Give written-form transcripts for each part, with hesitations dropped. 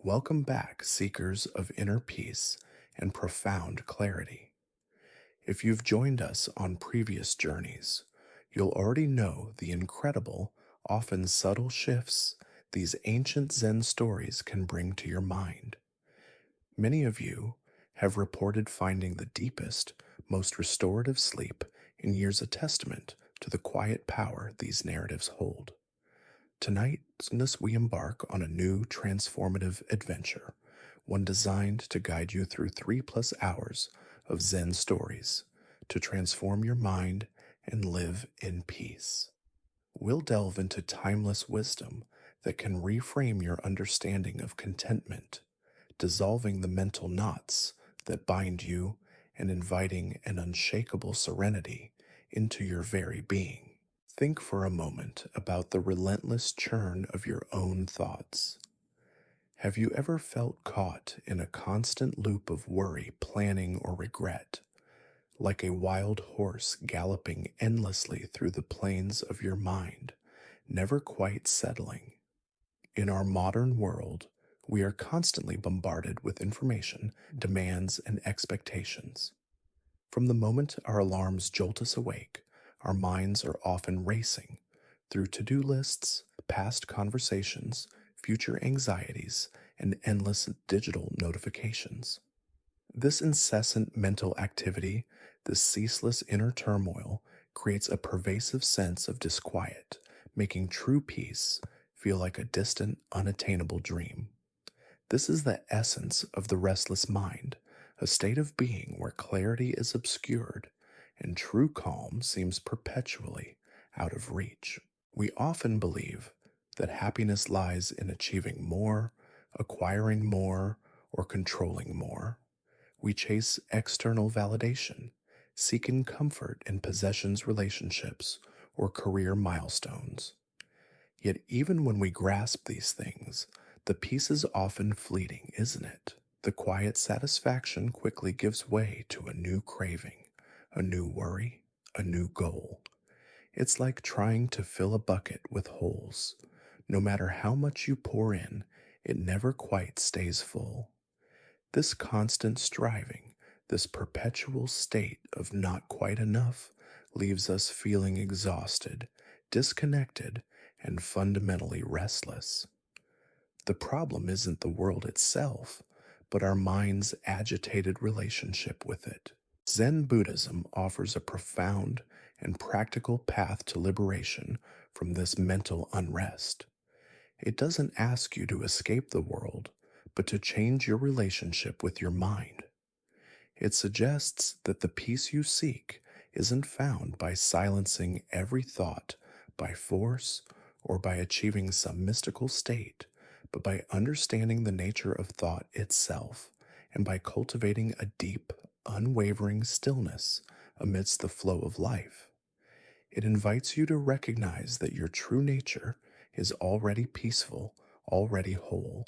Welcome back, seekers of inner peace and profound clarity. If you've joined us on previous journeys, you'll already know the incredible, often subtle shifts these ancient Zen stories can bring to your mind. Many of you have reported finding the deepest, most restorative sleep in years, a testament to the quiet power these narratives hold. Tonight, we embark on a new transformative adventure, one designed to guide you through 3+ hours of Zen stories to transform your mind and live in peace. We'll delve into timeless wisdom that can reframe your understanding of contentment, dissolving the mental knots that bind you and inviting an unshakable serenity into your very being. Think for a moment about the relentless churn of your own thoughts. Have you ever felt caught in a constant loop of worry, planning, or regret, like a wild horse galloping endlessly through the plains of your mind, never quite settling? In our modern world, we are constantly bombarded with information, demands, and expectations. From the moment our alarms jolt us awake, our minds are often racing through to do lists, past conversations, future anxieties, and endless digital notifications. This incessant mental activity, this ceaseless inner turmoil, creates a pervasive sense of disquiet, making true peace feel like a distant, unattainable dream. This is the essence of the restless mind, a state of being where clarity is obscured and true calm seems perpetually out of reach. We often believe that happiness lies in achieving more, acquiring more, or controlling more. We chase external validation, seeking comfort in possessions, relationships, or career milestones. Yet, even when we grasp these things, the peace is often fleeting, isn't it? The quiet satisfaction quickly gives way to a new craving, a new worry, a new goal. It's like trying to fill a bucket with holes. No matter how much you pour in, it never quite stays full. This constant striving, this perpetual state of not quite enough, leaves us feeling exhausted, disconnected, and fundamentally restless. The problem isn't the world itself, but our mind's agitated relationship with it. Zen Buddhism offers a profound and practical path to liberation from this mental unrest. It doesn't ask you to escape the world, but to change your relationship with your mind. It suggests that the peace you seek isn't found by silencing every thought by force or by achieving some mystical state, but by understanding the nature of thought itself and by cultivating a deep, unwavering stillness amidst the flow of life. It invites you to recognize that your true nature is already peaceful, already whole,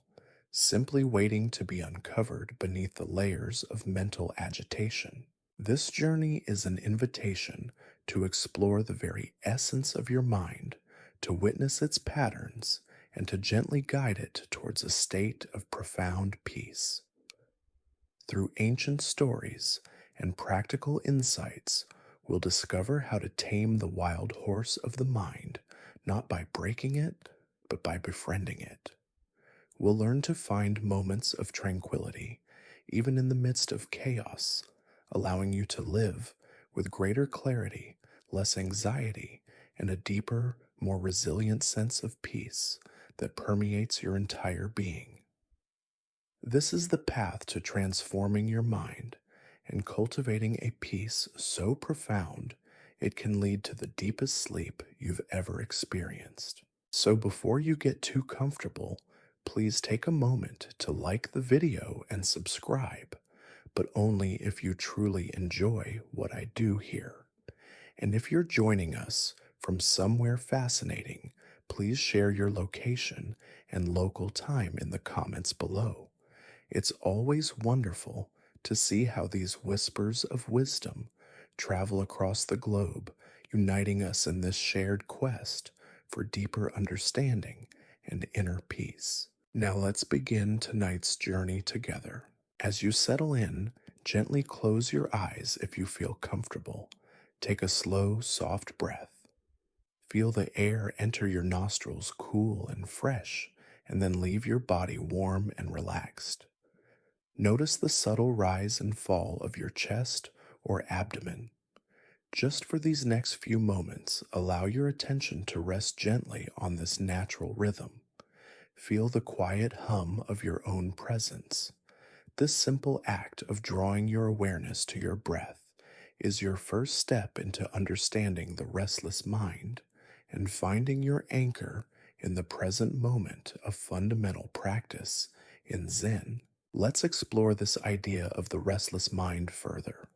simply waiting to be uncovered beneath the layers of mental agitation. This journey is an invitation to explore the very essence of your mind, to witness its patterns, and to gently guide it towards a state of profound peace. Through ancient stories and practical insights, we'll discover how to tame the wild horse of the mind, not by breaking it, but by befriending it. We'll learn to find moments of tranquility, even in the midst of chaos, allowing you to live with greater clarity, less anxiety, and a deeper, more resilient sense of peace that permeates your entire being. This is the path to transforming your mind and cultivating a peace so profound it can lead to the deepest sleep you've ever experienced. So before you get too comfortable, please take a moment to like the video and subscribe, but only if you truly enjoy what I do here. And if you're joining us from somewhere fascinating, please share your location and local time in the comments below. It's always wonderful to see how these whispers of wisdom travel across the globe, uniting us in this shared quest for deeper understanding and inner peace. Now let's begin tonight's journey together. As you settle in, gently close your eyes if you feel comfortable. Take a slow, soft breath. Feel the air enter your nostrils cool and fresh, and then leave your body warm and relaxed. Notice the subtle rise and fall of your chest or abdomen. Just for these next few moments, allow your attention to rest gently on this natural rhythm. Feel the quiet hum of your own presence. This simple act of drawing your awareness to your breath is your first step into understanding the restless mind and finding your anchor in the present moment of fundamental practice in Zen. Let's explore this idea of the restless mind further.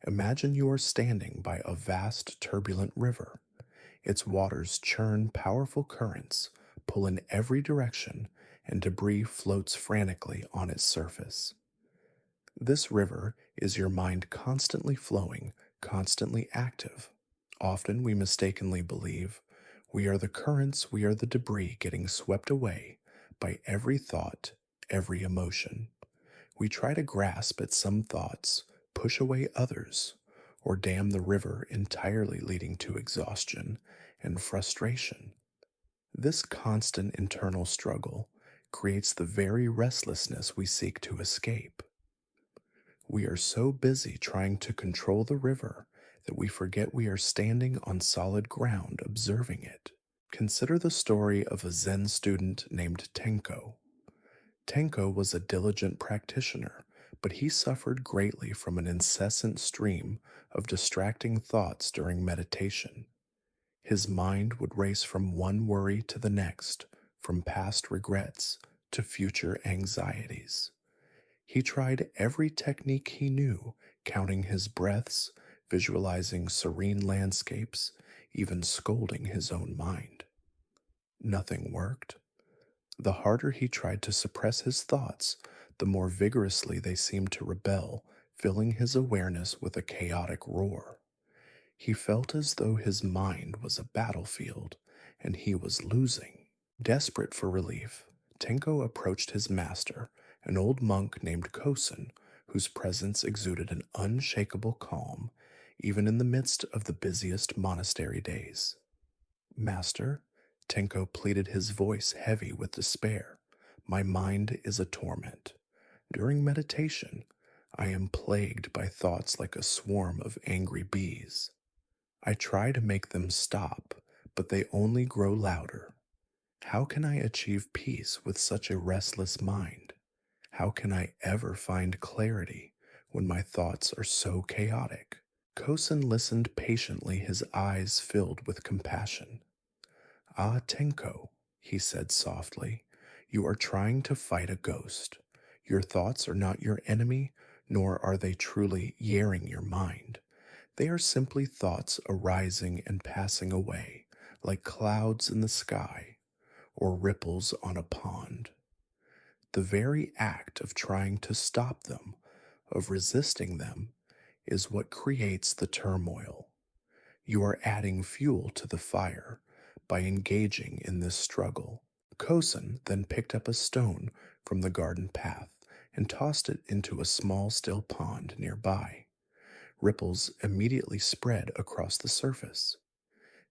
Imagine you are standing by a vast turbulent river. Its waters churn powerful currents, pull in every direction, and debris floats frantically on its surface. This river is your mind constantly flowing, constantly active. Often we mistakenly believe we are the currents, we are the debris getting swept away by every thought, every emotion. We try to grasp at some thoughts, push away others, or dam the river entirely, leading to exhaustion and frustration. This constant internal struggle creates the very restlessness we seek to escape. We are so busy trying to control the river that we forget we are standing on solid ground observing it. Consider the story of a Zen student named Tenko. Tenko was a diligent practitioner, but he suffered greatly from an incessant stream of distracting thoughts during meditation. His mind would race from one worry to the next, from past regrets to future anxieties. He tried every technique he knew, counting his breaths, visualizing serene landscapes, even scolding his own mind. Nothing worked. The harder he tried to suppress his thoughts, the more vigorously they seemed to rebel, filling his awareness with a chaotic roar. He felt as though his mind was a battlefield and he was losing. Desperate for relief, Tenko approached his master, an old monk named Kosen, whose presence exuded an unshakable calm, even in the midst of the busiest monastery days. Master, Tenko pleaded, his voice heavy with despair, my mind is a torment. During meditation, I am plagued by thoughts like a swarm of angry bees. I try to make them stop, but they only grow louder. How can I achieve peace with such a restless mind? How can I ever find clarity when my thoughts are so chaotic? Kosen listened patiently, his eyes filled with compassion. Ah, Tenko, he said softly, you are trying to fight a ghost. Your thoughts are not your enemy, nor are they truly yaring your mind. They are simply thoughts arising and passing away, like clouds in the sky or ripples on a pond. The very act of trying to stop them, of resisting them, is what creates the turmoil. You are adding fuel to the fire by engaging in this struggle. Kosen then picked up a stone from the garden path and tossed it into a small, still pond nearby. Ripples immediately spread across the surface.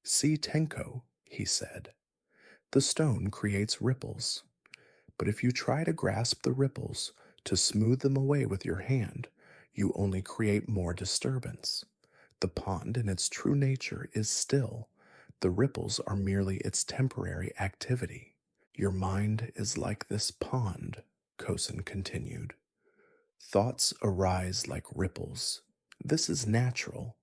See, Tenko, he said. The stone creates ripples, but if you try to grasp the ripples, to smooth them away with your hand, you only create more disturbance. The pond in its true nature is still. The ripples are merely its temporary activity. Your mind is like this pond, Kosen continued. Thoughts arise like ripples. This is natural.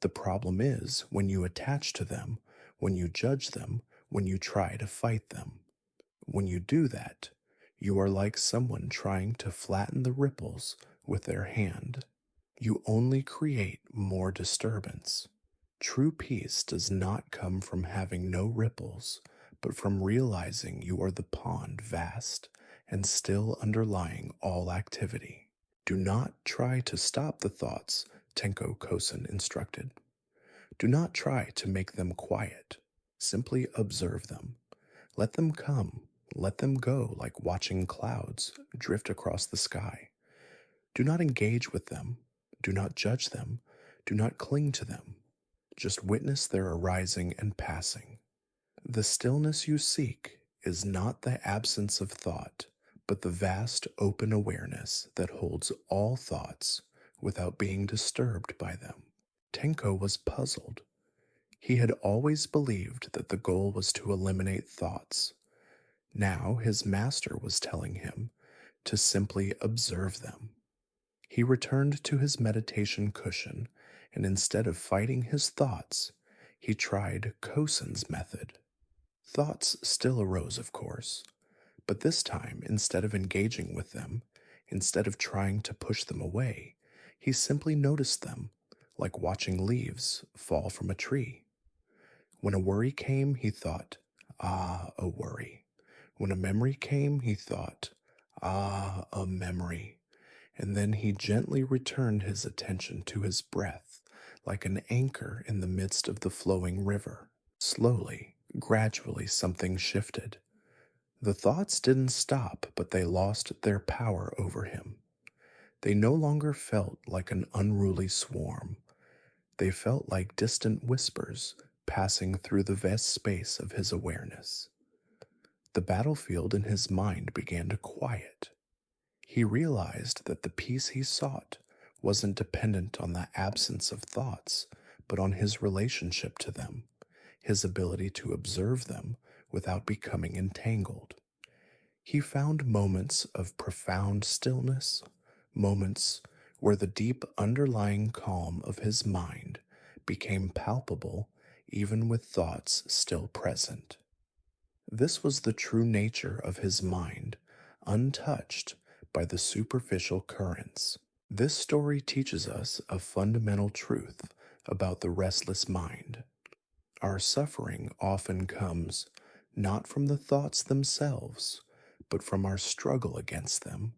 The problem is when you attach to them, when you judge them, when you try to fight them. When you do that, you are like someone trying to flatten the ripples with their hand. You only create more disturbance. True peace does not come from having no ripples, but from realizing you are the pond vast and still underlying all activity. Do not try to stop the thoughts, Tenko Kosen instructed. Do not try to make them quiet. Simply observe them. Let them come, Let them go like watching clouds drift across the sky. Do not engage with them. Do not judge them. Do not cling to them. Just witness their arising and passing. The stillness you seek is not the absence of thought, but the vast open awareness that holds all thoughts without being disturbed by them. Tenko was puzzled. He had always believed that the goal was to eliminate thoughts. Now his master was telling him to simply observe them. He returned to his meditation cushion, and instead of fighting his thoughts, he tried Kosen's method. Thoughts still arose, of course, but this time, instead of engaging with them, instead of trying to push them away, he simply noticed them, like watching leaves fall from a tree. When a worry came, he thought, "Ah, a worry." When a memory came, he thought, "Ah, a memory." And then he gently returned his attention to his breath, like an anchor in the midst of the flowing river. Slowly, gradually, something shifted. The thoughts didn't stop, but they lost their power over him. They no longer felt like an unruly swarm. They felt like distant whispers passing through the vast space of his awareness. The battlefield in his mind began to quiet. He realized that the peace he sought wasn't dependent on the absence of thoughts, but on his relationship to them, his ability to observe them without becoming entangled. He found moments of profound stillness, moments where the deep underlying calm of his mind became palpable even with thoughts still present. This was the true nature of his mind, untouched by the superficial currents. This story teaches us a fundamental truth about the restless mind. Our suffering often comes not from the thoughts themselves, but from our struggle against them,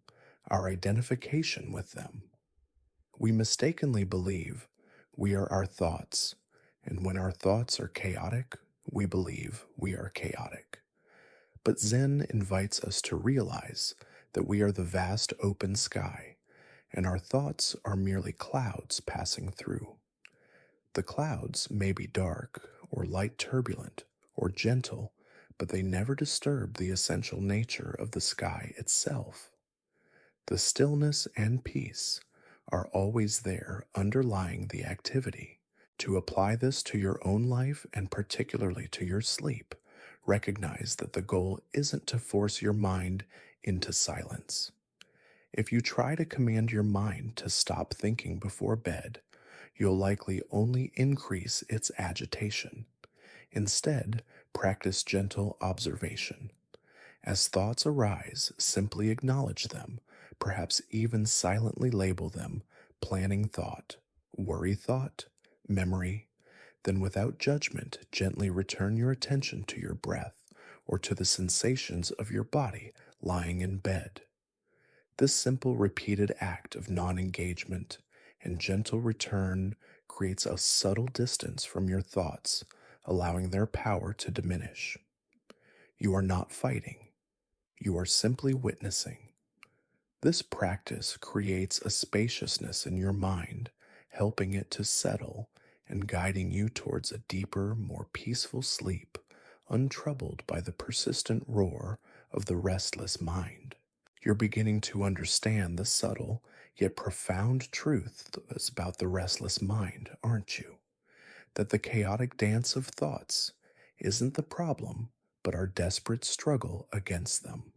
our identification with them. We mistakenly believe we are our thoughts, and when our thoughts are chaotic, we believe we are chaotic. But Zen invites us to realize that we are the vast open sky, and our thoughts are merely clouds passing through. The clouds may be dark, or light turbulent, or gentle, but they never disturb the essential nature of the sky itself. The stillness and peace are always there underlying the activity. To apply this to your own life and particularly to your sleep, recognize that the goal isn't to force your mind into silence. If you try to command your mind to stop thinking before bed, you'll likely only increase its agitation. Instead, practice gentle observation. As thoughts arise, simply acknowledge them, perhaps even silently label them planning thought, worry thought, memory. Then, without judgment, gently return your attention to your breath or to the sensations of your body lying in bed. This simple, repeated act of non engagement and gentle return creates a subtle distance from your thoughts, allowing their power to diminish. You are not fighting, you are simply witnessing. This practice creates a spaciousness in your mind, helping it to settle and guiding you towards a deeper, more peaceful sleep, untroubled by the persistent roar of the restless mind. You're beginning to understand the subtle yet profound truth about the restless mind, aren't you? That the chaotic dance of thoughts isn't the problem, but our desperate struggle against them.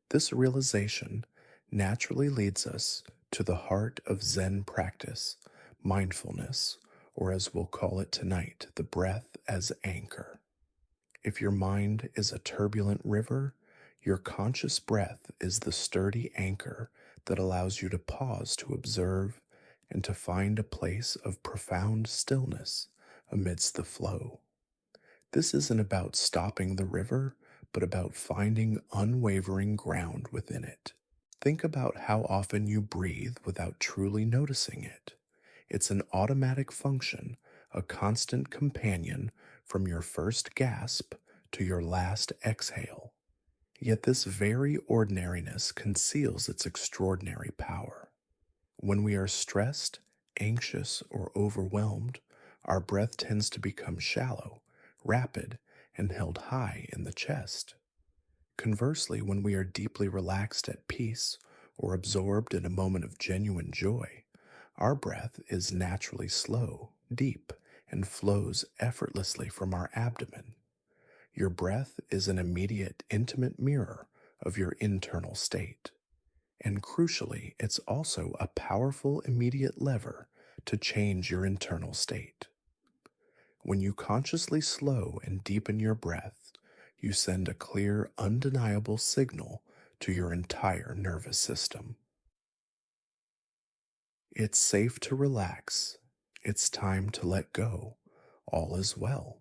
This realization naturally leads us to the heart of Zen practice, mindfulness, or as we'll call it tonight, the breath as anchor. If your mind is a turbulent river, your conscious breath is the sturdy anchor that allows you to pause to observe and to find a place of profound stillness amidst the flow. This isn't about stopping the river, but about finding unwavering ground within it. Think about how often you breathe without truly noticing it. It's an automatic function, a constant companion from your first gasp to your last exhale. Yet this very ordinariness conceals its extraordinary power. When we are stressed, anxious, or overwhelmed, our breath tends to become shallow, rapid, and held high in the chest. Conversely, when we are deeply relaxed at peace or absorbed in a moment of genuine joy, our breath is naturally slow, deep, and flows effortlessly from our abdomen. Your breath is an immediate, intimate mirror of your internal state. And crucially, it's also a powerful, immediate lever to change your internal state. When you consciously slow and deepen your breath, you send a clear, undeniable signal to your entire nervous system. It's safe to relax. It's time to let go. All is well.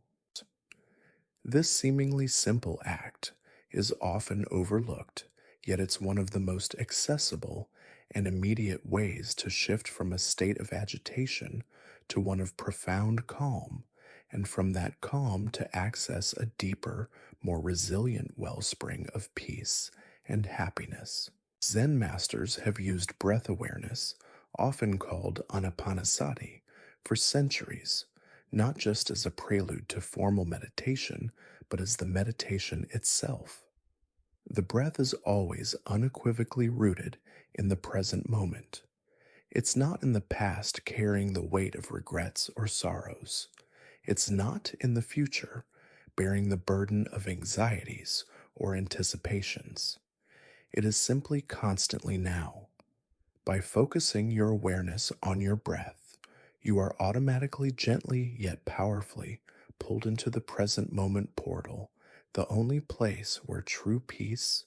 This seemingly simple act is often overlooked, yet it's one of the most accessible and immediate ways to shift from a state of agitation to one of profound calm, and from that calm to access a deeper, more resilient wellspring of peace and happiness. Zen masters have used breath awareness, often called anapanasati, for centuries, not just as a prelude to formal meditation, but as the meditation itself. The breath is always unequivocally rooted in the present moment. It's not in the past carrying the weight of regrets or sorrows. It's not in the future bearing the burden of anxieties or anticipations. It is simply constantly now. By focusing your awareness on your breath, you are automatically, gently, yet powerfully pulled into the present moment portal, the only place where true peace,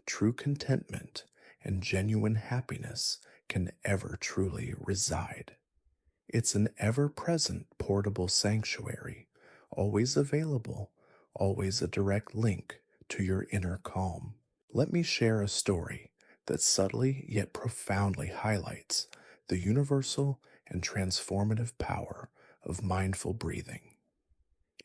true contentment, and genuine happiness can ever truly reside. It's an ever present portable sanctuary, always available, always a direct link to your inner calm. Let me share a story that subtly yet profoundly highlights the universal and transformative power of mindful breathing.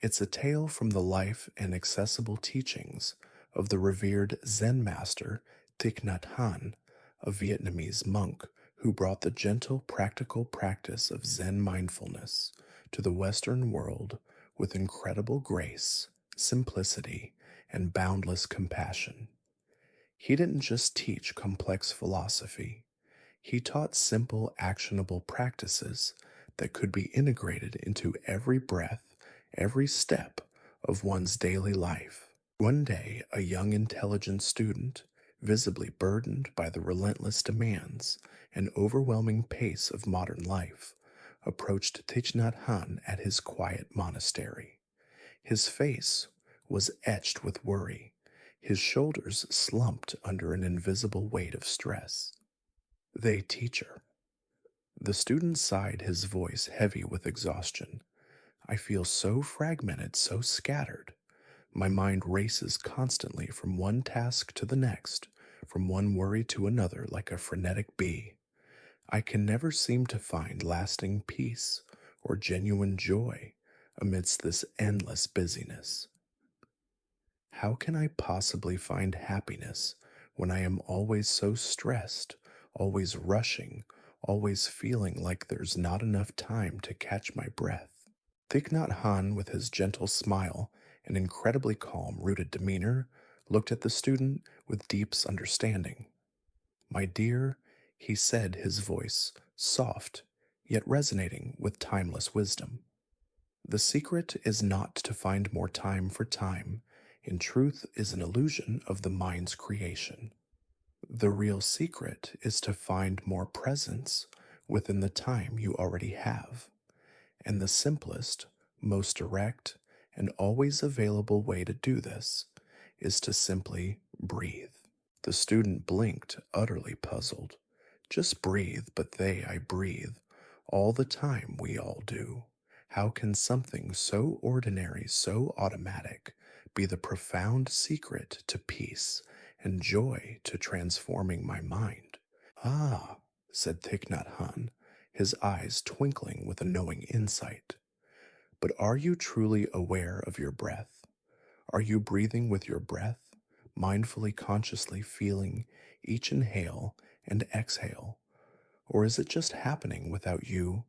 It's a tale from the life and accessible teachings of the revered Zen master Thich Nhat Hanh, a Vietnamese monk who brought the gentle, practical practice of Zen mindfulness to the Western world with incredible grace, simplicity, and boundless compassion. He didn't just teach complex philosophy, he taught simple, actionable practices that could be integrated into every breath, every step of one's daily life. One day, a young, intelligent student, visibly burdened by the relentless demands and overwhelming pace of modern life, approached Thich Nhat Hanh at his quiet monastery. His face was etched with worry, his shoulders slumped under an invisible weight of stress. "They, teacher." The student sighed, his voice heavy with exhaustion. "I feel so fragmented, so scattered. My mind races constantly from one task to the next, from one worry to another like a frenetic bee. I can never seem to find lasting peace or genuine joy amidst this endless busyness. How can I possibly find happiness when I am always so stressed, always rushing, always feeling like there's not enough time to catch my breath?" Thich Nhat Hanh, with his gentle smile and incredibly calm, rooted demeanor, looked at the student with deep understanding. "My dear," he said, his voice soft, yet resonating with timeless wisdom, "the secret is not to find more time for time. In truth, is an illusion of the mind's creation. The real secret is to find more presence within the time you already have. And the simplest, most direct, and always available way to do this is to simply breathe." The student blinked, utterly puzzled. "Just breathe, but I breathe. All the time, we all do. How can something so ordinary, so automatic, be the profound secret to peace and joy to transforming my mind?" "Ah," said Thich Nhat Hanh, his eyes twinkling with a knowing insight. "But are you truly aware of your breath? Are you breathing with your breath, mindfully consciously feeling each inhale and exhale? Or is it just happening without you,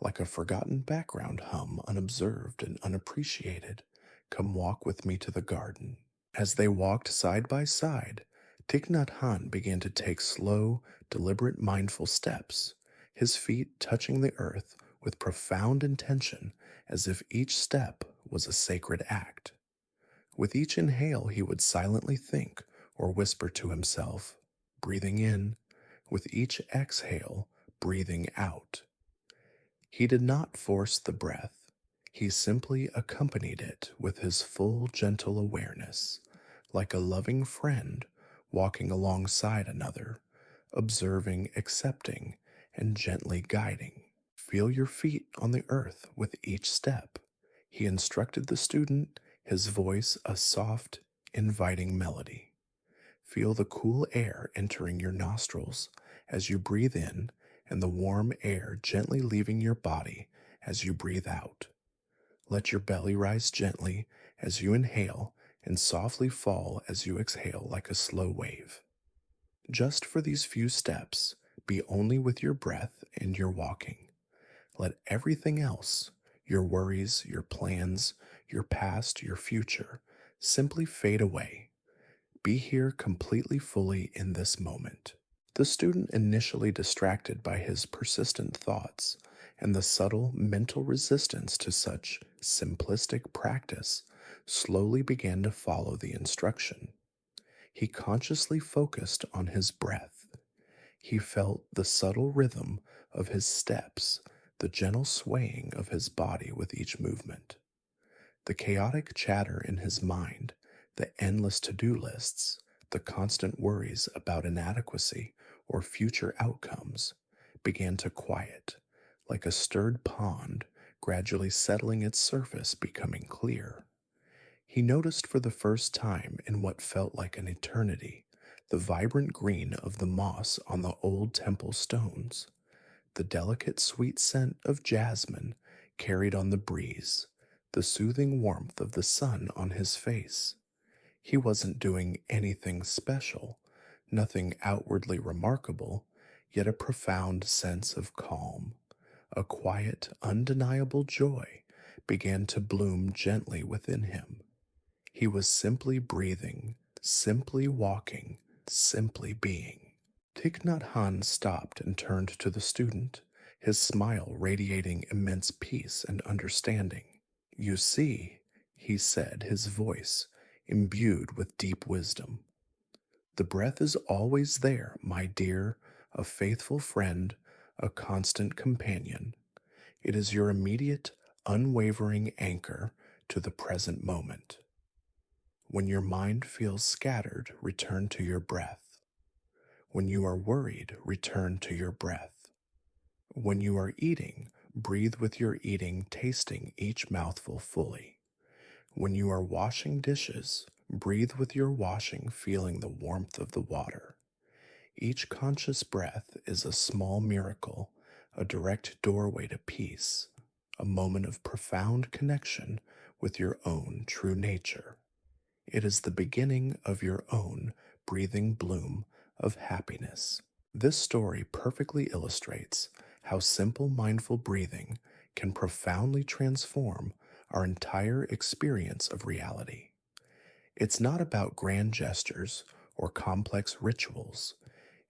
like a forgotten background hum, unobserved and unappreciated? Come walk with me to the garden. As they walked side by side, Thich Nhat Hanh began to take slow, deliberate, mindful steps, his feet touching the earth with profound intention, as if each step was a sacred act. With each inhale, he would silently think or whisper to himself, breathing in. With each exhale, breathing out. He did not force the breath. He simply accompanied it with his full, gentle awareness, like a loving friend walking alongside another, observing, accepting, and gently guiding. Feel your feet on the earth with each step. He instructed the student, his voice a soft, inviting melody. Feel the cool air entering your nostrils as you breathe in and the warm air gently leaving your body as you breathe out. Let your belly rise gently as you inhale and softly fall as you exhale like a slow wave. Just for these few steps, be only with your breath and your walking. Let everything else, your worries, your plans, your past, your future, simply fade away. Be here completely fully in this moment. The student, initially distracted by his persistent thoughts and the subtle mental resistance to such simplistic practice, slowly began to follow the instruction. He consciously focused on his breath. He felt the subtle rhythm of his steps, the gentle swaying of his body with each movement. The chaotic chatter in his mind, the endless to-do lists, the constant worries about inadequacy or future outcomes began to quiet, like a stirred pond gradually settling its surface, becoming clear. He noticed for the first time in what felt like an eternity the vibrant green of the moss on the old temple stones, the delicate sweet scent of jasmine carried on the breeze, the soothing warmth of the sun on his face. He wasn't doing anything special, nothing outwardly remarkable, yet a profound sense of calm, a quiet, undeniable joy began to bloom gently within him. He was simply breathing, simply walking, simply being. Thich Nhat Hanh stopped and turned to the student, his smile radiating immense peace and understanding. You see, he said, his voice imbued with deep wisdom. The breath is always there, my dear, a faithful friend, a constant companion. It is your immediate, unwavering anchor to the present moment. When your mind feels scattered, return to your breath. When you are worried, return to your breath. When you are eating, breathe with your eating, tasting each mouthful fully. When you are washing dishes, breathe with your washing, feeling the warmth of the water. Each conscious breath is a small miracle, a direct doorway to peace, a moment of profound connection with your own true nature. It is the beginning of your own breathing bloom of happiness. This story perfectly illustrates how simple mindful breathing can profoundly transform our entire experience of reality. It's not about grand gestures or complex rituals.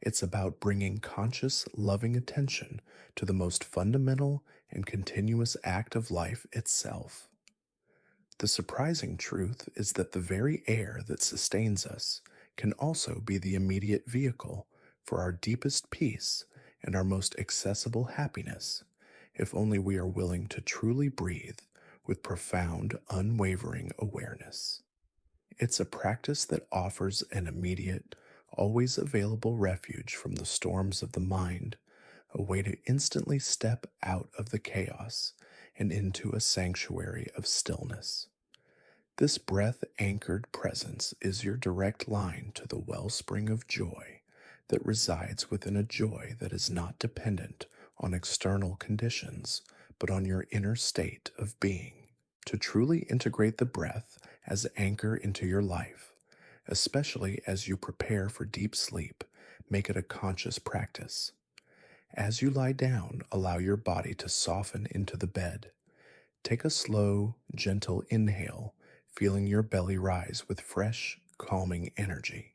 It's about bringing conscious, loving attention to the most fundamental and continuous act of life itself. The surprising truth is that the very air that sustains us can also be the immediate vehicle for our deepest peace and our most accessible happiness, if only we are willing to truly breathe with profound, unwavering awareness. It's a practice that offers an immediate, always available refuge from the storms of the mind, a way to instantly step out of the chaos and into a sanctuary of stillness. This breath anchored presence is your direct line to the wellspring of joy that resides within a joy that is not dependent on external conditions, but on your inner state of being. To truly integrate the breath as anchor into your life, especially as you prepare for deep sleep. Make it a conscious practice. As you lie down, allow your body to soften into the bed. Take a slow, gentle inhale, feeling your belly rise with fresh, calming energy.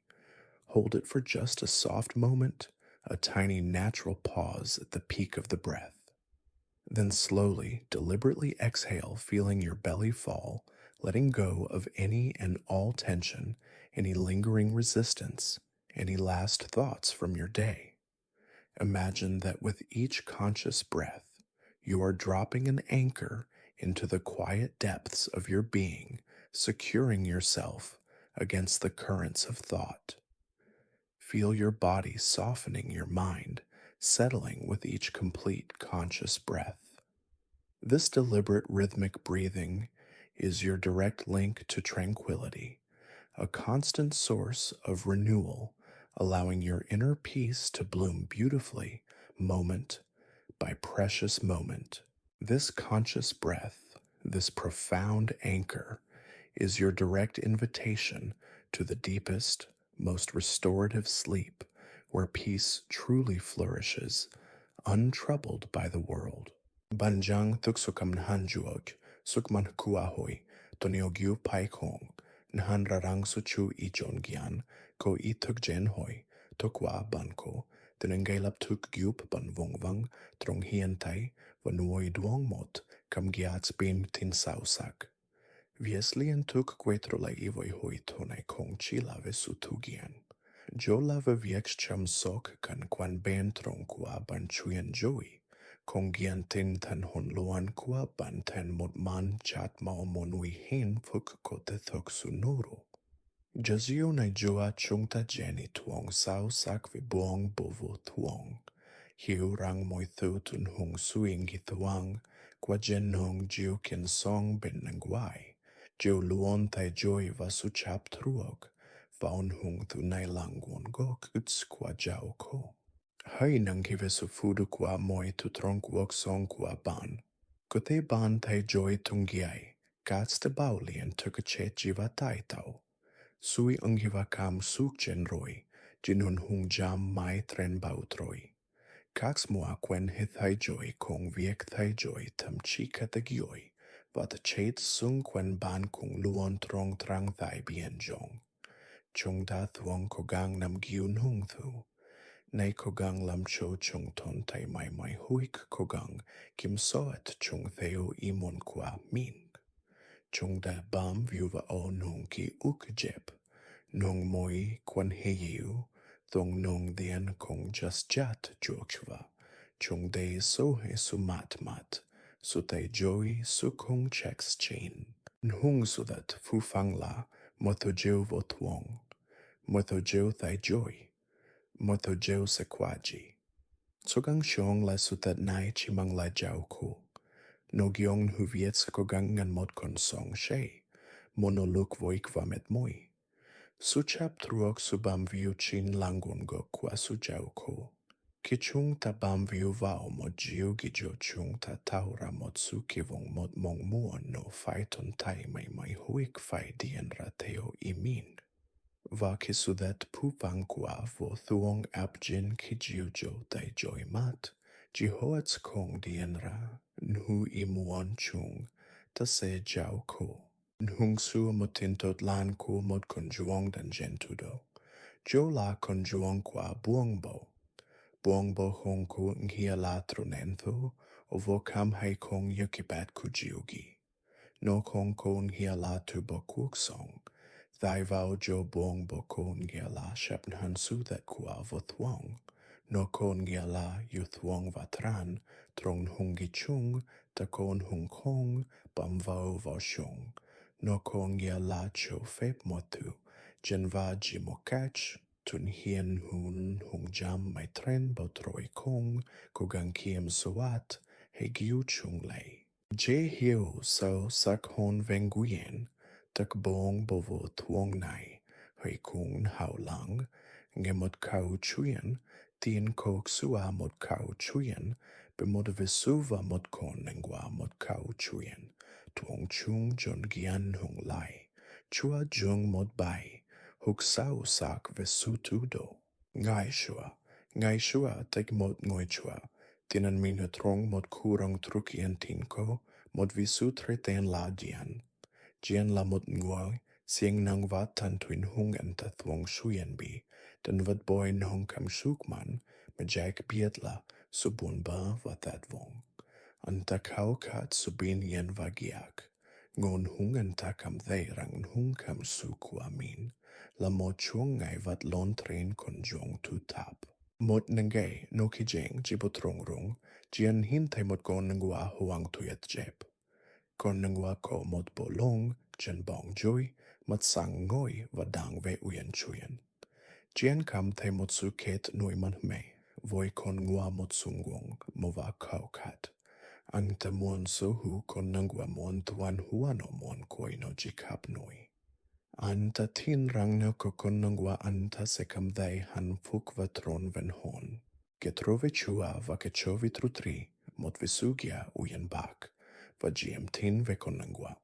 Hold it for just a soft moment, a tiny natural pause at the peak of the breath. Then slowly, deliberately exhale, feeling your belly fall, letting go of any and all tension, any lingering resistance, any last thoughts from your day. Imagine that with each conscious breath, you are dropping an anchor into the quiet depths of your being, securing yourself against the currents of thought. Feel your body softening, your mind settling with each complete conscious breath. This deliberate rhythmic breathing is your direct link to tranquility, a constant source of renewal, allowing your inner peace to bloom beautifully, moment by precious moment. This conscious breath, this profound anchor, is your direct invitation to the deepest, most restorative sleep, where peace truly flourishes, untroubled by the world. Banjang tuksukam nhanjuog, sukman kuahoy, toniogyu paikong, nhanrarang suchu ijon gyan, ko ituk jenhoy, tokwa banko, tinengailap tuk gyup ban vongvang, trong hientai, vanuoy duong mot, kam gyats bim tin sausak. Vieslien tuk quetrola ivoi hoi tonai kong chila vesutugian. Jo lava vieks cham sok kan kwan ben trong kua ban chuyen joi. Kong gian tin tan hon luan kua ban ten mot man chat mao monui hin fuk kote thok sunuru. Jazio nai joa chungta jeni tuong sao sak vi buong bovo tuong. Hiu rang moi thu tun hung suing hi thuang, kwa jen hong jiu kin song ben nangwai. Jiu luon tai joy va su chap truog, vaun hung thu nai lang won gok uts kwa jiao ko. Hai nang hive su fudu kwa moi tu trong wok song kwa ban. Kote ban tai joy tung giai, gats te bauli and tuk a chet jiva tai tau. Sui unghiva kam suk jen roi, jinun hung jam mai tren bautroi. Kax mua quen hithai joy kong viek thai joy tam chi katagioi, vat chet sung quen ban kong luon trong trang thai bien jong. Chung da thuong kogang nam gyun hung thu. Nay kogang lam cho chung ton tai mai huik kogang kim soet chung theo imon qua min. Chung da bam viuva o nung ki uk jep. Nung moi quan heiu, thong nung dien kong just jat jokva. Chung de so he su mat, su te joy su kong checks chain. Nhung su that fu fang la, moto jo vo tuong. Moto jo thai joy, moto jo sekwaji. Sogang shong la su that nai chimang la jiao ko. No gyong hu viet sa kogang ngan mot kon song she. Mono luk voik va met moi. Suchap truok subam viu chin langun go kwa sujau ko. Kichung ta bam viu vao mo jiu gijo chung ta taura mot su kivong mot mong muon no fai ton tai mai huik fai dien rateo imin. Va kisudet pupang kwa vo thuong ap jin kijiu jo tai joy mat. Jihoats kong dien ra, nhu imuon chung, ta se jiao ko. Nhung su motintot lan ku mot konjuong dan gentudo. Jo la konjuong kwa buongbo. Buongbo hong ku ngia la tronentho, o vo kam hai kong yukibat kujiugi. No kong ko ngia la tubo kuk song. Thai vao jo buongbo ko ngia la shepnhan su that kwa vo thuong. No kon ngia la yu thuong vatran, trong hungi chung, ta kon hung kong, bam vao vo shong. No kong ya la cho fep motu, jen va jimokach, tun hien hun hung jam mai tren bo troi kong, kogang kiem suat, he giu chung lei. Je hiu so sak hon venguyen, tak bong bovo tuong nai, hui kung hao lang, nge mot kau chuyen, tien kok sua mot kau chuyen, be mod visuva mot kon nengwa mot kau chuyen. Tuong chung jon gian hung lai, chua jung mod bai, huk sau sak vesutudo. Ngai shua tek mod ngoi chua, tinan min trong mod kurang trukien tinko, mod visutre ten la jian la mod ngoi, sieng nang va tan twin hung en ta thuong shuyen bi, den vad boy nong kam shukman, me jack bietla, subun ba va that vong. Anta kau kat subin yen va giak, ngon hung en ta kam they rang hung kam suku amin, la mo chuong ngai vat lon train kon jong tu tap. Mod nangay no ki jeng jibotrong rung, jian hin tay mod kon nangwa huang tuyat jep. Kon nangwa ko mod bolong, jen bong joy, mat sang ngoi va dang ve uyen chuyen. Jian kam tay mod su ket nui man me, voi kon ngwa mod sungwong, mo va kau kat. Ang ta muon so hu kon nangwa muon tuan huano muon koi no jikap nui. Anta tin rang no kon nangwa anta se kam day han fuk va tron ven hon. Getrove chua va kechovi trutri, mod visugia uyen bak, va gm tin ve kon nangwa.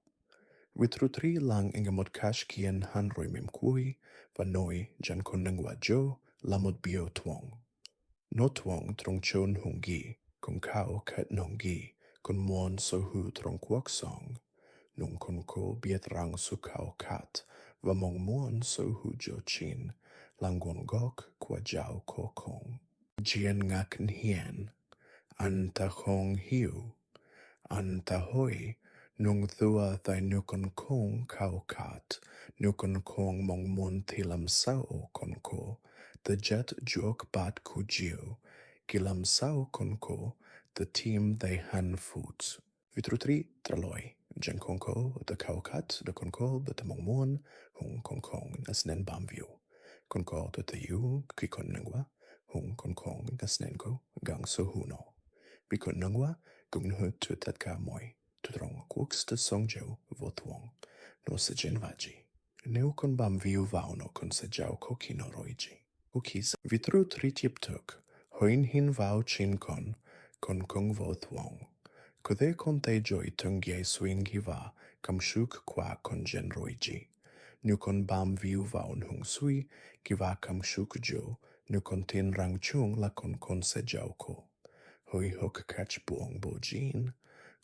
Vitrutri lang inga mod kash kien han roi mem kui, va noi jan kon nangwa jo, la mod bio tuong. No tuong trong chon hungi, kon kao kat nongi, kon muon so hu trong kwak song. Nung kon ko biet rang su kao kat, va mong muon so hu jo chin, lang gon gok kwa jiao ko kong. Jian ngak hien, anta hong hiu, anta hoi, nung thua thai nukon kong kao kat, nukon kong mong muon tilam sao kon ko, the jet jok bat ku jiu, kilam sao kon ko, the team they han foods. Vitrutri traloi, jen kon ko, the kao kat, the kon ko, the mong muon, hong kon kong, as nen bam view. Kon ko the yu, ki kon nangwa, hong kong kong gas nenko gang so huno. Bikon nangwa gung hu tu tat ka moi, tu trong kuks te song jo vo tuong, no se jen vaji. Neu kon bam viu vau no kon se jau ko kino roiji. Ukis vitru tri tip tuk, hoin hin vau chin kon kong vo tuong. Kode kon te joi tung ye swing hiva, kam shuk kwa kon jen roiji. Nu kon bam viu vaun hung sui, kiva kam shuk jo, nu kon tin rang chung la kon se jau ko. Hoi hok kach buong bo jin,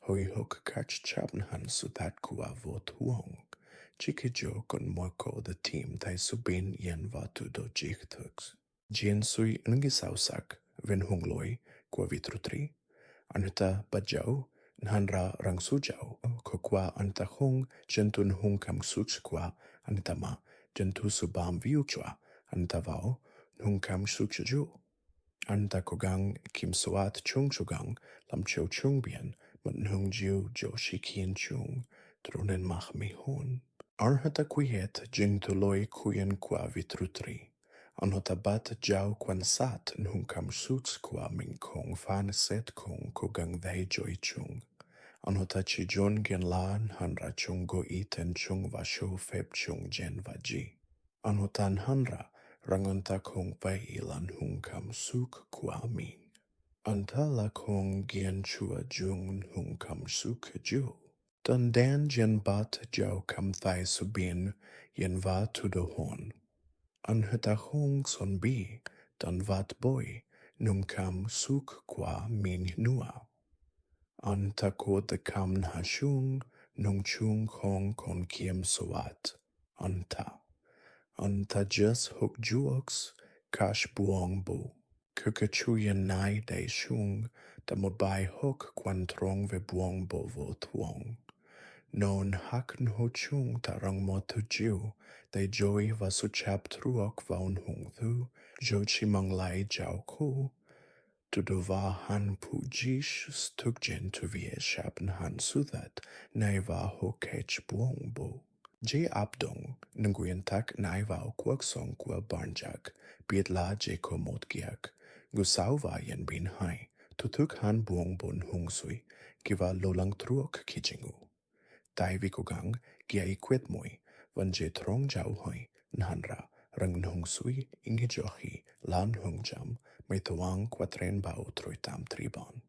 hoi hok kach chabn han su that kua vo tuong. Chiki jo kon moko the team tai subin yen va tu do jik tuks. Jien sui ngi sausak, ven hung loi, kwa vitrutri. Anita bajau, nhanra rang su jau, ko kwa anta hung, jentun hung kam such kwa, anita ma, jentu su bam viu chua, anta vao, hung kam such ju. Anta kogang kim soat chung chugang, lam chou chung bien, mut hung jiu jo shikien chung, dronen mach mi hon. Arhata kuiet jing tu loi kuyen kwa vitrutri. Anhota bat jau kwan sat nhung kam suits kwa min kong fan set kong kogang vei joi chung. Anhota chi jon gen lan hanra chung go iten chung va show feb chung jen va ji. Anhotan hanra rangonta kong vai ilan hung kam suk kwa min. Anta la kong gen chua jung hung kam suk ju. Dan dan jen bat jau kam thai subin yen va tu do hon. Anheta hong son bi, dan vat boy, nung kam suk kwa min nua. Anta ko de kam nha shung, nung chung hong kon kiem soat. Anta just hok juoks, kash buong bu. Kukachuyen nai de shung, da mod bai hok kwan trong ve buong bo vo tuong. Non hak nho chung tarang mo tu jiu, de joy va su chap truok vaun hung thu, jo chi mang lai jiao ko. Tu do va han pu jish stuk jen tu vie shapen han su that, nai va ho kech buong bo. Je abdong, nguyen tak nai va kwak song kwa barnjak, biet la je ko mot giak. Gusau va yen bin hai, tu tuk han buong bon hung sui, kiva lolang truok kijingu. Dai vikogang gia I kwet moi, van je trong jau hoi, nhanra, rang nhung sui, ingi johi, lan hung jam, me tuang kwatren bao troi tam tribon.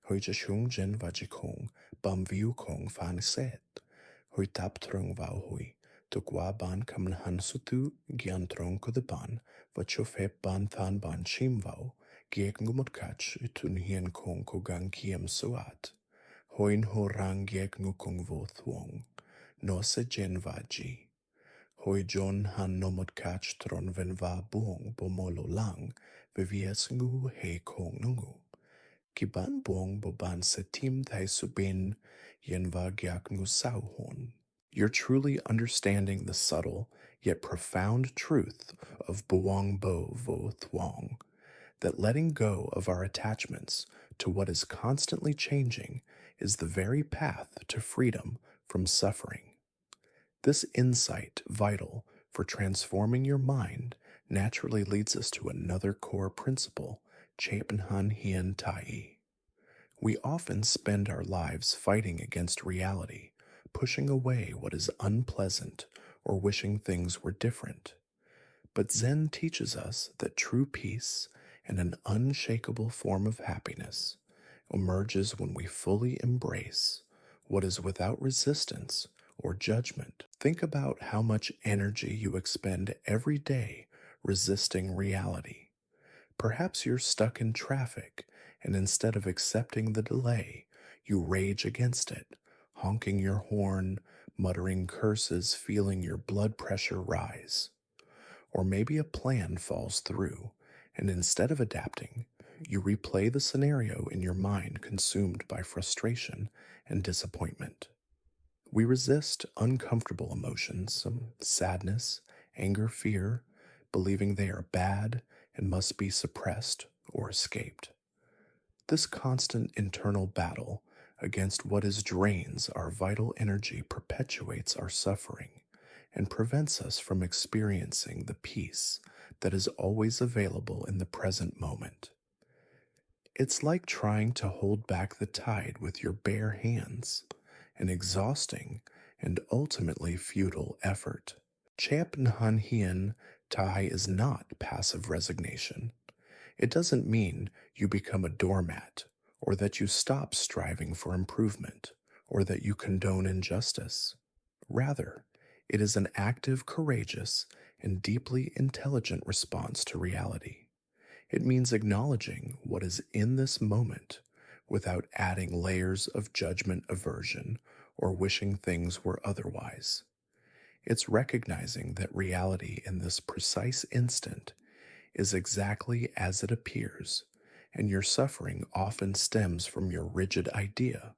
Hoi ja shung jen vajikong, bam viu kong fan set. Hoi tap trong vau hoi, Tukwa ban kamnahan sutu giantron kudiban, vachofe ban than ban chimvao, giek ngumutkach tun hien kong kogang kiem suat. Hoin ho rang giek ngukong vo thuong, no se jen vaji. Hoi jon han nomutkach tron ven va buong bomolo lang, vivies ngu he kong nungu. Kiban buong boban setim thai subin, yen va gyak ngu sauhon. You're truly understanding the subtle yet profound truth of Buong Bo Vo Thuong, that letting go of our attachments to what is constantly changing is the very path to freedom from suffering. This insight, vital for transforming your mind, naturally leads us to another core principle, Chepenhan Hien Tai. We often spend our lives fighting against reality, pushing away what is unpleasant or wishing things were different. But Zen teaches us that true peace and an unshakable form of happiness emerges when we fully embrace what is without resistance or judgment. Think about how much energy you expend every day resisting reality. Perhaps you're stuck in traffic, and instead of accepting the delay, you rage against it, honking your horn, muttering curses, feeling your blood pressure rise. Or maybe a plan falls through, and instead of adapting, you replay the scenario in your mind, consumed by frustration and disappointment. We resist uncomfortable emotions, sadness, anger, fear, believing they are bad and must be suppressed or escaped. This constant internal battle against what is drains our vital energy perpetuates our suffering and prevents us from experiencing the peace that is always available in the present moment. It's like trying to hold back the tide with your bare hands, an exhausting and ultimately futile effort. Chap Nhan Hien Tai is not passive resignation. It doesn't mean you become a doormat, or that you stop striving for improvement, or that you condone injustice. Rather, it is an active, courageous, and deeply intelligent response to reality. It means acknowledging what is in this moment without adding layers of judgment, aversion, or wishing things were otherwise. It's recognizing that reality in this precise instant is exactly as it appears, and your suffering often stems from your rigid idea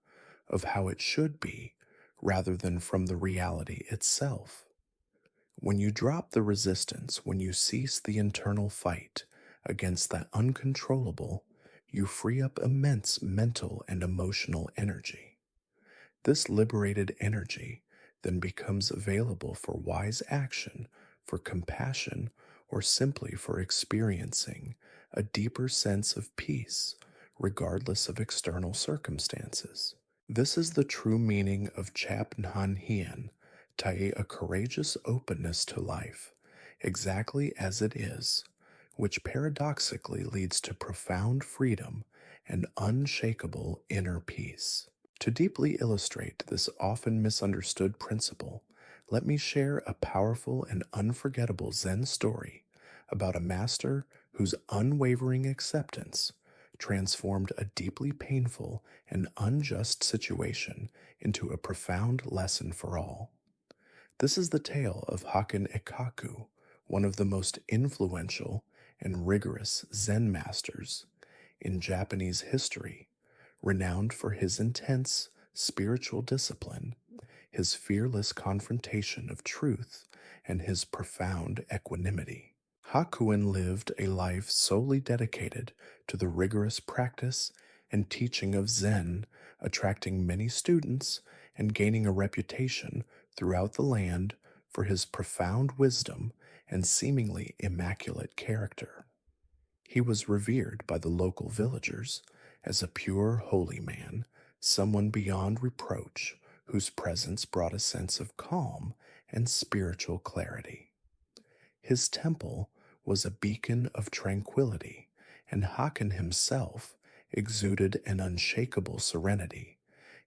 of how it should be rather than from the reality itself. When you drop the resistance, when you cease the internal fight against that uncontrollable, you free up immense mental and emotional energy. This liberated energy then becomes available for wise action, for compassion, or simply for experiencing a deeper sense of peace, regardless of external circumstances. This is the true meaning of Chap Nhan Hien, Tai, a courageous openness to life, exactly as it is, which paradoxically leads to profound freedom and unshakable inner peace. To deeply illustrate this often misunderstood principle, let me share a powerful and unforgettable Zen story about a master whose unwavering acceptance transformed a deeply painful and unjust situation into a profound lesson for all. This is the tale of Haken Ekaku, one of the most influential and rigorous Zen masters in Japanese history, renowned for his intense spiritual discipline, his fearless confrontation of truth, and his profound equanimity. Hakuin lived a life solely dedicated to the rigorous practice and teaching of Zen, attracting many students and gaining a reputation throughout the land for his profound wisdom and seemingly immaculate character. He was revered by the local villagers as a pure, holy man, someone beyond reproach, whose presence brought a sense of calm and spiritual clarity. His temple was a beacon of tranquility, and Haken himself exuded an unshakable serenity,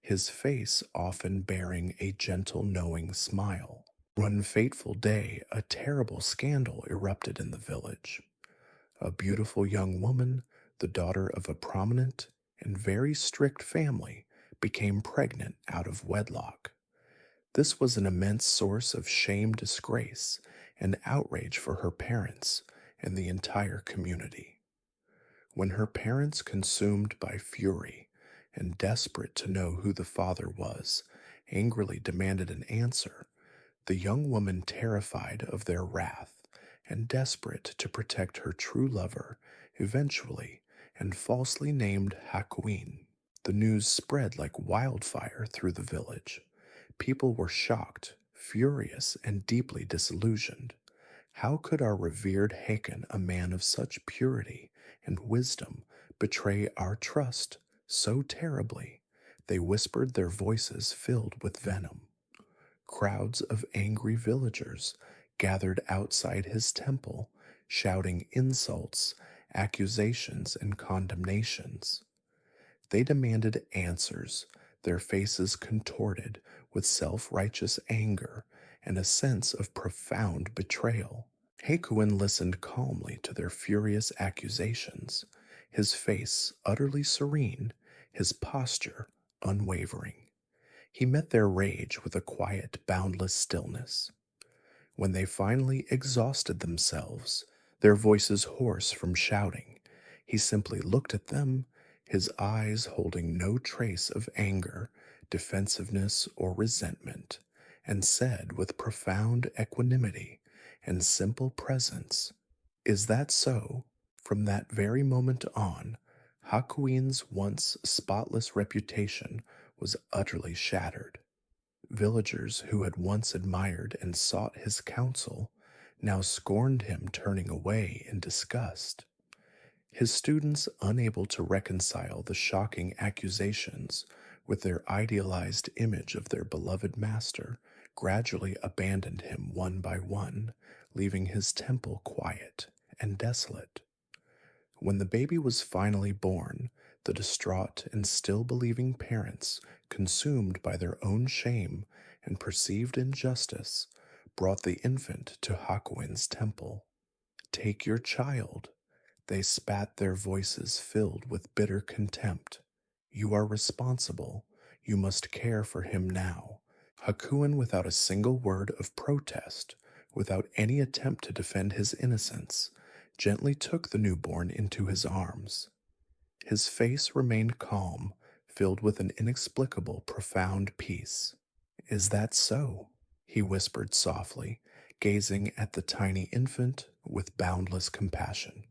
his face often bearing a gentle, knowing smile. One fateful day, a terrible scandal erupted in the village. A beautiful young woman, the daughter of a prominent and very strict family, became pregnant out of wedlock. This was an immense source of shame, disgrace, and outrage for her parents and the entire community. When her parents, consumed by fury and desperate to know who the father was, angrily demanded an answer, the young woman, terrified of their wrath and desperate to protect her true lover, eventually and falsely named Hakuin. The news spread like wildfire through the village. People were shocked, furious, and deeply disillusioned. How could our revered Haken, a man of such purity and wisdom, betray our trust so terribly? They whispered, their voices filled with venom. Crowds of angry villagers gathered outside his temple, shouting insults, accusations, and condemnations. They demanded answers, their faces contorted with self righteous anger and a sense of profound betrayal. Hakuin listened calmly to their furious accusations, his face utterly serene, his posture unwavering. He met their rage with a quiet, boundless stillness. When they finally exhausted themselves, their voices hoarse from shouting, he simply looked at them, his eyes holding no trace of anger, defensiveness, or resentment, and said with profound equanimity and simple presence, "Is that so?" From that very moment on, Hakuin's once spotless reputation was utterly shattered. Villagers who had once admired and sought his counsel now scorned him, turning away in disgust. His students, unable to reconcile the shocking accusations with their idealized image of their beloved master, gradually abandoned him one by one, leaving his temple quiet and desolate. When the baby was finally born, the distraught and still believing parents, consumed by their own shame and perceived injustice, brought the infant to Hakuin's temple. "Take your child," they spat, their voices filled with bitter contempt. "You are responsible. You must care for him now." Hakuin, without a single word of protest, without any attempt to defend his innocence, gently took the newborn into his arms. His face remained calm, filled with an inexplicable, profound peace. "Is that so?" he whispered softly, gazing at the tiny infant with boundless compassion.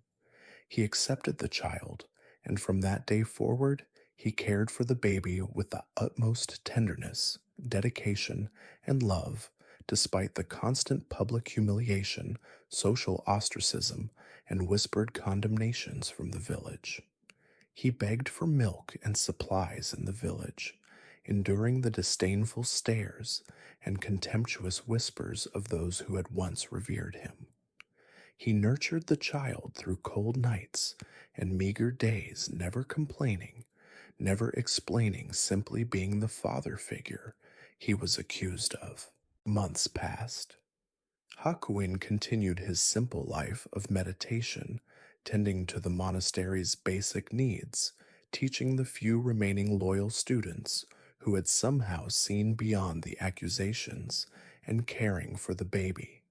He accepted the child, and from that day forward, he cared for the baby with the utmost tenderness, dedication, and love, despite the constant public humiliation, social ostracism, and whispered condemnations from the village. He begged for milk and supplies in the village, enduring the disdainful stares and contemptuous whispers of those who had once revered him. He nurtured the child through cold nights and meager days, never complaining, never explaining, simply being the father figure he was accused of. Months passed. Hakuin continued his simple life of meditation, tending to the monastery's basic needs, teaching the few remaining loyal students who had somehow seen beyond the accusations and caring for the baby.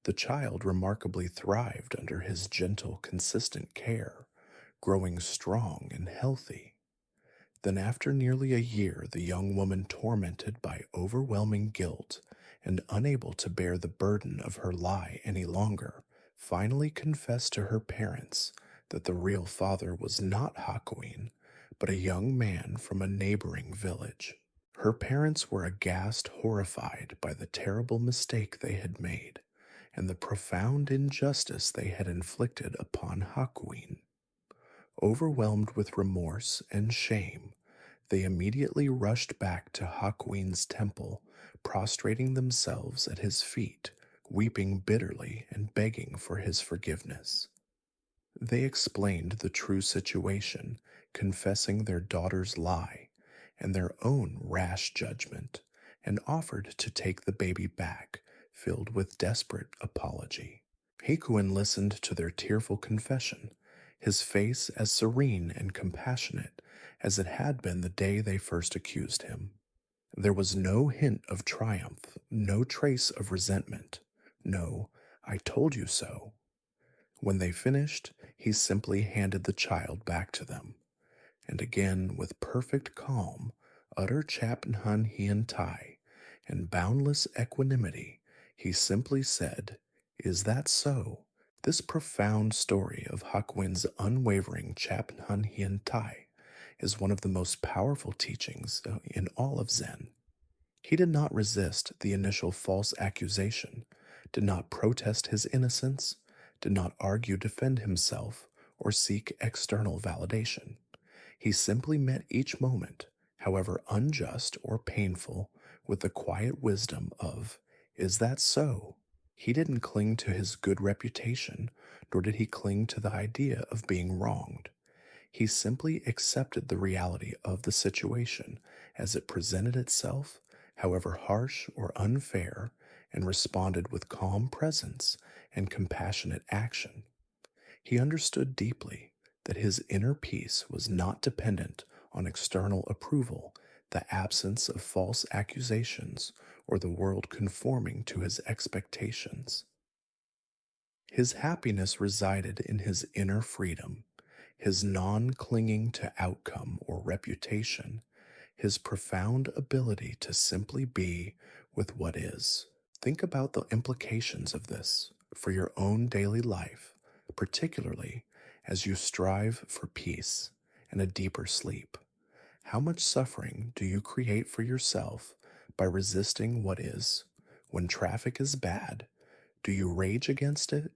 The child remarkably thrived under his gentle, consistent care, growing strong and healthy. Then, after nearly a year, the young woman, tormented by overwhelming guilt and unable to bear the burden of her lie any longer, finally confessed to her parents that the real father was not Hakuin, but a young man from a neighboring village. Her parents were aghast, horrified by the terrible mistake they had made and the profound injustice they had inflicted upon Hakuin. Overwhelmed with remorse and shame, they immediately rushed back to Hakuin's temple, prostrating themselves at his feet, weeping bitterly and begging for his forgiveness. They explained the true situation, confessing their daughter's lie and their own rash judgment, and offered to take the baby back filled with desperate apology. Hakuin listened to their tearful confession, his face as serene and compassionate as it had been the day they first accused him. There was no hint of triumph, no trace of resentment, no, "I told you so." When they finished, he simply handed the child back to them, and again with perfect calm, utter Chapnhan Hien Tai, and boundless equanimity, he simply said, "Is that so?" This profound story of Hakuin's unwavering Chapnhan Hien Tai is one of the most powerful teachings in all of Zen. He did not resist the initial false accusation, did not protest his innocence, did not argue to defend himself, or seek external validation. He simply met each moment, however unjust or painful, with the quiet wisdom of, "Is that so?" He didn't cling to his good reputation, nor did he cling to the idea of being wronged. He simply accepted the reality of the situation as it presented itself, however harsh or unfair, and responded with calm presence and compassionate action. He understood deeply that his inner peace was not dependent on external approval, the absence of false accusations, or the world conforming to his expectations. His happiness resided in his inner freedom, his non clinging to outcome or reputation, his profound ability to simply be with what is. Think about the implications of this for your own daily life, particularly as you strive for peace and a deeper sleep. How much suffering do you create for yourself by resisting what is? When traffic is bad, do you rage against it,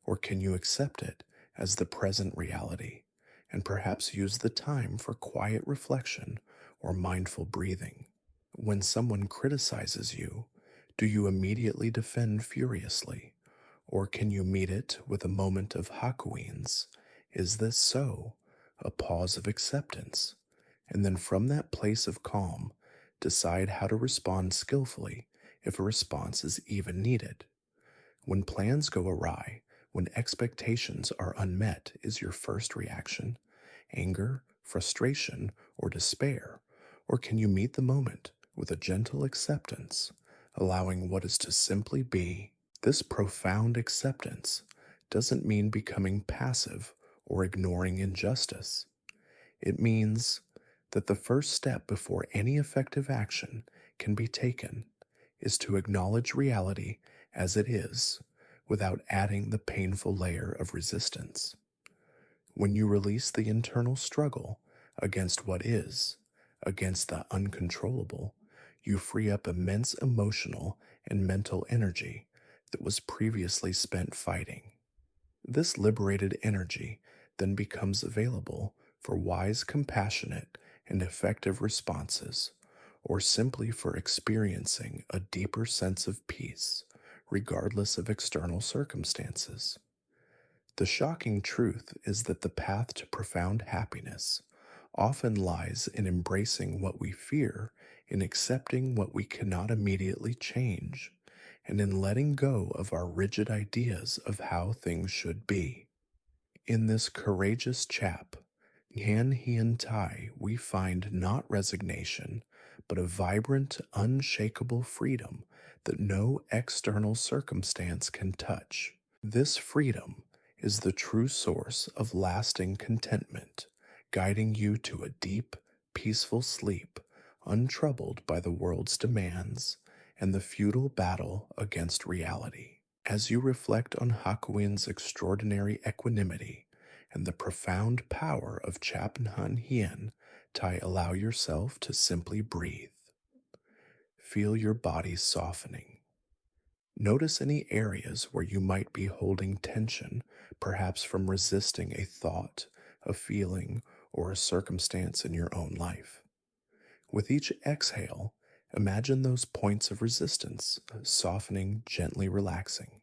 or can you accept it as the present reality and perhaps use the time for quiet reflection or mindful breathing? When someone criticizes you, do you immediately defend furiously, or can you meet it with a moment of hakuins? "Is this so?" A pause of acceptance, and then from that place of calm, decide how to respond skillfully if a response is even needed. When plans go awry, when expectations are unmet, is your first reaction anger, frustration, or despair? Or can you meet the moment with a gentle acceptance, allowing what is to simply be? This profound acceptance doesn't mean becoming passive or ignoring injustice. It means that the first step before any effective action can be taken is to acknowledge reality as it is without adding the painful layer of resistance. When you release the internal struggle against what is, against the uncontrollable, you free up immense emotional and mental energy that was previously spent fighting. This liberated energy then becomes available for wise, compassionate, and effective responses, or simply for experiencing a deeper sense of peace, regardless of external circumstances. The shocking truth is that the path to profound happiness often lies in embracing what we fear, in accepting what we cannot immediately change, and in letting go of our rigid ideas of how things should be. In this courageous chap, Nhan Hien Tai, we find not resignation, but a vibrant, unshakable freedom that no external circumstance can touch. This freedom is the true source of lasting contentment, guiding you to a deep, peaceful sleep, untroubled by the world's demands and the futile battle against reality. As you reflect on Hakuin's extraordinary equanimity and the profound power of Chapnhan Hien Tai, allow yourself to simply breathe. Feel your body softening. Notice any areas where you might be holding tension, perhaps from resisting a thought, a feeling, or a circumstance in your own life. With each exhale, imagine those points of resistance softening, gently relaxing.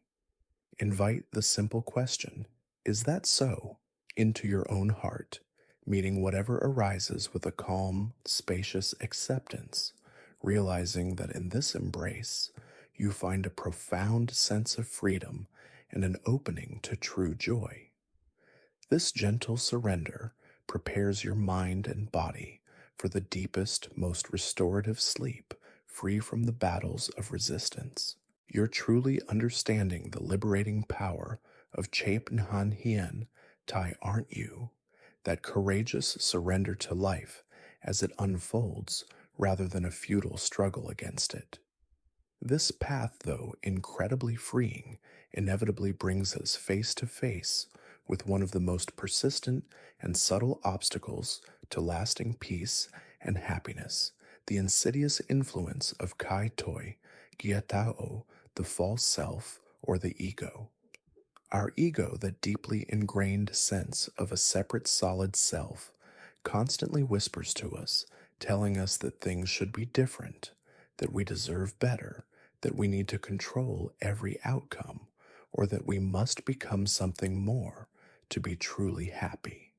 Invite the simple question, "Is that so?" into your own heart, meeting whatever arises with a calm, spacious acceptance, realizing that in this embrace, you find a profound sense of freedom and an opening to true joy. This gentle surrender prepares your mind and body for the deepest, most restorative sleep, free from the battles of resistance. You're truly understanding the liberating power of Chep Nhan Hien Tai, aren't you? That courageous surrender to life as it unfolds rather than a futile struggle against it. This path, though incredibly freeing, inevitably brings us face to face with one of the most persistent and subtle obstacles to lasting peace and happiness, the insidious influence of Kai Toi, Giatao, the false self, or the ego. Our ego, that deeply ingrained sense of a separate solid self, constantly whispers to us, telling us that things should be different, that we deserve better, that we need to control every outcome, or that we must become something more to be truly happy.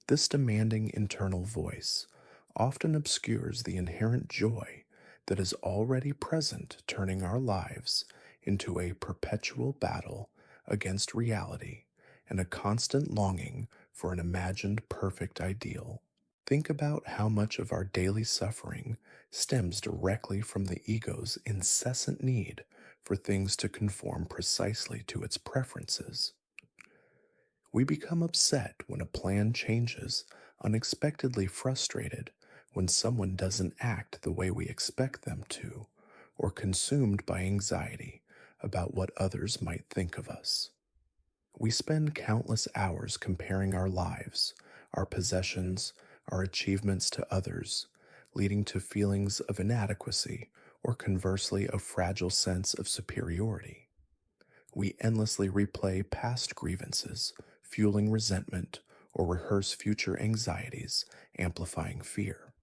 This demanding internal voice often obscures the inherent joy that is already present, turning our lives into a perpetual battle against reality and a constant longing for an imagined perfect ideal. Think about how much of our daily suffering stems directly from the ego's incessant need for things to conform precisely to its preferences. We become upset when a plan changes, unexpectedly frustrated when someone doesn't act the way we expect them to, or consumed by anxiety about what others might think of us. We spend countless hours comparing our lives, our possessions, our achievements to others, leading to feelings of inadequacy or conversely a fragile sense of superiority. We endlessly replay past grievances, fueling resentment, or rehearse future anxieties, amplifying fear.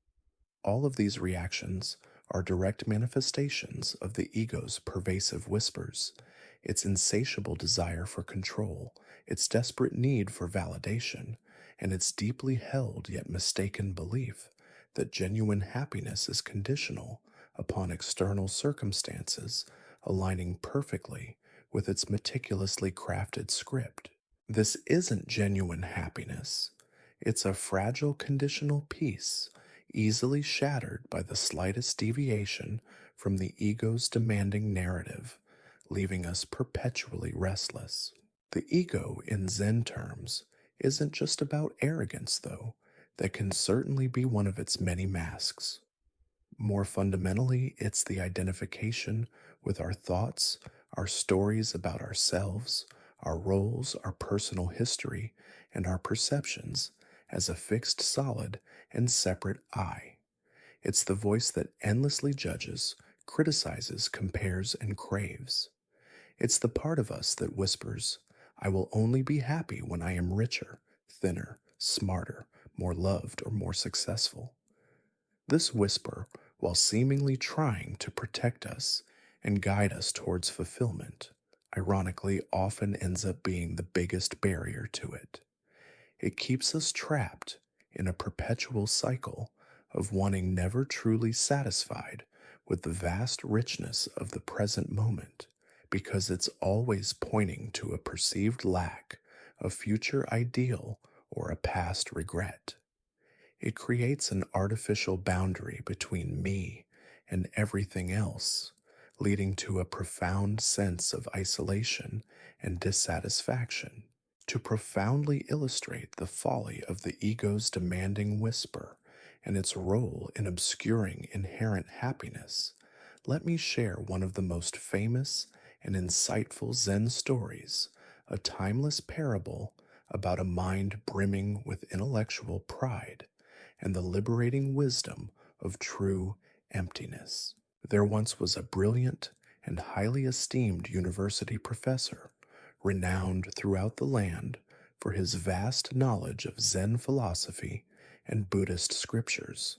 All of these reactions are direct manifestations of the ego's pervasive whispers, its insatiable desire for control, its desperate need for validation, and its deeply held yet mistaken belief that genuine happiness is conditional upon external circumstances aligning perfectly with its meticulously crafted script. This isn't genuine happiness. It's a fragile conditional peace, easily shattered by the slightest deviation from the ego's demanding narrative, leaving us perpetually restless. The ego, in Zen terms, isn't just about arrogance, though. That can certainly be one of its many masks. More fundamentally, it's the identification with our thoughts, our stories about ourselves, our roles, our personal history, and our perceptions as a fixed, solid, and separate I. It's the voice that endlessly judges, criticizes, compares, and craves. It's the part of us that whispers, I will only be happy when I am richer, thinner, smarter, more loved, or more successful. This whisper, while seemingly trying to protect us and guide us towards fulfillment, ironically often ends up being the biggest barrier to it. It keeps us trapped in a perpetual cycle of wanting never truly satisfied with the vast richness of the present moment, because it's always pointing to a perceived lack, a future ideal, or a past regret. It creates an artificial boundary between me and everything else, leading to a profound sense of isolation and dissatisfaction. To profoundly illustrate the folly of the ego's demanding whisper and its role in obscuring inherent happiness, let me share one of the most famous and insightful Zen stories, a timeless parable about a mind brimming with intellectual pride and the liberating wisdom of true emptiness. There once was a brilliant and highly esteemed university professor, renowned throughout the land for his vast knowledge of Zen philosophy and Buddhist scriptures.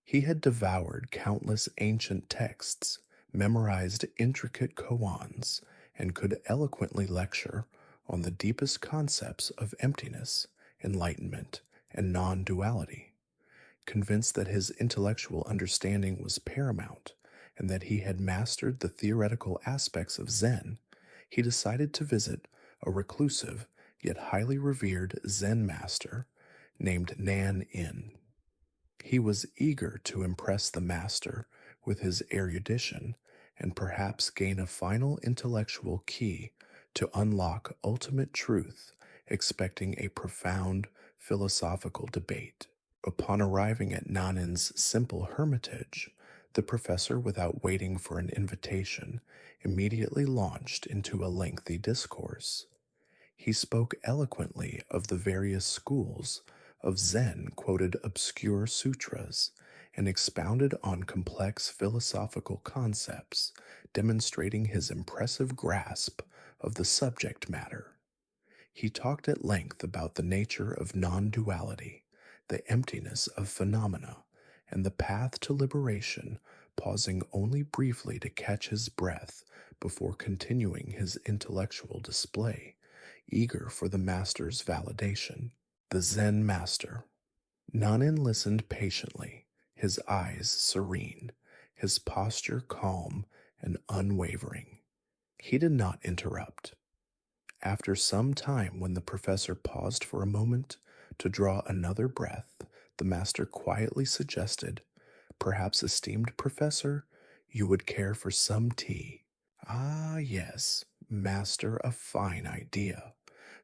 He had devoured countless ancient texts, memorized intricate koans, and could eloquently lecture on the deepest concepts of emptiness, enlightenment, and non duality. Convinced that his intellectual understanding was paramount and that he had mastered the theoretical aspects of Zen, he decided to visit a reclusive yet highly revered Zen master named Nan In. He was eager to impress the master with his erudition and perhaps gain a final intellectual key to unlock ultimate truth, expecting a profound philosophical debate. Upon arriving at Nanin's simple hermitage, the professor, without waiting for an invitation, immediately launched into a lengthy discourse. He spoke eloquently of the various schools of Zen, quoted obscure sutras, and expounded on complex philosophical concepts, demonstrating his impressive grasp of the subject matter. He talked at length about the nature of non duality, the emptiness of phenomena, and the path to liberation, pausing only briefly to catch his breath before continuing his intellectual display, eager for the master's validation. The Zen Master. Nanin listened patiently, his eyes serene, his posture calm and unwavering. He did not interrupt. After some time, when the professor paused for a moment to draw another breath, the master quietly suggested, "Perhaps, esteemed professor, you would care for some tea." "Ah, yes, master, a fine idea,"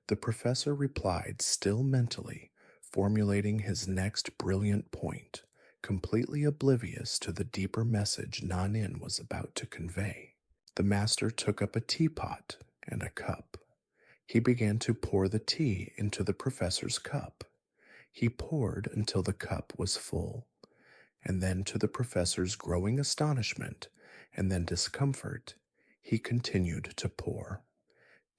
the professor replied, still mentally formulating his next brilliant point, completely oblivious to the deeper message Nanin was about to convey. The master took up a teapot and a cup. He began to pour the tea into the professor's cup. He poured until the cup was full, and then, to the professor's growing astonishment and then discomfort, he continued to pour.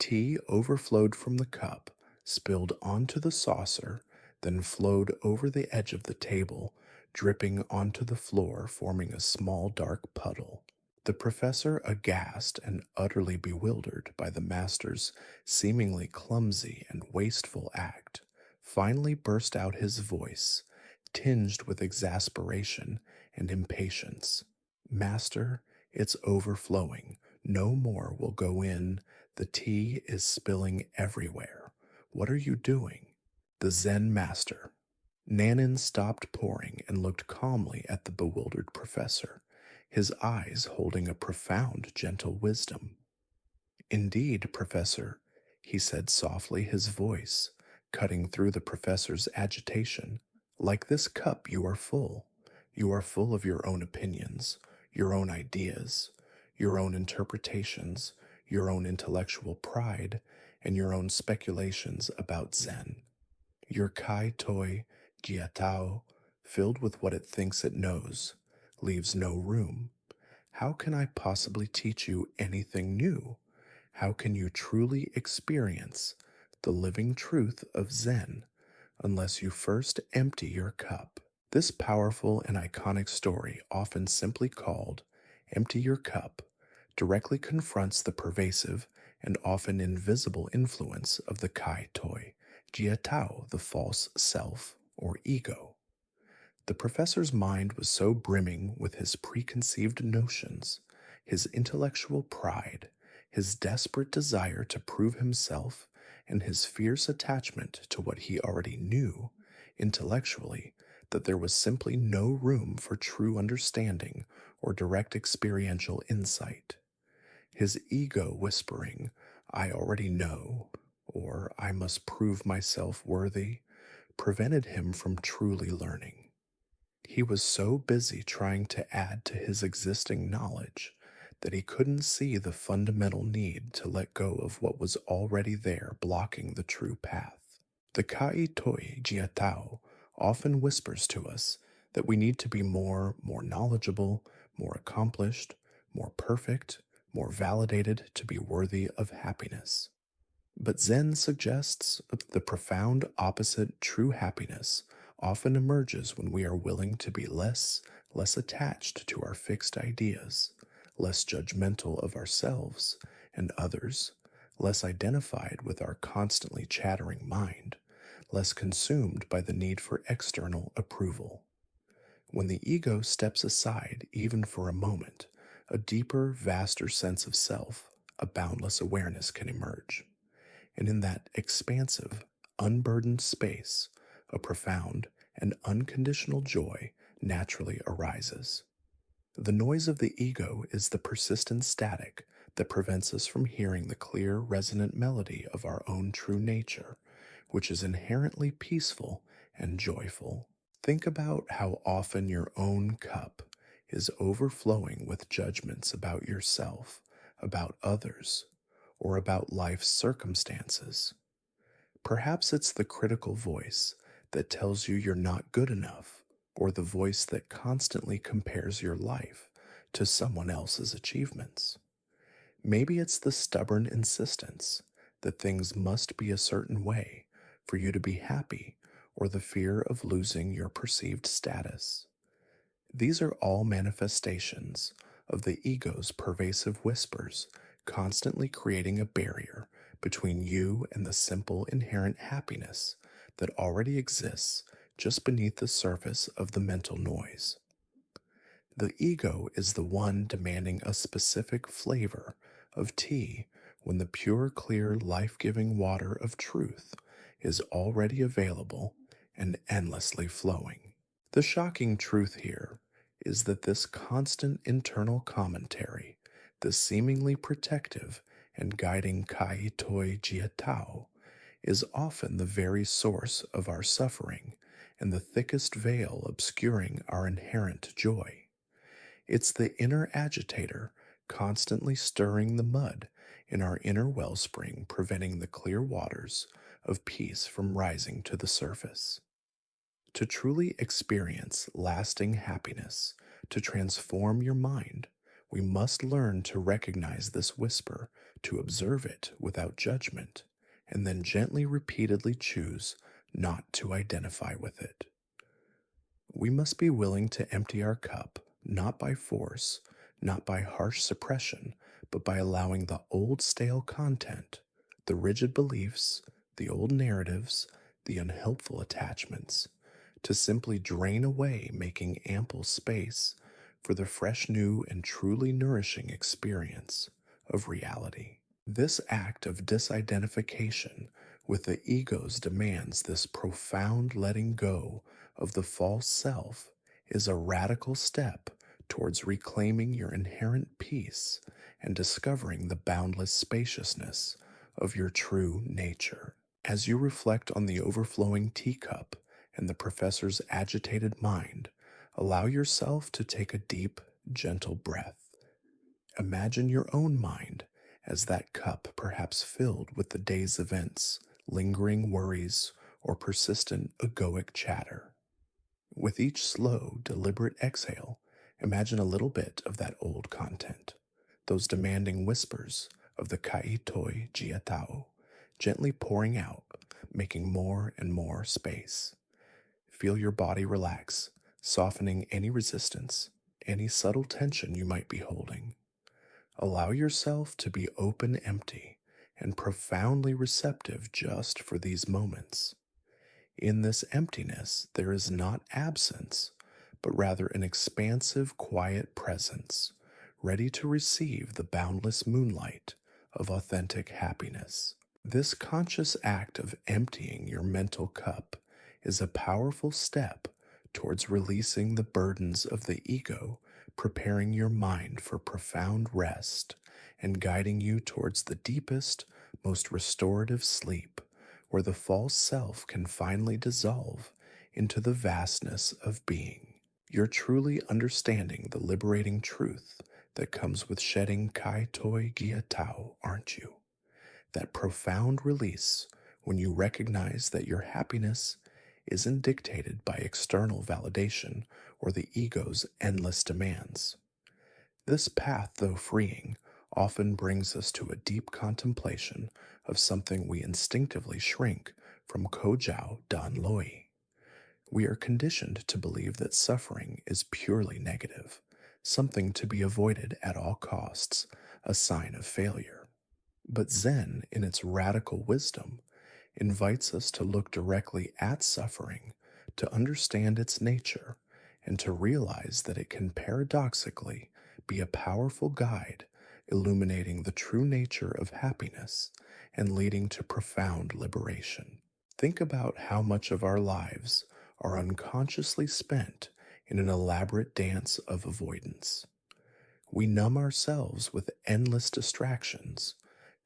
Tea overflowed from the cup, spilled onto the saucer, then flowed over the edge of the table, dripping onto the floor, forming a small dark puddle. The professor, aghast and utterly bewildered by the master's seemingly clumsy and wasteful act, finally burst out his voice, tinged with exasperation and impatience. "Master, it's overflowing. No more will go in. The tea is spilling everywhere. What are you doing?" The Zen Master. Nanin stopped pouring and looked calmly at the bewildered professor, his eyes holding a profound, gentle wisdom. "Indeed, professor," he said softly, his voice cutting through the professor's agitation. "Like this cup, you are full. You are full of your own opinions, your own ideas, your own interpretations, your own intellectual pride, and your own speculations about Zen. Your kai toi jiatao, filled with what it thinks it knows, leaves no room. How can I possibly teach you anything new? How can you truly experience the living truth of Zen unless you first empty your cup?" This powerful and iconic story, often simply called "Empty Your Cup," directly confronts the pervasive and often invisible influence of the kai toi, jiatao, the false self or ego. The professor's mind was so brimming with his preconceived notions, his intellectual pride, his desperate desire to prove himself, and his fierce attachment to what he already knew intellectually, that there was simply no room for true understanding or direct experiential insight. His ego whispering, "I already know," or "I must prove myself worthy," prevented him from truly learning. He was so busy trying to add to his existing knowledge that he couldn't see the fundamental need to let go of what was already there, blocking the true path. The Kai Toi Jiatao often whispers to us that we need to be more knowledgeable, more accomplished, more perfect, more validated to be worthy of happiness. But Zen suggests the profound opposite. True happiness often emerges when we are willing to be less attached to our fixed ideas, less judgmental of ourselves and others, less identified with our constantly chattering mind, less consumed by the need for external approval. When the ego steps aside even for a moment, a deeper, vaster sense of self, a boundless awareness can emerge. And in that expansive, unburdened space, a profound and unconditional joy naturally arises. The noise of the ego is the persistent static that prevents us from hearing the clear, resonant melody of our own true nature, which is inherently peaceful and joyful. Think about how often your own cup is overflowing with judgments about yourself, about others, or about life's circumstances. Perhaps it's the critical voice that tells you you're not good enough, or the voice that constantly compares your life to someone else's achievements. Maybe it's the stubborn insistence that things must be a certain way for you to be happy, or the fear of losing your perceived status. These are all manifestations of the ego's pervasive whispers, constantly creating a barrier between you and the simple inherent happiness that already exists just beneath the surface of the mental noise. The ego is the one demanding a specific flavor of tea when the pure, clear, life giving water of truth is already available and endlessly flowing. The shocking truth here is that this constant internal commentary, this seemingly protective and guiding kai toi jia tao, is often the very source of our suffering and the thickest veil obscuring our inherent joy. It's the inner agitator constantly stirring the mud in our inner wellspring, preventing the clear waters of peace from rising to the surface. To truly experience lasting happiness, to transform your mind, we must learn to recognize this whisper, to observe it without judgment, and then gently, repeatedly choose not to identify with it. We must be willing to empty our cup, not by force, not by harsh suppression, but by allowing the old stale content, the rigid beliefs, the old narratives, the unhelpful attachments, to simply drain away, making ample space for the fresh, new, and truly nourishing experience of reality. This act of disidentification with the ego's demands, this profound letting go of the false self, is a radical step towards reclaiming your inherent peace and discovering the boundless spaciousness of your true nature. As you reflect on the overflowing teacup and the professor's agitated mind, allow yourself to take a deep, gentle breath. Imagine your own mind as that cup, perhaps filled with the day's events, lingering worries, or persistent egoic chatter. With each slow, deliberate exhale, imagine a little bit of that old content, those demanding whispers of the kai toi jia tao, gently pouring out, making more and more space. Feel your body relax, softening any resistance, any subtle tension you might be holding. Allow yourself to be open, empty, and profoundly receptive just for these moments. In this emptiness, there is not absence, but rather an expansive, quiet presence, ready to receive the boundless moonlight of authentic happiness. This conscious act of emptying your mental cup is a powerful step towards releasing the burdens of the ego, preparing your mind for profound rest, and guiding you towards the deepest, most restorative sleep, where the false self can finally dissolve into the vastness of being. You're truly understanding the liberating truth that comes with shedding kai toi gia tao, aren't you? That profound release when you recognize that your happiness isn't dictated by external validation or the ego's endless demands. This path, though freeing, often brings us to a deep contemplation of something we instinctively shrink from Kojiao Dan Loi. We are conditioned to believe that suffering is purely negative, something to be avoided at all costs, a sign of failure. But Zen, in its radical wisdom, invites us to look directly at suffering, to understand its nature, and to realize that it can paradoxically be a powerful guide, illuminating the true nature of happiness and leading to profound liberation. Think about how much of our lives are unconsciously spent in an elaborate dance of avoidance. We numb ourselves with endless distractions,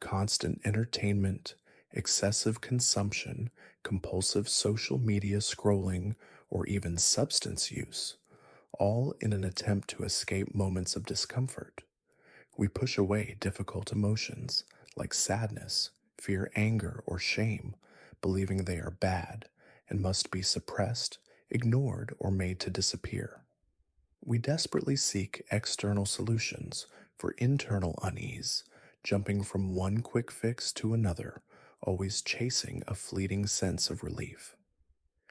constant entertainment, excessive consumption, compulsive social media scrolling, or even substance use, all in an attempt to escape moments of discomfort. We push away difficult emotions like sadness, fear, anger, or shame, believing they are bad and must be suppressed, ignored, or made to disappear. We desperately seek external solutions for internal unease, jumping from one quick fix to another, always chasing a fleeting sense of relief.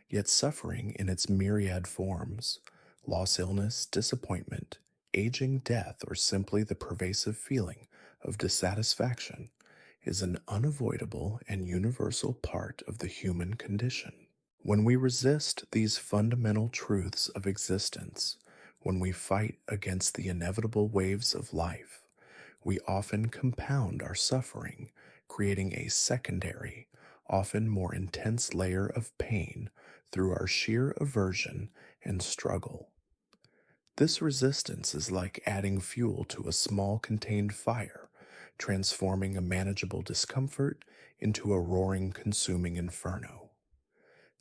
Yet suffering in its myriad forms, loss, illness, disappointment, aging, death, or simply the pervasive feeling of dissatisfaction, is an unavoidable and universal part of the human condition. When we resist these fundamental truths of existence, when we fight against the inevitable waves of life, we often compound our suffering, creating a secondary, often more intense layer of pain through our sheer aversion and struggle. This resistance is like adding fuel to a small contained fire, transforming a manageable discomfort into a roaring, consuming inferno.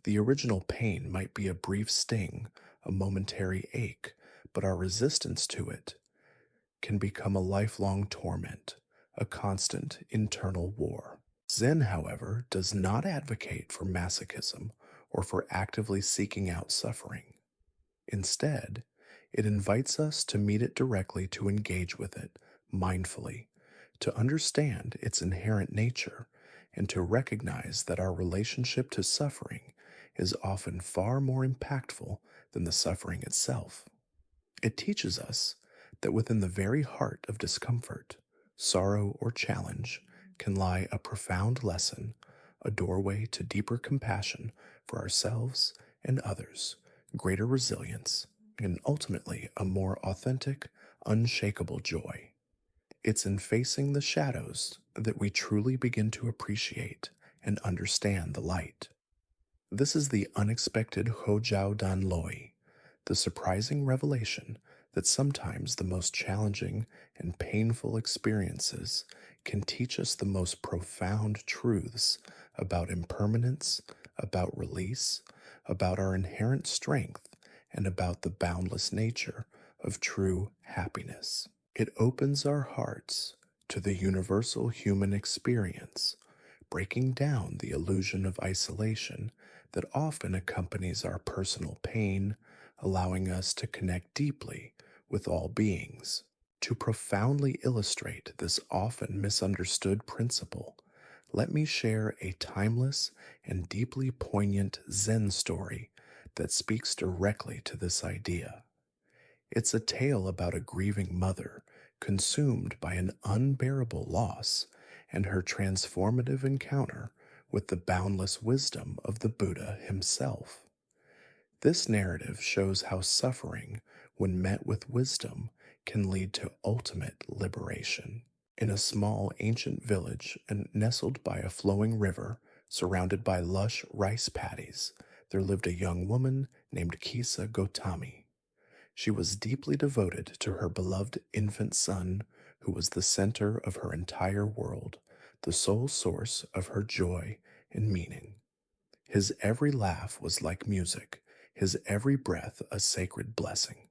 The original pain might be a brief sting, a momentary ache, but our resistance to it can become a lifelong torment, a constant internal war. Zen, however, does not advocate for masochism or for actively seeking out suffering. Instead, it invites us to meet it directly, to engage with it mindfully, to understand its inherent nature, and to recognize that our relationship to suffering is often far more impactful than the suffering itself. It teaches us that within the very heart of discomfort, sorrow, or challenge can lie a profound lesson, a doorway to deeper compassion for ourselves and others, greater resilience, and ultimately a more authentic, unshakable joy. It's in facing the shadows that we truly begin to appreciate and understand the light. This is the unexpected Hojiao Dan Loi, the surprising revelation that sometimes the most challenging and painful experiences can teach us the most profound truths about impermanence, about release, about our inherent strength, and about the boundless nature of true happiness. It opens our hearts to the universal human experience, breaking down the illusion of isolation that often accompanies our personal pain, allowing us to connect deeply with all beings. To profoundly illustrate this often misunderstood principle, let me share a timeless and deeply poignant Zen story that speaks directly to this idea. It's a tale about a grieving mother consumed by an unbearable loss and her transformative encounter with the boundless wisdom of the Buddha himself. This narrative shows how suffering, when met with wisdom, can lead to ultimate liberation. In a small ancient village and nestled by a flowing river, surrounded by lush rice paddies, there lived a young woman named Kisa Gotami. She was deeply devoted to her beloved infant son, who was the center of her entire world, the sole source of her joy and meaning. His every laugh was like music, his every breath a sacred blessing.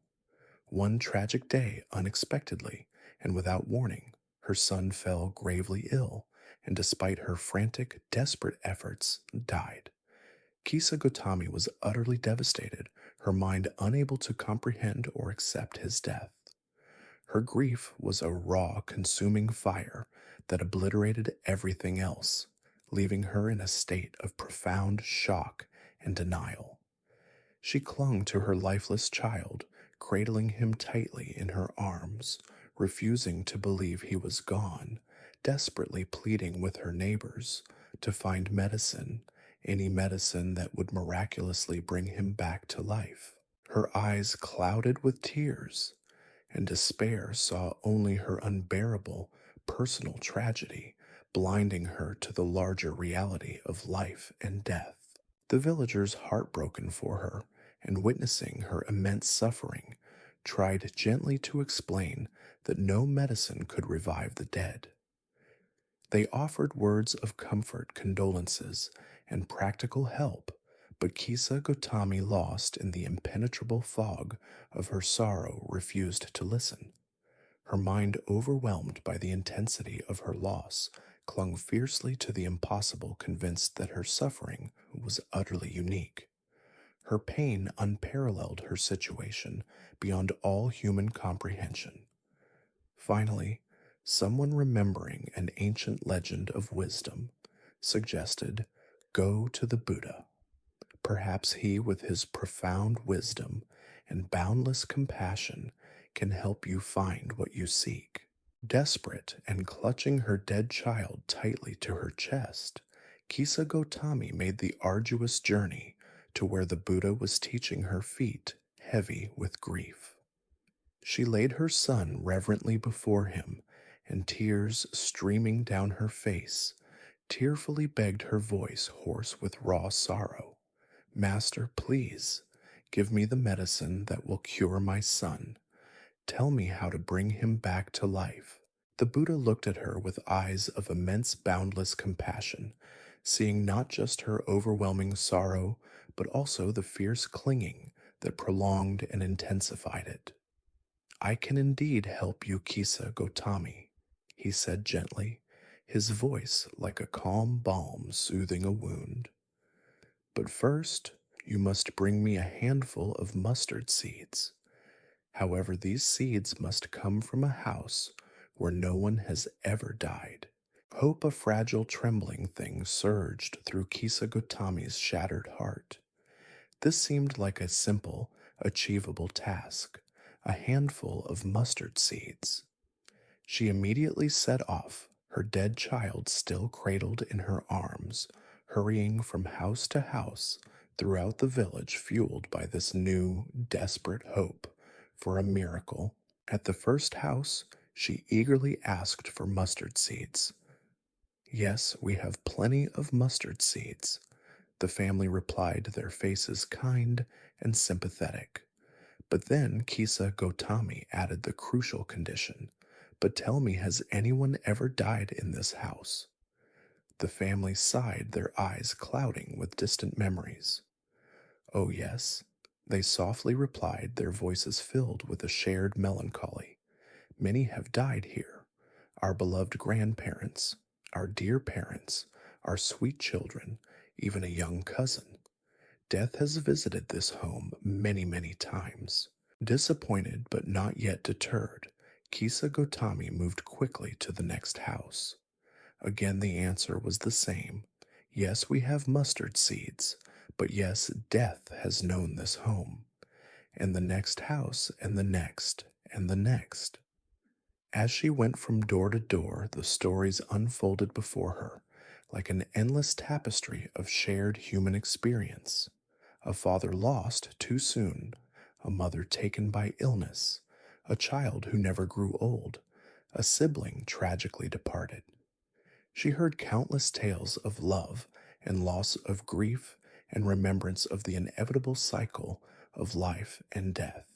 One tragic day, unexpectedly and without warning, her son fell gravely ill, and despite her frantic, desperate efforts, died. Kisa Gotami was utterly devastated, her mind unable to comprehend or accept his death. Her grief was a raw, consuming fire that obliterated everything else, leaving her in a state of profound shock and denial. She clung to her lifeless child, cradling him tightly in her arms, refusing to believe he was gone, desperately pleading with her neighbors to find medicine, any medicine that would miraculously bring him back to life. Her eyes clouded with tears, and despair saw only her unbearable personal tragedy, blinding her to the larger reality of life and death. The villagers, heartbroken for her and witnessing her immense suffering, tried gently to explain that no medicine could revive the dead. They offered words of comfort, condolences, and practical help, but Kisa Gotami, lost in the impenetrable fog of her sorrow, refused to listen. Her mind, overwhelmed by the intensity of her loss, clung fiercely to the impossible, convinced that her suffering was utterly unique. Her pain unparalleled her situation beyond all human comprehension. Finally, someone, remembering an ancient legend of wisdom, suggested, "Go to the Buddha. Perhaps he, with his profound wisdom and boundless compassion, can help you find what you seek." Desperate and clutching her dead child tightly to her chest, Kisa Gotami made the arduous journey to where the Buddha was teaching her feet heavy with grief. She laid her son reverently before him, and tears streaming down her face, tearfully begged, her voice hoarse with raw sorrow, "Master, please, give me the medicine that will cure my son. Tell me how to bring him back to life." The Buddha looked at her with eyes of immense, boundless compassion, seeing not just her overwhelming sorrow, but also the fierce clinging that prolonged and intensified it. "I can indeed help you, Kisa Gotami," he said gently, his voice like a calm balm soothing a wound. "But first, you must bring me a handful of mustard seeds. However, these seeds must come from a house where no one has ever died." Hope, a fragile, trembling thing, surged through Kisa Gotami's shattered heart. This seemed like a simple, achievable task, a handful of mustard seeds. She immediately set off, her dead child still cradled in her arms, hurrying from house to house throughout the village, fueled by this new, desperate hope for a miracle. At the first house, she eagerly asked for mustard seeds. "Yes, we have plenty of mustard seeds," the family replied, their faces kind and sympathetic. But then Kisa Gotami added the crucial condition, "But tell me, has anyone ever died in this house?" The family sighed, their eyes clouding with distant memories. "Oh, yes," they softly replied, their voices filled with a shared melancholy. "Many have died here. Our beloved grandparents, our dear parents, our sweet children, even a young cousin. Death has visited this home many, many times." Disappointed but not yet deterred, Kisa Gotami moved quickly to the next house. Again, the answer was the same. "Yes, we have mustard seeds, but yes, death has known this home." And the next house, and the next, and the next. As she went from door to door, the stories unfolded before her like an endless tapestry of shared human experience. A father lost too soon, a mother taken by illness, a child who never grew old, a sibling tragically departed. She heard countless tales of love and loss, of grief and remembrance, of the inevitable cycle of life and death.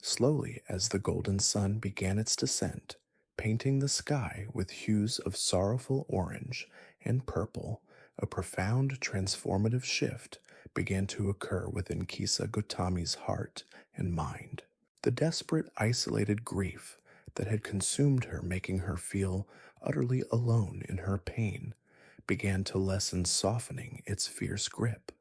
Slowly, as the golden sun began its descent, painting the sky with hues of sorrowful orange and purple, a profound transformative shift began to occur within Kisa Gotami's heart and mind. The desperate, isolated grief that had consumed her, making her feel utterly alone in her pain, began to lessen, softening its fierce grip.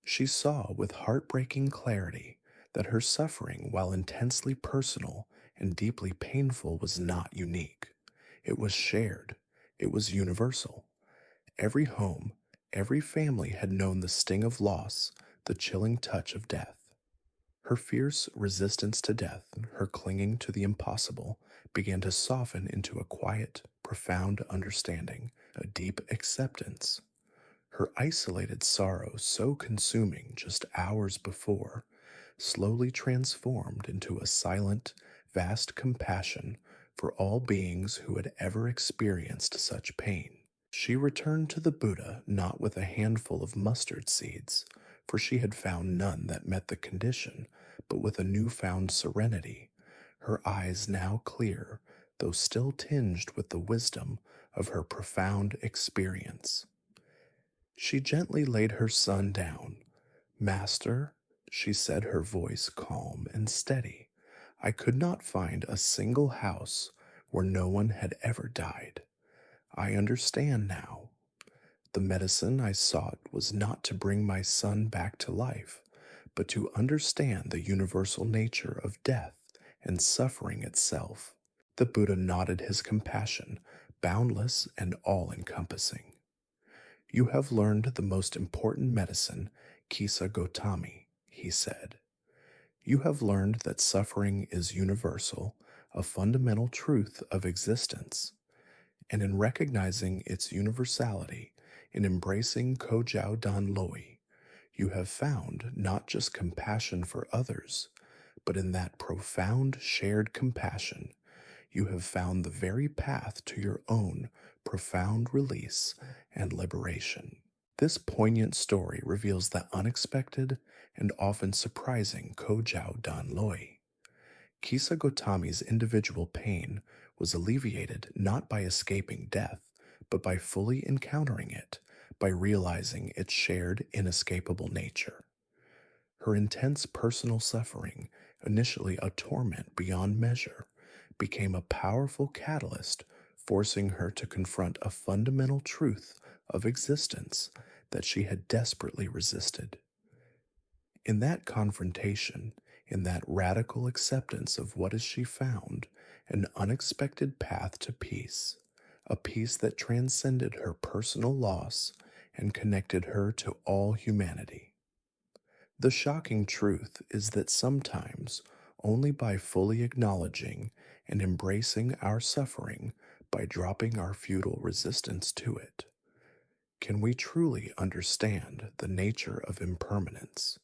She saw with heartbreaking clarity that her suffering, while intensely personal and deeply painful, was not unique. It was shared. It was universal. Every home, every family had known the sting of loss, the chilling touch of death. Her fierce resistance to death, her clinging to the impossible, began to soften into a quiet, profound understanding, a deep acceptance. Her isolated sorrow, so consuming just hours before, slowly transformed into a silent, vast compassion for all beings who had ever experienced such pain. She returned to the Buddha not with a handful of mustard seeds, for she had found none that met the condition, but with a newfound serenity, her eyes now clear, though still tinged with the wisdom of her profound experience. She gently laid her son down. "Master," she said, her voice calm and steady, "I could not find a single house where no one had ever died. I understand now. The medicine I sought was not to bring my son back to life, but to understand the universal nature of death and suffering itself." The Buddha nodded his compassion, boundless and all encompassing. "You have learned the most important medicine, Kisa Gotami," he said. "You have learned that suffering is universal, a fundamental truth of existence. And in recognizing its universality, in embracing Kojao Dan Loi, you have found not just compassion for others, but in that profound shared compassion, you have found the very path to your own profound release and liberation." This poignant story reveals the unexpected and often surprising Kojao Dan Loi. Kisa Gotami's individual pain was alleviated not by escaping death, but by fully encountering it, by realizing its shared, inescapable nature. Her intense personal suffering, initially a torment beyond measure, became a powerful catalyst, forcing her to confront a fundamental truth of existence that she had desperately resisted. In that confrontation, in that radical acceptance of what is she found, an unexpected path to peace, a peace that transcended her personal loss and connected her to all humanity. The shocking truth is that sometimes, only by fully acknowledging and embracing our suffering, by dropping our futile resistance to it, can we truly understand the nature of impermanence,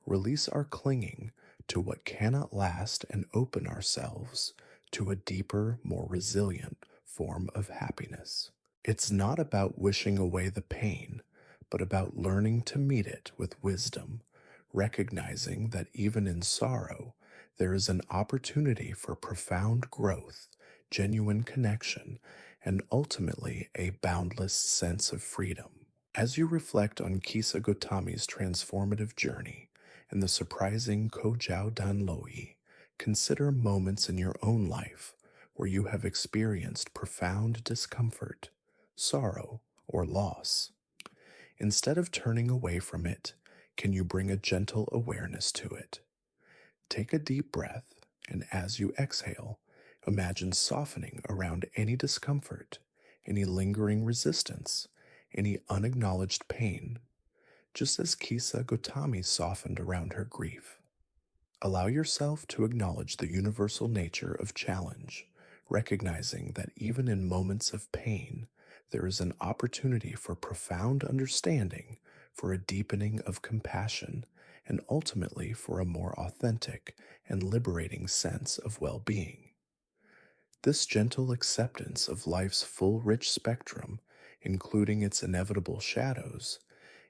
release our clinging to what cannot last, and open ourselves to a deeper, more resilient form of happiness. It's not about wishing away the pain, but about learning to meet it with wisdom, recognizing that even in sorrow, there is an opportunity for profound growth, genuine connection, and ultimately a boundless sense of freedom. As you reflect on Kisa Gotami's transformative journey and the surprising Kojao Dan Loi, consider moments in your own life where you have experienced profound discomfort, sorrow, or loss. Instead of turning away from it, can you bring a gentle awareness to it? Take a deep breath, and as you exhale, imagine softening around any discomfort, any lingering resistance, any unacknowledged pain, just as Kisa Gotami softened around her grief. Allow yourself to acknowledge the universal nature of challenge, recognizing that even in moments of pain, there is an opportunity for profound understanding, for a deepening of compassion, and ultimately for a more authentic and liberating sense of well-being. This gentle acceptance of life's full rich spectrum, including its inevitable shadows,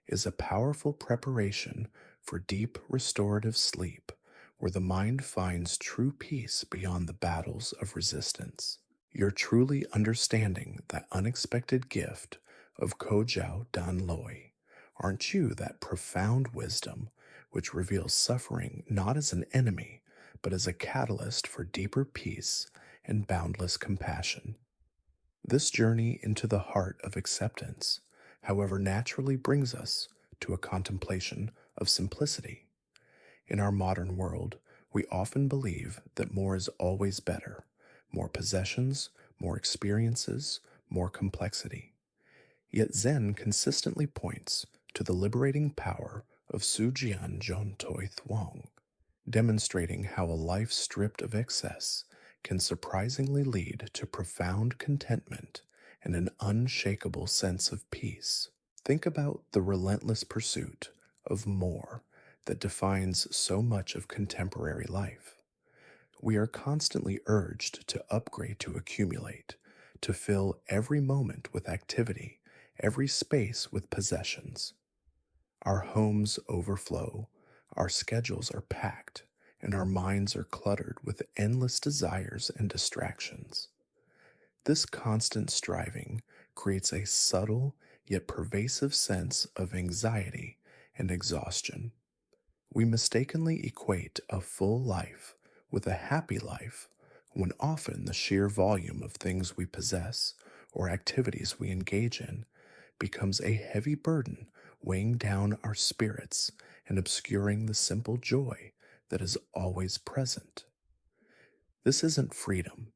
is a powerful preparation for deep restorative sleep, where the mind finds true peace beyond the battles of resistance. You're truly understanding that unexpected gift of Kojao Dan Loi. Aren't you that profound wisdom which reveals suffering not as an enemy, but as a catalyst for deeper peace and boundless compassion? This journey into the heart of acceptance, however, naturally brings us to a contemplation of simplicity. In our modern world, we often believe that more is always better: more possessions, more experiences, more complexity. Yet Zen consistently points to the liberating power of Sujian Zhon Toi Thuong, demonstrating how a life stripped of excess can surprisingly lead to profound contentment and an unshakable sense of peace. Think about the relentless pursuit of more that defines so much of contemporary life. We are constantly urged to upgrade, to accumulate, to fill every moment with activity, every space with possessions. Our homes overflow, our schedules are packed, and our minds are cluttered with endless desires and distractions. This constant striving creates a subtle yet pervasive sense of anxiety and exhaustion. We mistakenly equate a full life with a happy life when often the sheer volume of things we possess or activities we engage in becomes a heavy burden weighing down our spirits and obscuring the simple joy that is always present. This isn't freedom,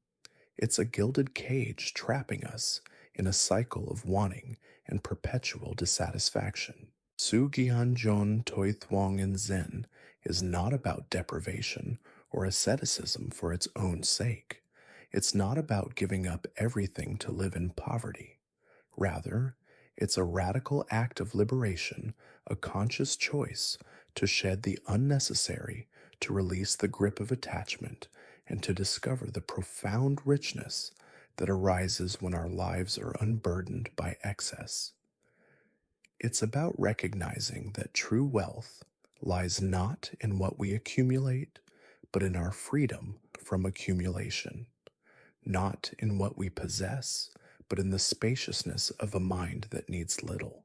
it's a gilded cage trapping us in a cycle of wanting and perpetual dissatisfaction. Su Jon Toi Thuong in Zen is not about deprivation or asceticism for its own sake. It's not about giving up everything to live in poverty. Rather, it's a radical act of liberation, a conscious choice to shed the unnecessary, to release the grip of attachment, and to discover the profound richness that arises when our lives are unburdened by excess. It's about recognizing that true wealth lies not in what we accumulate, but in our freedom from accumulation, not in what we possess, but in the spaciousness of a mind that needs little.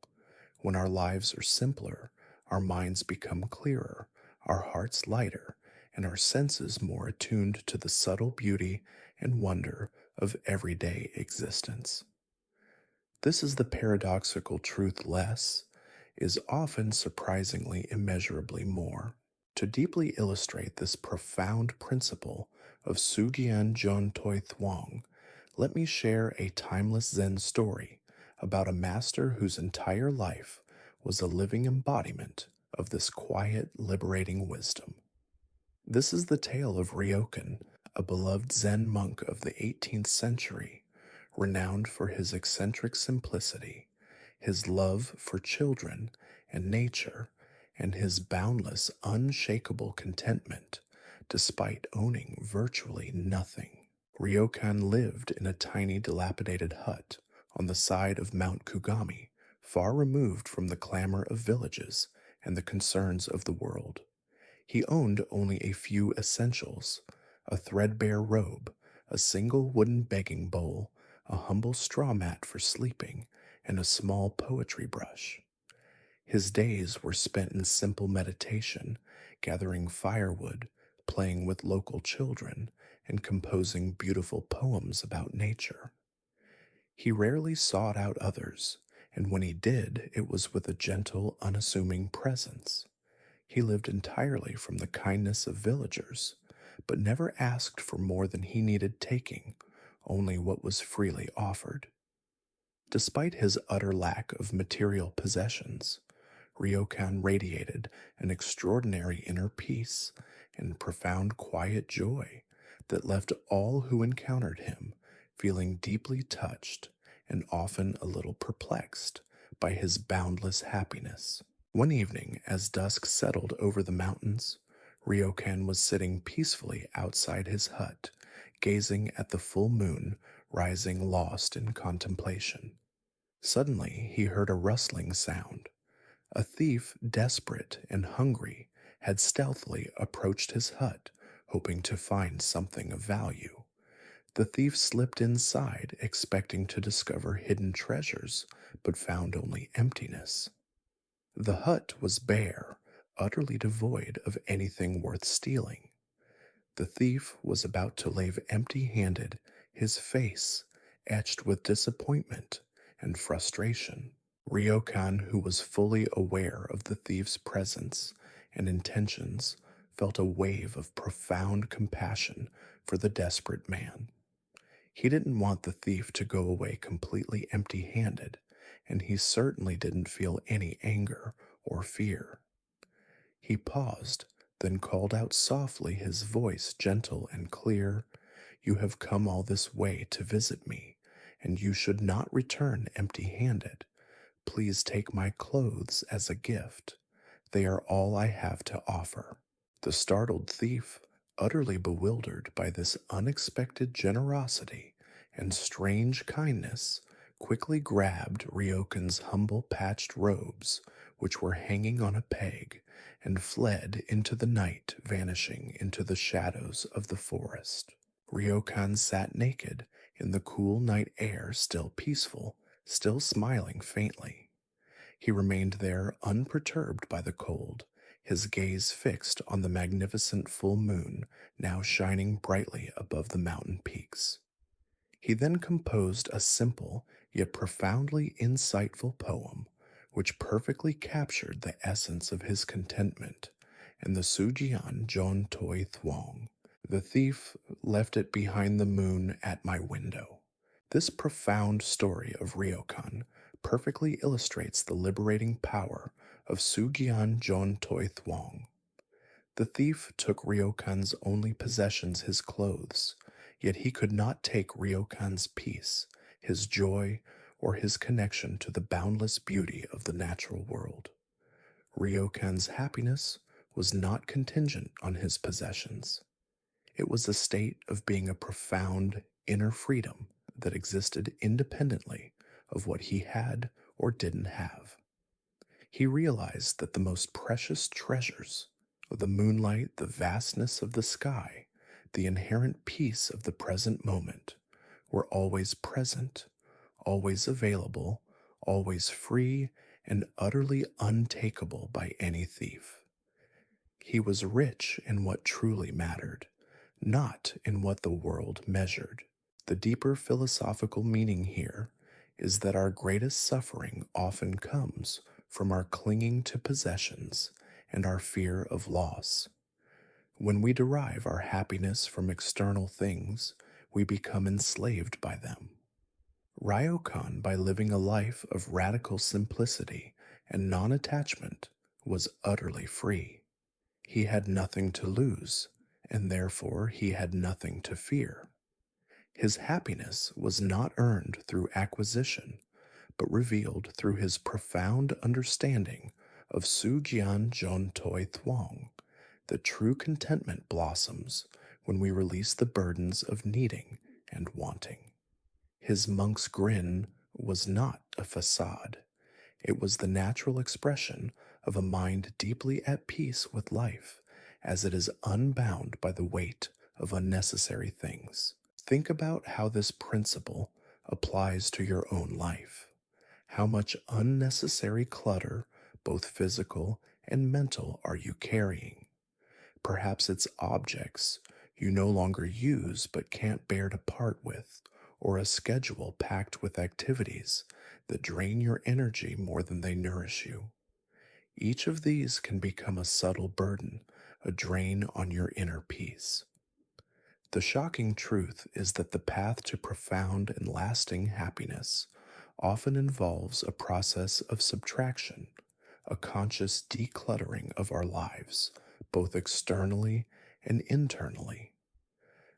When our lives are simpler, our minds become clearer, our hearts lighter, and our senses more attuned to the subtle beauty and wonder of everyday existence. This is the paradoxical truth: less is often surprisingly immeasurably more. To deeply illustrate this profound principle of Sugyan Jon Toi Thuong, let me share a timeless Zen story about a master whose entire life was a living embodiment of this quiet, liberating wisdom. This is the tale of Ryokan, a beloved Zen monk of the 18th century, renowned for his eccentric simplicity, his love for children and nature, and his boundless, unshakable contentment, despite owning virtually nothing. Ryokan lived in a tiny, dilapidated hut on the side of Mount Kugami, far removed from the clamor of villages and the concerns of the world. He owned only a few essentials: a threadbare robe, a single wooden begging bowl, a humble straw mat for sleeping, and a small poetry brush. His days were spent in simple meditation, gathering firewood, playing with local children, and composing beautiful poems about nature. He rarely sought out others, and when he did, it was with a gentle, unassuming presence. He lived entirely from the kindness of villagers, but never asked for more than he needed taking, only what was freely offered. Despite his utter lack of material possessions, Ryokan radiated an extraordinary inner peace and profound quiet joy that left all who encountered him feeling deeply touched and often a little perplexed by his boundless happiness. One evening, as dusk settled over the mountains, Ryokan was sitting peacefully outside his hut, gazing at the full moon rising lost in contemplation. Suddenly, he heard a rustling sound. A thief, desperate and hungry, had stealthily approached his hut, hoping to find something of value. The thief slipped inside, expecting to discover hidden treasures, but found only emptiness. The hut was bare, utterly devoid of anything worth stealing. The thief was about to leave empty-handed, his face etched with disappointment and frustration. Ryokan, who was fully aware of the thief's presence and intentions, felt a wave of profound compassion for the desperate man. He didn't want the thief to go away completely empty-handed, and he certainly didn't feel any anger or fear. He paused, then called out softly, his voice gentle and clear, "You have come all this way to visit me, and you should not return empty-handed. Please take my clothes as a gift. They are all I have to offer." The startled thief Utterly bewildered by this unexpected generosity and strange kindness, quickly grabbed Ryokan's humble patched robes, which were hanging on a peg, and fled into the night, vanishing into the shadows of the forest. Ryokan sat naked in the cool night air, still peaceful, still smiling faintly. He remained there unperturbed by the cold, his gaze fixed on the magnificent full moon now shining brightly above the mountain peaks. He then composed a simple yet profoundly insightful poem which perfectly captured the essence of his contentment and the Sujian Jon Toi Thuong. The thief left it behind the moon at my window. This profound story of Ryokan perfectly illustrates the liberating power of Sugyan Jon Toi Thuong. The thief took Ryokan's only possessions, his clothes, yet he could not take Ryokan's peace, his joy, or his connection to the boundless beauty of the natural world. Ryokan's happiness was not contingent on his possessions. It was a state of being a profound inner freedom that existed independently of what he had or didn't have. He realized that the most precious treasures, the moonlight, the vastness of the sky, the inherent peace of the present moment, were always present, always available, always free, and utterly untakeable by any thief. He was rich in what truly mattered, not in what the world measured. The deeper philosophical meaning here is that our greatest suffering often comes from our clinging to possessions and our fear of loss. When we derive our happiness from external things, we become enslaved by them. Ryokan, by living a life of radical simplicity and non attachment, was utterly free. He had nothing to lose, and therefore he had nothing to fear. His happiness was not earned through acquisition, but revealed through his profound understanding of Sugyan Jon Toi Thuong. The true contentment blossoms when we release the burdens of needing and wanting. His monk's grin was not a facade. It was the natural expression of a mind deeply at peace with life, as it is unbound by the weight of unnecessary things. Think about how this principle applies to your own life. How much unnecessary clutter, both physical and mental, are you carrying? Perhaps it's objects you no longer use but can't bear to part with, or a schedule packed with activities that drain your energy more than they nourish you. Each of these can become a subtle burden, a drain on your inner peace. The shocking truth is that the path to profound and lasting happiness often involves a process of subtraction, a conscious decluttering of our lives, both externally and internally.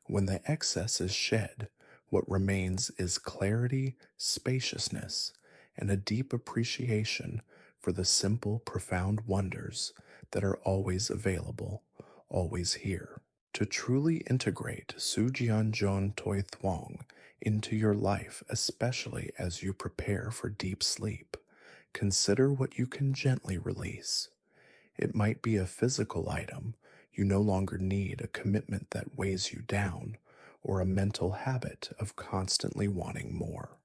When the excess is shed, what remains is clarity, spaciousness, and a deep appreciation for the simple, profound wonders that are always available, always here. To truly integrate Sugyan Jon Toi Thuong into your life, especially as you prepare for deep sleep, consider what you can gently release. It might be a physical item you no longer need, a commitment that weighs you down, or a mental habit of constantly wanting more.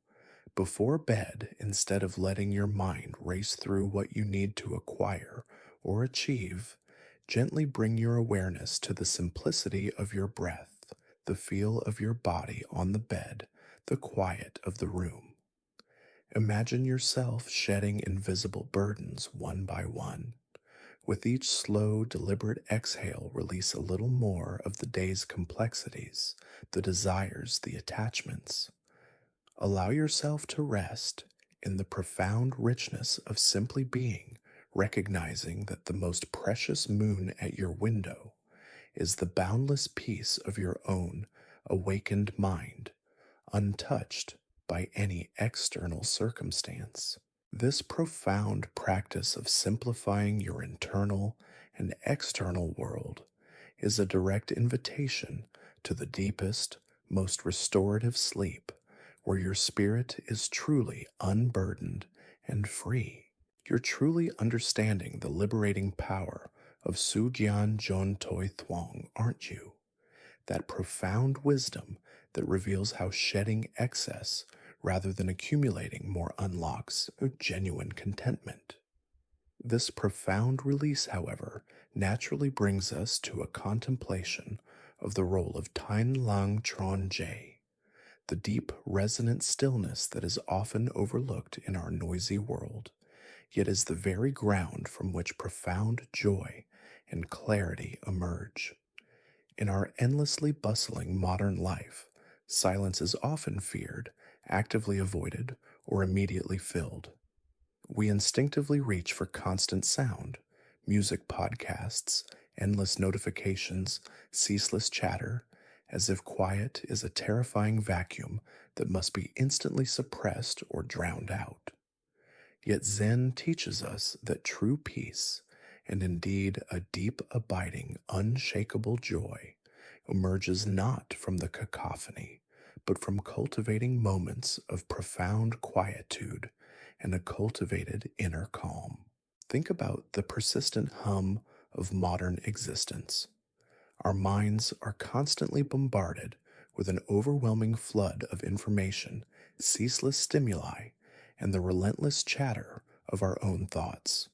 Before bed, instead of letting your mind race through what you need to acquire or achieve, gently bring your awareness to the simplicity of your breath, the feel of your body on the bed, the quiet of the room. Imagine yourself shedding invisible burdens one by one. With each slow, deliberate exhale, release a little more of the day's complexities, the desires, the attachments. Allow yourself to rest in the profound richness of simply being, recognizing that the most precious moon at your window is the boundless peace of your own awakened mind, untouched by any external circumstance. This profound practice of simplifying your internal and external world is a direct invitation to the deepest, most restorative sleep, where your spirit is truly unburdened and free. You're truly understanding the liberating power of Sugyan Jon Toi Thuong, aren't you? That profound wisdom that reveals how shedding excess rather than accumulating more unlocks a genuine contentment. This profound release, however, naturally brings us to a contemplation of the role ofTain Lang Tron Je, the deep, resonant stillness that is often overlooked in our noisy world, yet is the very ground from which profound joy and clarity emerge. In our endlessly bustling modern life, silence is often feared, actively avoided, or immediately filled. We instinctively reach for constant sound, music podcasts, endless notifications, ceaseless chatter, as if quiet is a terrifying vacuum that must be instantly suppressed or drowned out. Yet Zen teaches us that true peace, and indeed a deep, abiding, unshakable joy, emerges not from the cacophony, but from cultivating moments of profound quietude and a cultivated inner calm. Think about the persistent hum of modern existence. Our minds are constantly bombarded with an overwhelming flood of information, ceaseless stimuli, and the relentless chatter of our own thoughts.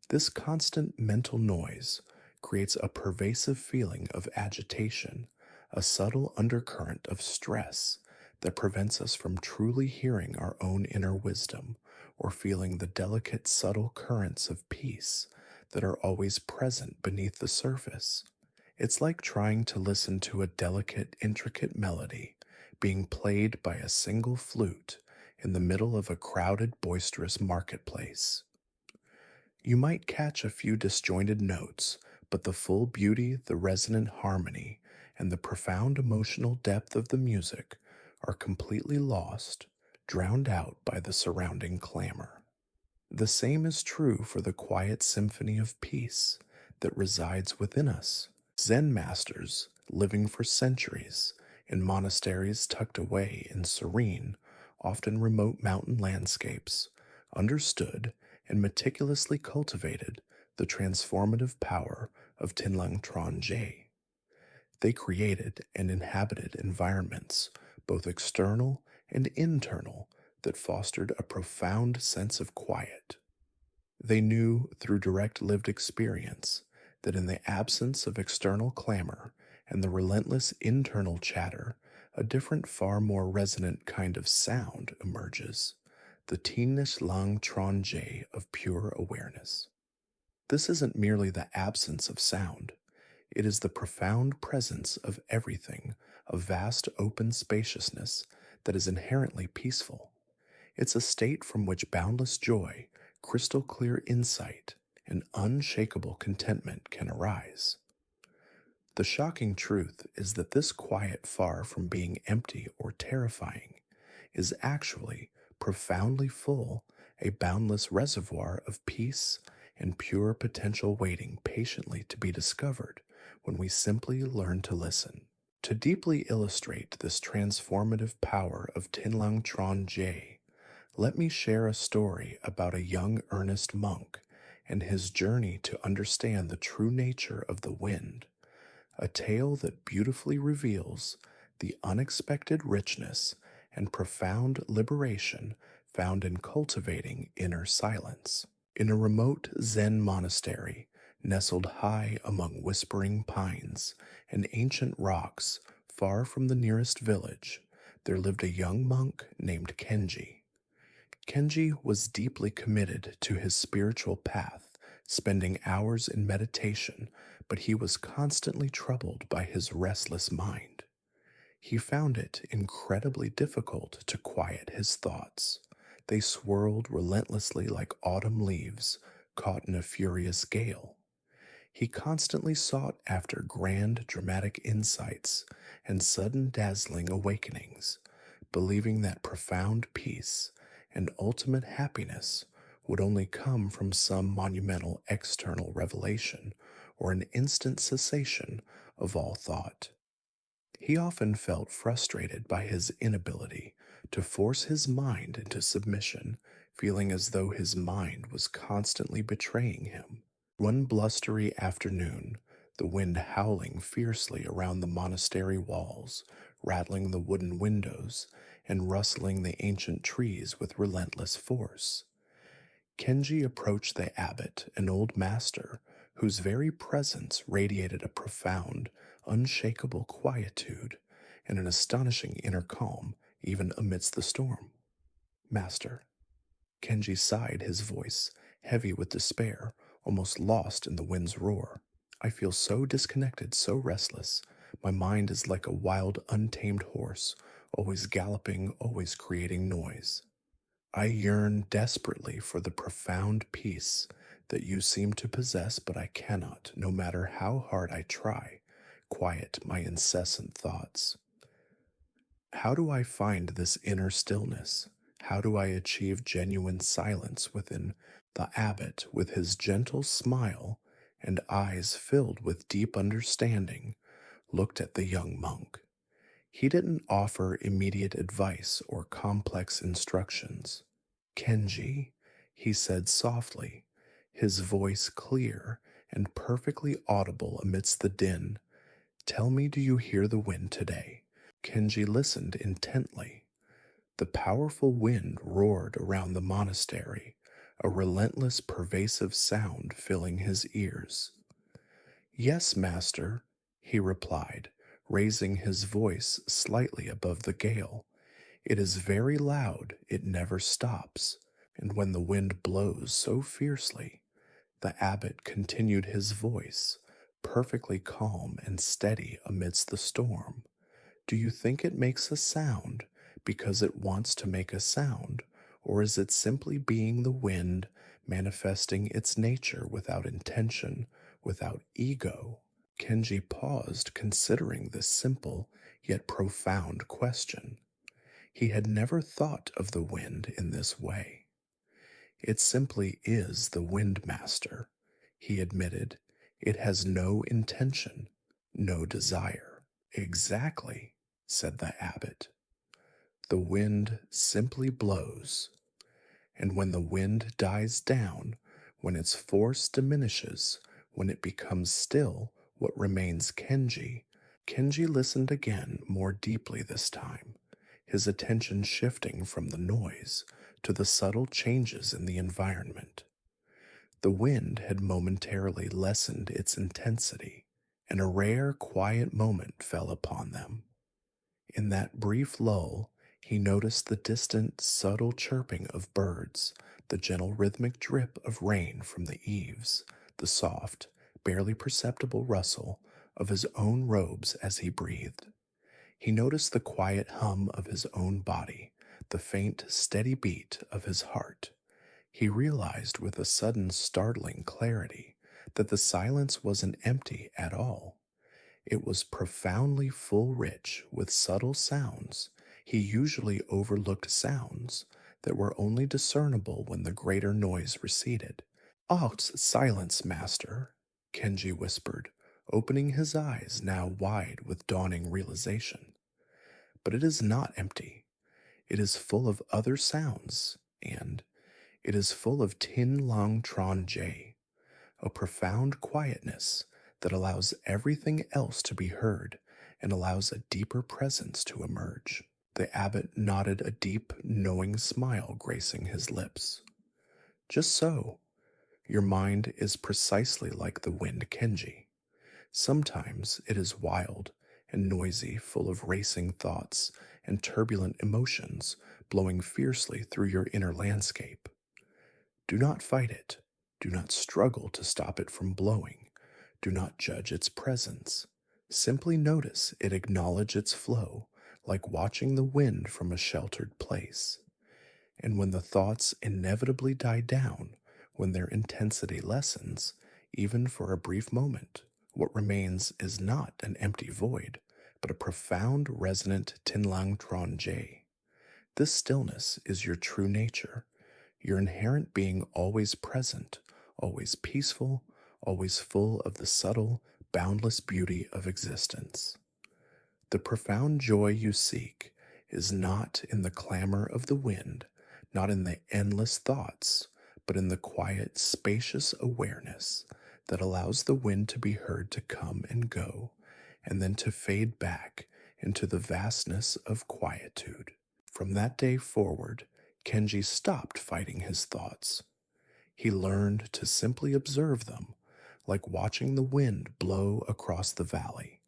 This constant mental noise creates a pervasive feeling of agitation, a subtle undercurrent of stress that prevents us from truly hearing our own inner wisdom or feeling the delicate, subtle currents of peace that are always present beneath the surface. It's like trying to listen to a delicate, intricate melody being played by a single flute in the middle of a crowded, boisterous marketplace. You might catch a few disjointed notes, but the full beauty, the resonant harmony, and the profound emotional depth of the music are completely lost, drowned out by the surrounding clamor. The same is true for the quiet symphony of peace that resides within us. Zen masters, living for centuries in monasteries tucked away in serene, often remote mountain landscapes, understood and meticulously cultivated the transformative power of Tinlang Tron Je. They created and inhabited environments, both external and internal, that fostered a profound sense of quiet. They knew through direct lived experience that in the absence of external clamor and the relentless internal chatter, a different, far more resonant kind of sound emerges, the Tinish Lang Tron Je of pure awareness. This isn't merely the absence of sound, it is the profound presence of everything, a vast open spaciousness that is inherently peaceful. It's a state from which boundless joy, crystal clear insight, and unshakable contentment can arise. The shocking truth is that this quiet, far from being empty or terrifying, is actually profoundly full, a boundless reservoir of peace and pure potential waiting patiently to be discovered when we simply learn to listen. To deeply illustrate this transformative power of Tinlang Tron Je, let me share a story about a young earnest monk and his journey to understand the true nature of the wind, a tale that beautifully reveals the unexpected richness and profound liberation found in cultivating inner silence. In a remote Zen monastery, nestled high among whispering pines and ancient rocks far from the nearest village, there lived a young monk named Kenji. Kenji was deeply committed to his spiritual path, spending hours in meditation, but he was constantly troubled by his restless mind. He found it incredibly difficult to quiet his thoughts. They swirled relentlessly like autumn leaves caught in a furious gale. He constantly sought after grand, dramatic insights and sudden, dazzling awakenings, believing that profound peace and ultimate happiness would only come from some monumental external revelation or an instant cessation of all thought. He often felt frustrated by his inability to force his mind into submission, feeling as though his mind was constantly betraying him. One blustery afternoon, the wind howling fiercely around the monastery walls, rattling the wooden windows, and rustling the ancient trees with relentless force, Kenji approached the abbot, an old master whose very presence radiated a profound, unshakable quietude and an astonishing inner calm even amidst the storm. Master, Kenji sighed, his voice heavy with despair, almost lost in the wind's roar. I feel so disconnected, so restless. My mind is like a wild, untamed horse, always galloping, always creating noise. I yearn desperately for the profound peace that you seem to possess, but I cannot, no matter how hard I try, quiet my incessant thoughts. How do I find this inner stillness? How do I achieve genuine silence within? The abbot, with his gentle smile and eyes filled with deep understanding, looked at the young monk. He didn't offer immediate advice or complex instructions. Kenji, he said softly, his voice clear and perfectly audible amidst the din. Tell me, do you hear the wind today? Kenji listened intently. The powerful wind roared around the monastery, a relentless, pervasive sound filling his ears. Yes, master, he replied, raising his voice slightly above the gale. It is very loud, it never stops, and when the wind blows so fiercely, the abbot continued, his voice perfectly calm and steady amidst the storm. Do you think it makes a sound because it wants to make a sound, or is it simply being the wind manifesting its nature without intention, without ego? Kenji paused, considering this simple yet profound question. He had never thought of the wind in this way. It simply is the wind, master, he admitted. It has no intention, no desire. Exactly, said the abbot. The wind simply blows, and when the wind dies down, when its force diminishes, when it becomes still, what remains? Kenji listened again, more deeply this time, his attention shifting from the noise to the subtle changes in the environment. The wind had momentarily lessened its intensity, and a rare, quiet moment fell upon them. In that brief lull, he noticed the distant, subtle chirping of birds, the gentle rhythmic drip of rain from the eaves, the soft, barely perceptible rustle of his own robes as he breathed. He noticed the quiet hum of his own body, the faint, steady beat of his heart. He realized with a sudden startling clarity that the silence wasn't empty at all. It was profoundly full, rich with subtle sounds. He usually overlooked sounds that were only discernible when the greater noise receded. Ah, silence, master, Kenji whispered, opening his eyes now wide with dawning realization. But it is not empty. It is full of other sounds, and it is full of Tin Lang Tron J, a profound quietness that allows everything else to be heard and allows a deeper presence to emerge. The abbot nodded, a deep, knowing smile gracing his lips. Just so. Your mind is precisely like the wind, Kenji. Sometimes it is wild and noisy, full of racing thoughts and turbulent emotions blowing fiercely through your inner landscape. Do not fight it. Do not struggle to stop it from blowing. Do not judge its presence. Simply notice it, acknowledge its flow, like watching the wind from a sheltered place. And when the thoughts inevitably die down, when their intensity lessens, even for a brief moment, what remains is not an empty void, but a profound, resonant Tinlang Tron J. This stillness is your true nature, your inherent being, always present, always peaceful, always full of the subtle, boundless beauty of existence. The profound joy you seek is not in the clamor of the wind, not in the endless thoughts, but in the quiet, spacious awareness that allows the wind to be heard to come and go, and then to fade back into the vastness of quietude. From that day forward, Kenji stopped fighting his thoughts. He learned to simply observe them, like watching the wind blow across the valley,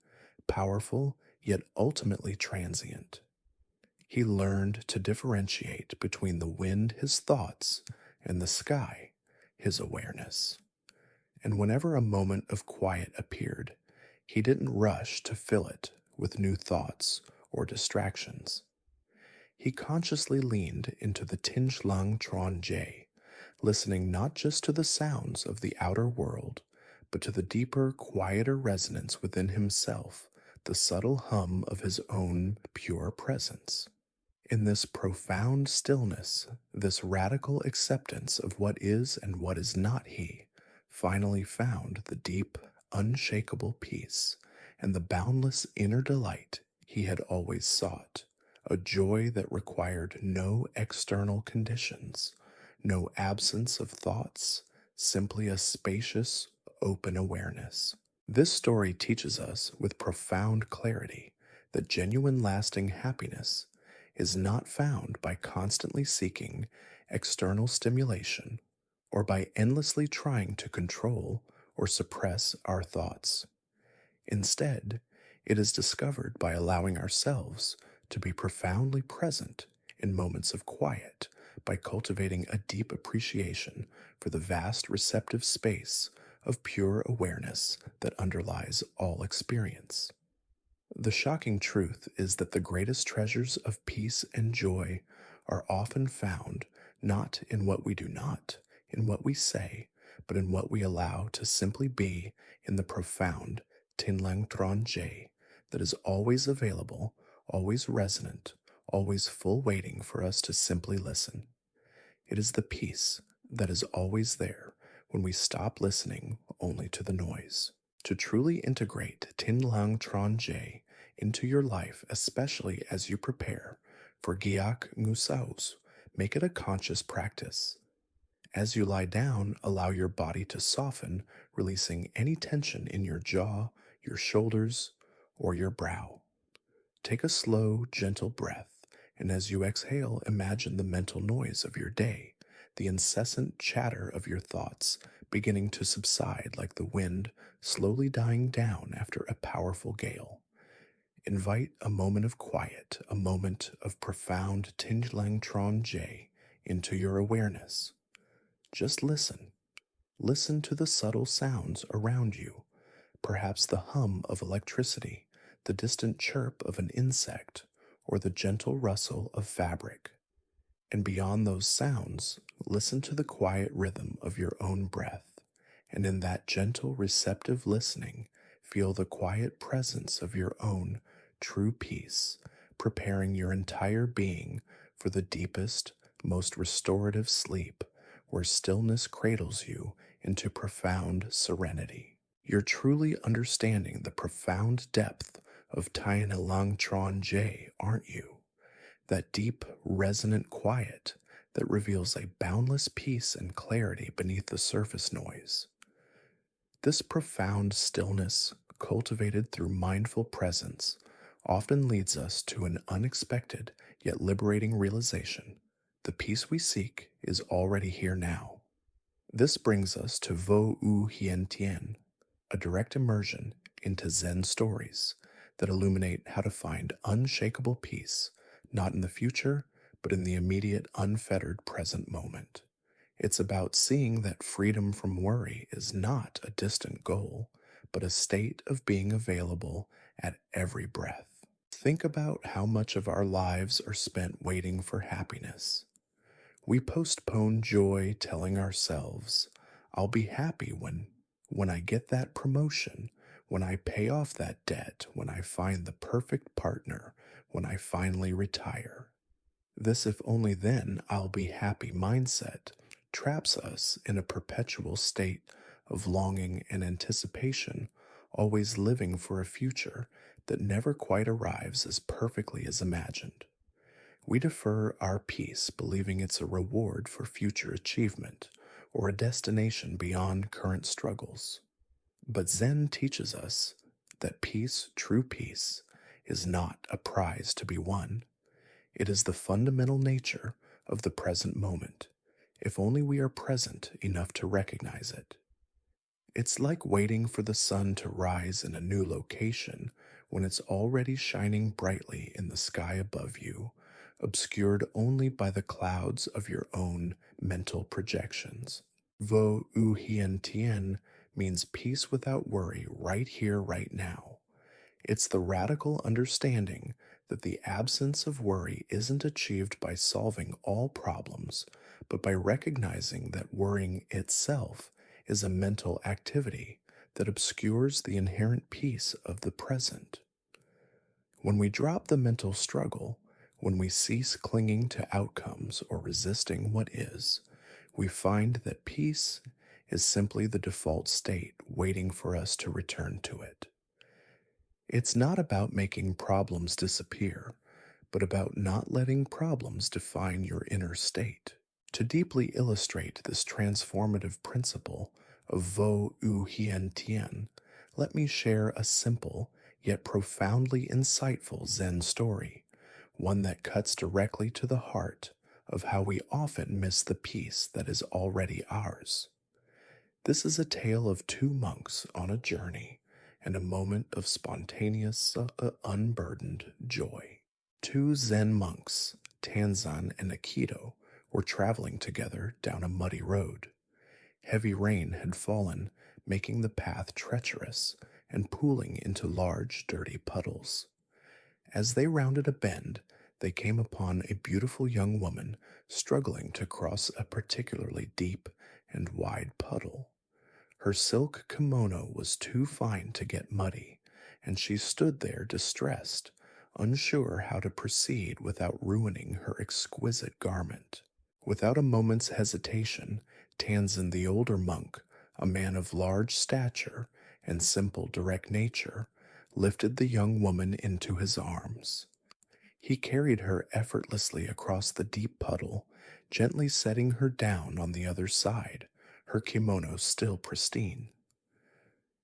powerful yet ultimately transient. He learned to differentiate between the wind, his thoughts, and the sky, his awareness. And whenever a moment of quiet appeared, he didn't rush to fill it with new thoughts or distractions. He consciously leaned into the Tinjlang Tron J, listening not just to the sounds of the outer world, but to the deeper, quieter resonance within himself, the subtle hum of his own pure presence. In this profound stillness, this radical acceptance of what is and what is not he, finally found the deep, unshakable peace and the boundless inner delight he had always sought, a joy that required no external conditions, no absence of thoughts, simply a spacious, open awareness. This story teaches us with profound clarity that genuine lasting happiness is not found by constantly seeking external stimulation or by endlessly trying to control or suppress our thoughts. Instead, it is discovered by allowing ourselves to be profoundly present in moments of quiet, by cultivating a deep appreciation for the vast receptive space of pure awareness that underlies all experience. The shocking truth is that the greatest treasures of peace and joy are often found not in what we do not, in what we say, but in what we allow to simply be in the profound Tinlang Tron J that is always available, always resonant, always full waiting for us to simply listen. It is the peace that is always there when we stop listening only to the noise. To truly integrate Tinlang Tron J into your life, especially as you prepare for Giak Ngusaos, make it a conscious practice. As you lie down, allow your body to soften, releasing any tension in your jaw, your shoulders, or your brow. Take a slow, gentle breath, and as you exhale, imagine the mental noise of your day, the incessant chatter of your thoughts beginning to subside like the wind slowly dying down after a powerful gale. Invite a moment of quiet, a moment of profound Tinjlang Tron J into your awareness. Just listen. Listen to the subtle sounds around you, perhaps the hum of electricity, the distant chirp of an insect, or the gentle rustle of fabric. And beyond those sounds, listen to the quiet rhythm of your own breath. And in that gentle, receptive listening, feel the quiet presence of your own true peace, preparing your entire being for the deepest, most restorative sleep, where stillness cradles you into profound serenity. You're truly understanding the profound depth of Tainan Tron J, aren't you? That deep, resonant quiet that reveals a boundless peace and clarity beneath the surface noise. This profound stillness, cultivated through mindful presence, often leads us to an unexpected yet liberating realization. The peace we seek is already here now. This brings us to Vo U Hien Tien, a direct immersion into Zen stories that illuminate how to find unshakable peace, not in the future, but in the immediate, unfettered present moment. It's about seeing that freedom from worry is not a distant goal, but a state of being available at every breath. Think about how much of our lives are spent waiting for happiness. We postpone joy telling ourselves, I'll be happy when I get that promotion, when I pay off that debt, when I find the perfect partner, when I finally retire. This if only then I'll be happy mindset traps us in a perpetual state of longing and anticipation, always living for a future that never quite arrives as perfectly as imagined. We defer our peace, believing it's a reward for future achievement or a destination beyond current struggles. But Zen teaches us that peace, true peace, is not a prize to be won. It is the fundamental nature of the present moment, if only we are present enough to recognize it. It's like waiting for the sun to rise in a new location when it's already shining brightly in the sky above you, obscured only by the clouds of your own mental projections. Vo u hien tien means peace without worry right here, right now. It's the radical understanding that the absence of worry isn't achieved by solving all problems, but by recognizing that worrying itself is a mental activity that obscures the inherent peace of the present. When we drop the mental struggle, when we cease clinging to outcomes or resisting what is, we find that peace is simply the default state waiting for us to return to it. It's not about making problems disappear, but about not letting problems define your inner state. To deeply illustrate this transformative principle of Vo U Hien Tien, let me share a simple yet profoundly insightful Zen story, one that cuts directly to the heart of how we often miss the peace that is already ours. This is a tale of two monks on a journey and a moment of spontaneous, unburdened joy. Two Zen monks, Tanzan and Aikido, were traveling together down a muddy road. Heavy rain had fallen, making the path treacherous and pooling into large, dirty puddles. As they rounded a bend, they came upon a beautiful young woman struggling to cross a particularly deep and wide puddle. Her silk kimono was too fine to get muddy, and she stood there distressed, unsure how to proceed without ruining her exquisite garment. Without a moment's hesitation, Tanzan the older monk, a man of large stature and simple, direct nature, lifted the young woman into his arms. He carried her effortlessly across the deep puddle, gently setting her down on the other side, her kimono still pristine.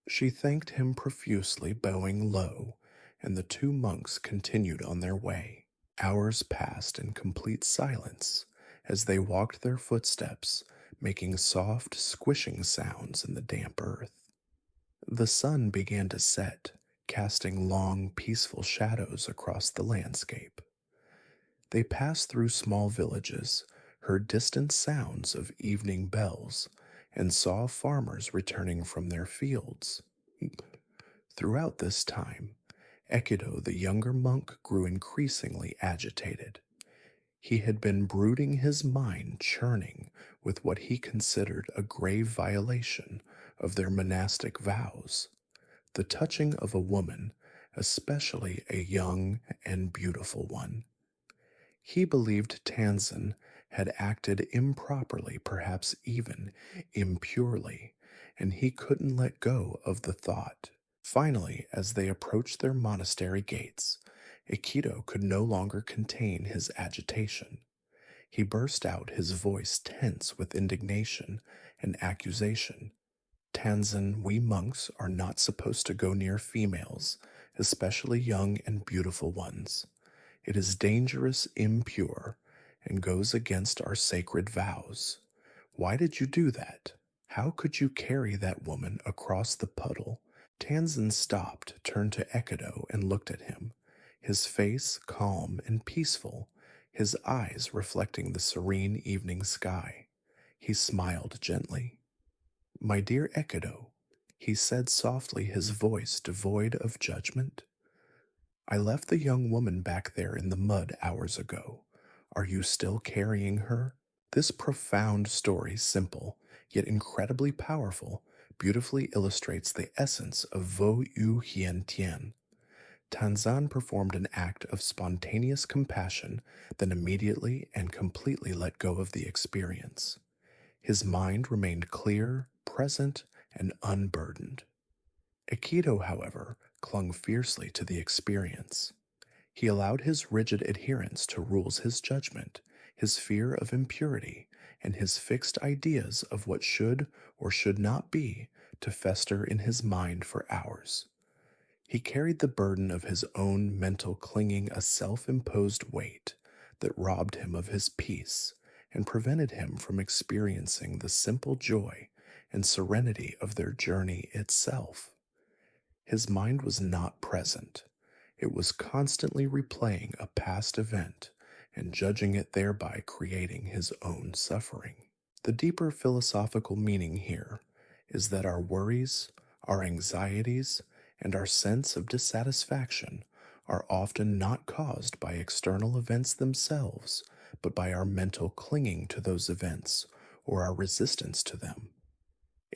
She thanked him profusely, bowing low, and the two monks continued on their way. Hours passed in complete silence as they walked their footsteps, making soft, squishing sounds in the damp earth. The sun began to set, casting long, peaceful shadows across the landscape. They passed through small villages, heard distant sounds of evening bells, and saw farmers returning from their fields. Throughout this time, Ekido, the younger monk, grew increasingly agitated. He had been brooding, his mind churning with what he considered a grave violation of their monastic vows: the touching of a woman, especially a young and beautiful one. He believed Tanzan had acted improperly, perhaps even impurely, and he couldn't let go of the thought. Finally, as they approached their monastery gates, Aikido could no longer contain his agitation. He burst out, his voice tense with indignation and accusation. Tanzan, we monks are not supposed to go near females, especially young and beautiful ones. It is dangerous, impure, and goes against our sacred vows. Why did you do that? How could you carry that woman across the puddle? Tanzan stopped, turned to Ekido, and looked at him, his face calm and peaceful, his eyes reflecting the serene evening sky. He smiled gently. My dear Ekido, he said softly, his voice devoid of judgment. I left the young woman back there in the mud hours ago. Are you still carrying her? This profound story, simple, yet incredibly powerful, beautifully illustrates the essence of Vo Yu Hien Tien. Tanzan performed an act of spontaneous compassion, then immediately and completely let go of the experience. His mind remained clear, present, and unburdened. Aikido, however, clung fiercely to the experience. He allowed his rigid adherence to rules his judgment, his fear of impurity, and his fixed ideas of what should or should not be to fester in his mind for hours. He carried the burden of his own mental clinging a self imposed weight that robbed him of his peace and prevented him from experiencing the simple joy and serenity of their journey itself. His mind was not present. It was constantly replaying a past event and judging it, thereby creating his own suffering. The deeper philosophical meaning here is that our worries, our anxieties, and our sense of dissatisfaction are often not caused by external events themselves, but by our mental clinging to those events or our resistance to them.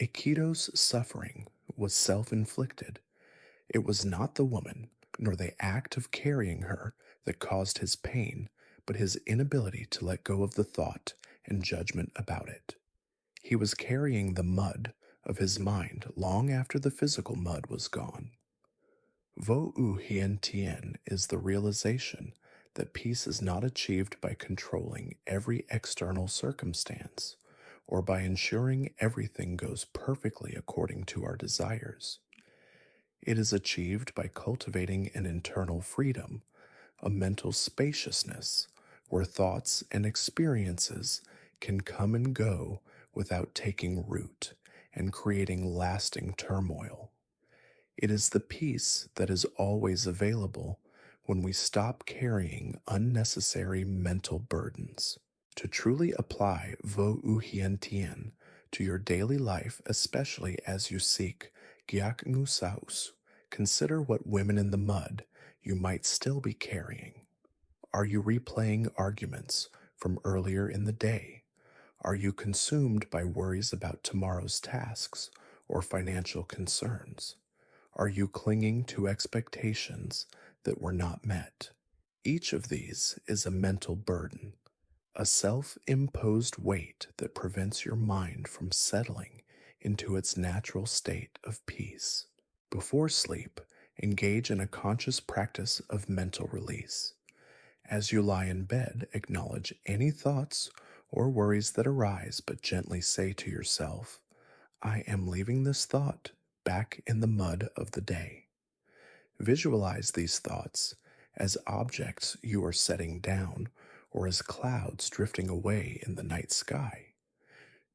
Aikido's suffering was self inflicted. It was not the woman, nor the act of carrying her, that caused his pain, but his inability to let go of the thought and judgment about it. He was carrying the mud of his mind long after the physical mud was gone. Vo U Hien Tien is the realization that peace is not achieved by controlling every external circumstance or by ensuring everything goes perfectly according to our desires. It is achieved by cultivating an internal freedom, a mental spaciousness, where thoughts and experiences can come and go without taking root and creating lasting turmoil. It is the peace that is always available when we stop carrying unnecessary mental burdens. To truly apply Vo U Hien Tien to your daily life, especially as you seek Gyak Ngu Saus, consider what women in the mud you might still be carrying. Are you replaying arguments from earlier in the day? Are you consumed by worries about tomorrow's tasks or financial concerns? Are you clinging to expectations that were not met? Each of these is a mental burden, a self imposed weight that prevents your mind from settling into its natural state of peace. Before sleep, engage in a conscious practice of mental release. As you lie in bed, acknowledge any thoughts or worries that arise, but gently say to yourself, I am leaving this thought back in the mud of the day. Visualize these thoughts as objects you are setting down or as clouds drifting away in the night sky.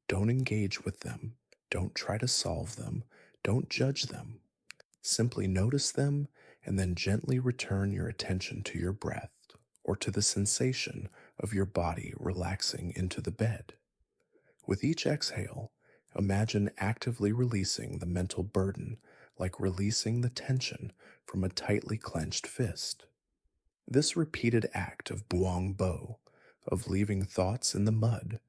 Don't engage with them. Don't try to solve them. Don't judge them. Simply notice them and then gently return your attention to your breath or to the sensation of your body relaxing into the bed. With each exhale, imagine actively releasing the mental burden like releasing the tension from a tightly clenched fist. This repeated act of Buang Bo, of leaving thoughts in the mud,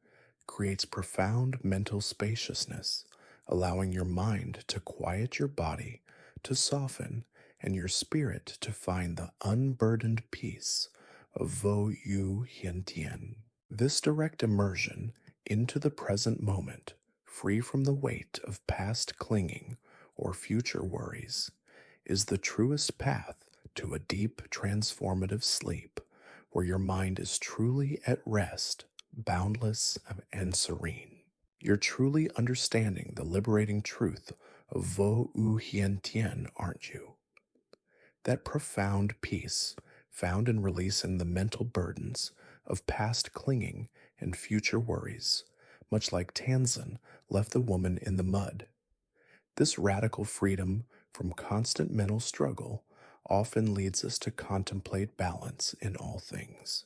creates profound mental spaciousness, allowing your mind to quiet your body, to soften, and your spirit to find the unburdened peace of Vo Yu Hien Tien. This direct immersion into the present moment, free from the weight of past clinging or future worries, is the truest path to a deep transformative sleep where your mind is truly at rest, boundless, and serene. You're truly understanding the liberating truth of Vo U Hien Tien, aren't you? That profound peace found in releasing the mental burdens of past clinging and future worries, much like Tanzan left the woman in the mud. This radical freedom from constant mental struggle often leads us to contemplate balance in all things.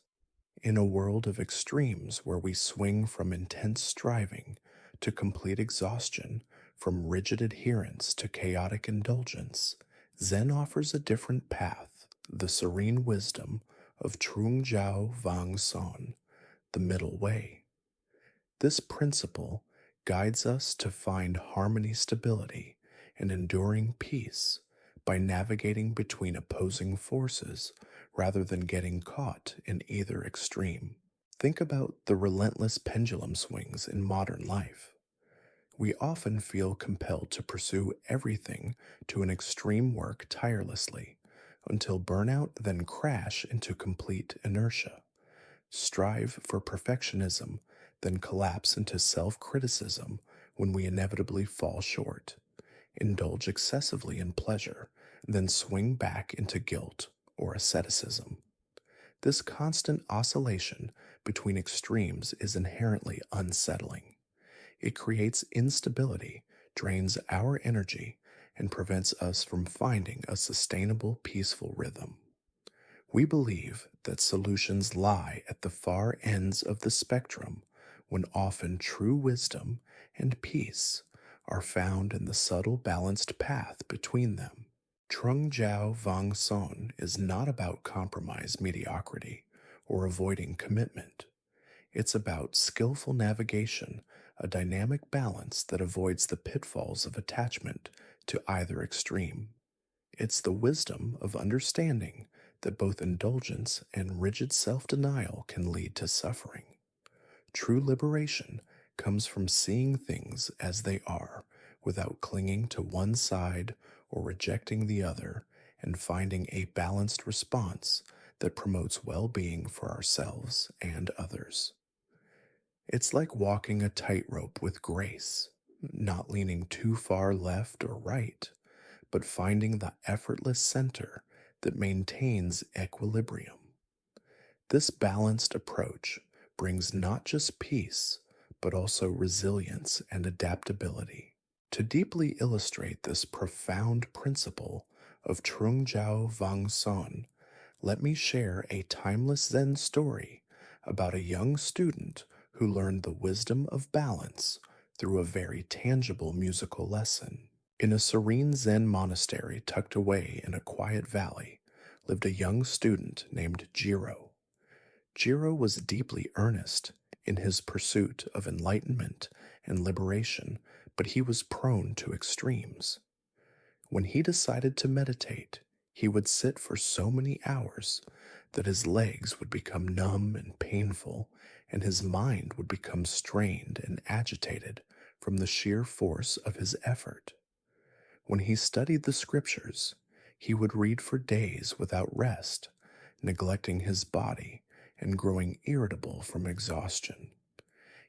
In a world of extremes where we swing from intense striving to complete exhaustion, from rigid adherence to chaotic indulgence, Zen offers a different path, the serene wisdom of Trung Jiao Vang Son, the middle way. This principle guides us to find harmony, stability, and enduring peace by navigating between opposing forces rather than getting caught in either extreme. Think about the relentless pendulum swings in modern life. We often feel compelled to pursue everything to an extreme work tirelessly, until burnout, then crash into complete inertia. Strive for perfectionism, then collapse into self criticism when we inevitably fall short. Indulge excessively in pleasure, then swing back into guilt or asceticism. This constant oscillation between extremes is inherently unsettling. It creates instability, drains our energy, and prevents us from finding a sustainable, peaceful rhythm. We believe that solutions lie at the far ends of the spectrum, when often true wisdom and peace are found in the subtle, balanced path between them. Trung Jiao Vang Son is not about compromise mediocrity or avoiding commitment. It's about skillful navigation, a dynamic balance that avoids the pitfalls of attachment to either extreme. It's the wisdom of understanding that both indulgence and rigid self denial can lead to suffering. True liberation comes from seeing things as they are without clinging to one side or rejecting the other, and finding a balanced response that promotes well being for ourselves and others. It's like walking a tightrope with grace, not leaning too far left or right, but finding the effortless center that maintains equilibrium. This balanced approach brings not just peace, but also resilience and adaptability. To deeply illustrate this profound principle of Trung Jiao Vang Son, let me share a timeless Zen story about a young student who learned the wisdom of balance through a very tangible musical lesson. In a serene Zen monastery tucked away in a quiet valley lived a young student named Jiro. Jiro was deeply earnest in his pursuit of enlightenment and liberation, but he was prone to extremes. When he decided to meditate, he would sit for so many hours that his legs would become numb and painful, and his mind would become strained and agitated from the sheer force of his effort. When he studied the scriptures, he would read for days without rest, neglecting his body and growing irritable from exhaustion.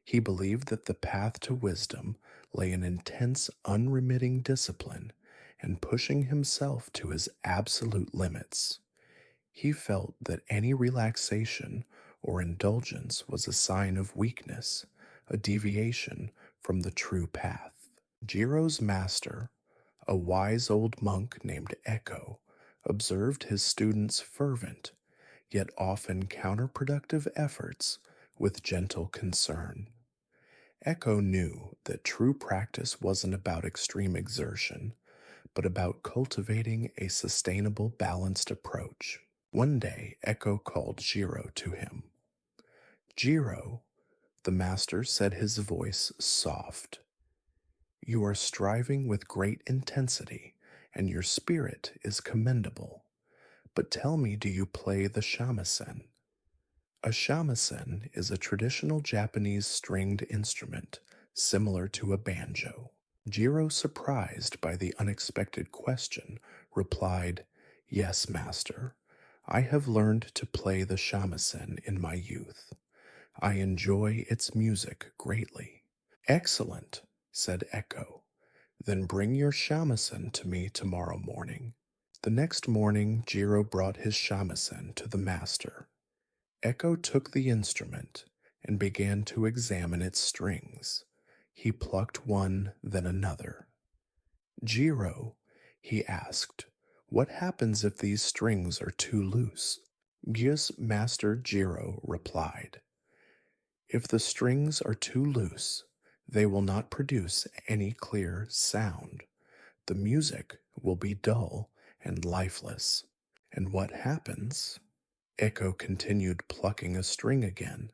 He believed that the path to wisdom lay in intense, unremitting discipline and pushing himself to his absolute limits. He felt that any relaxation or indulgence was a sign of weakness, a deviation from the true path. Jiro's master, a wise old monk named Echo, observed his students' fervent, yet often counterproductive efforts with gentle concern. Echo knew that true practice wasn't about extreme exertion, but about cultivating a sustainable, balanced approach. One day, Echo called Jiro to him. Jiro, the master said, his voice soft. You are striving with great intensity, and your spirit is commendable. But tell me, do you play the shamisen? A shamisen is a traditional Japanese stringed instrument similar to a banjo. Jiro, surprised by the unexpected question, replied, Yes, master. I have learned to play the shamisen in my youth. I enjoy its music greatly. Excellent, said Echo. Then bring your shamisen to me tomorrow morning. The next morning, Jiro brought his shamisen to the master. Echo took the instrument and began to examine its strings. He plucked one, then another. Jiro, he asked, what happens if these strings are too loose? Yes, Master Jiro replied. If the strings are too loose, they will not produce any clear sound. The music will be dull and lifeless. And what happens? Echo continued, plucking a string again.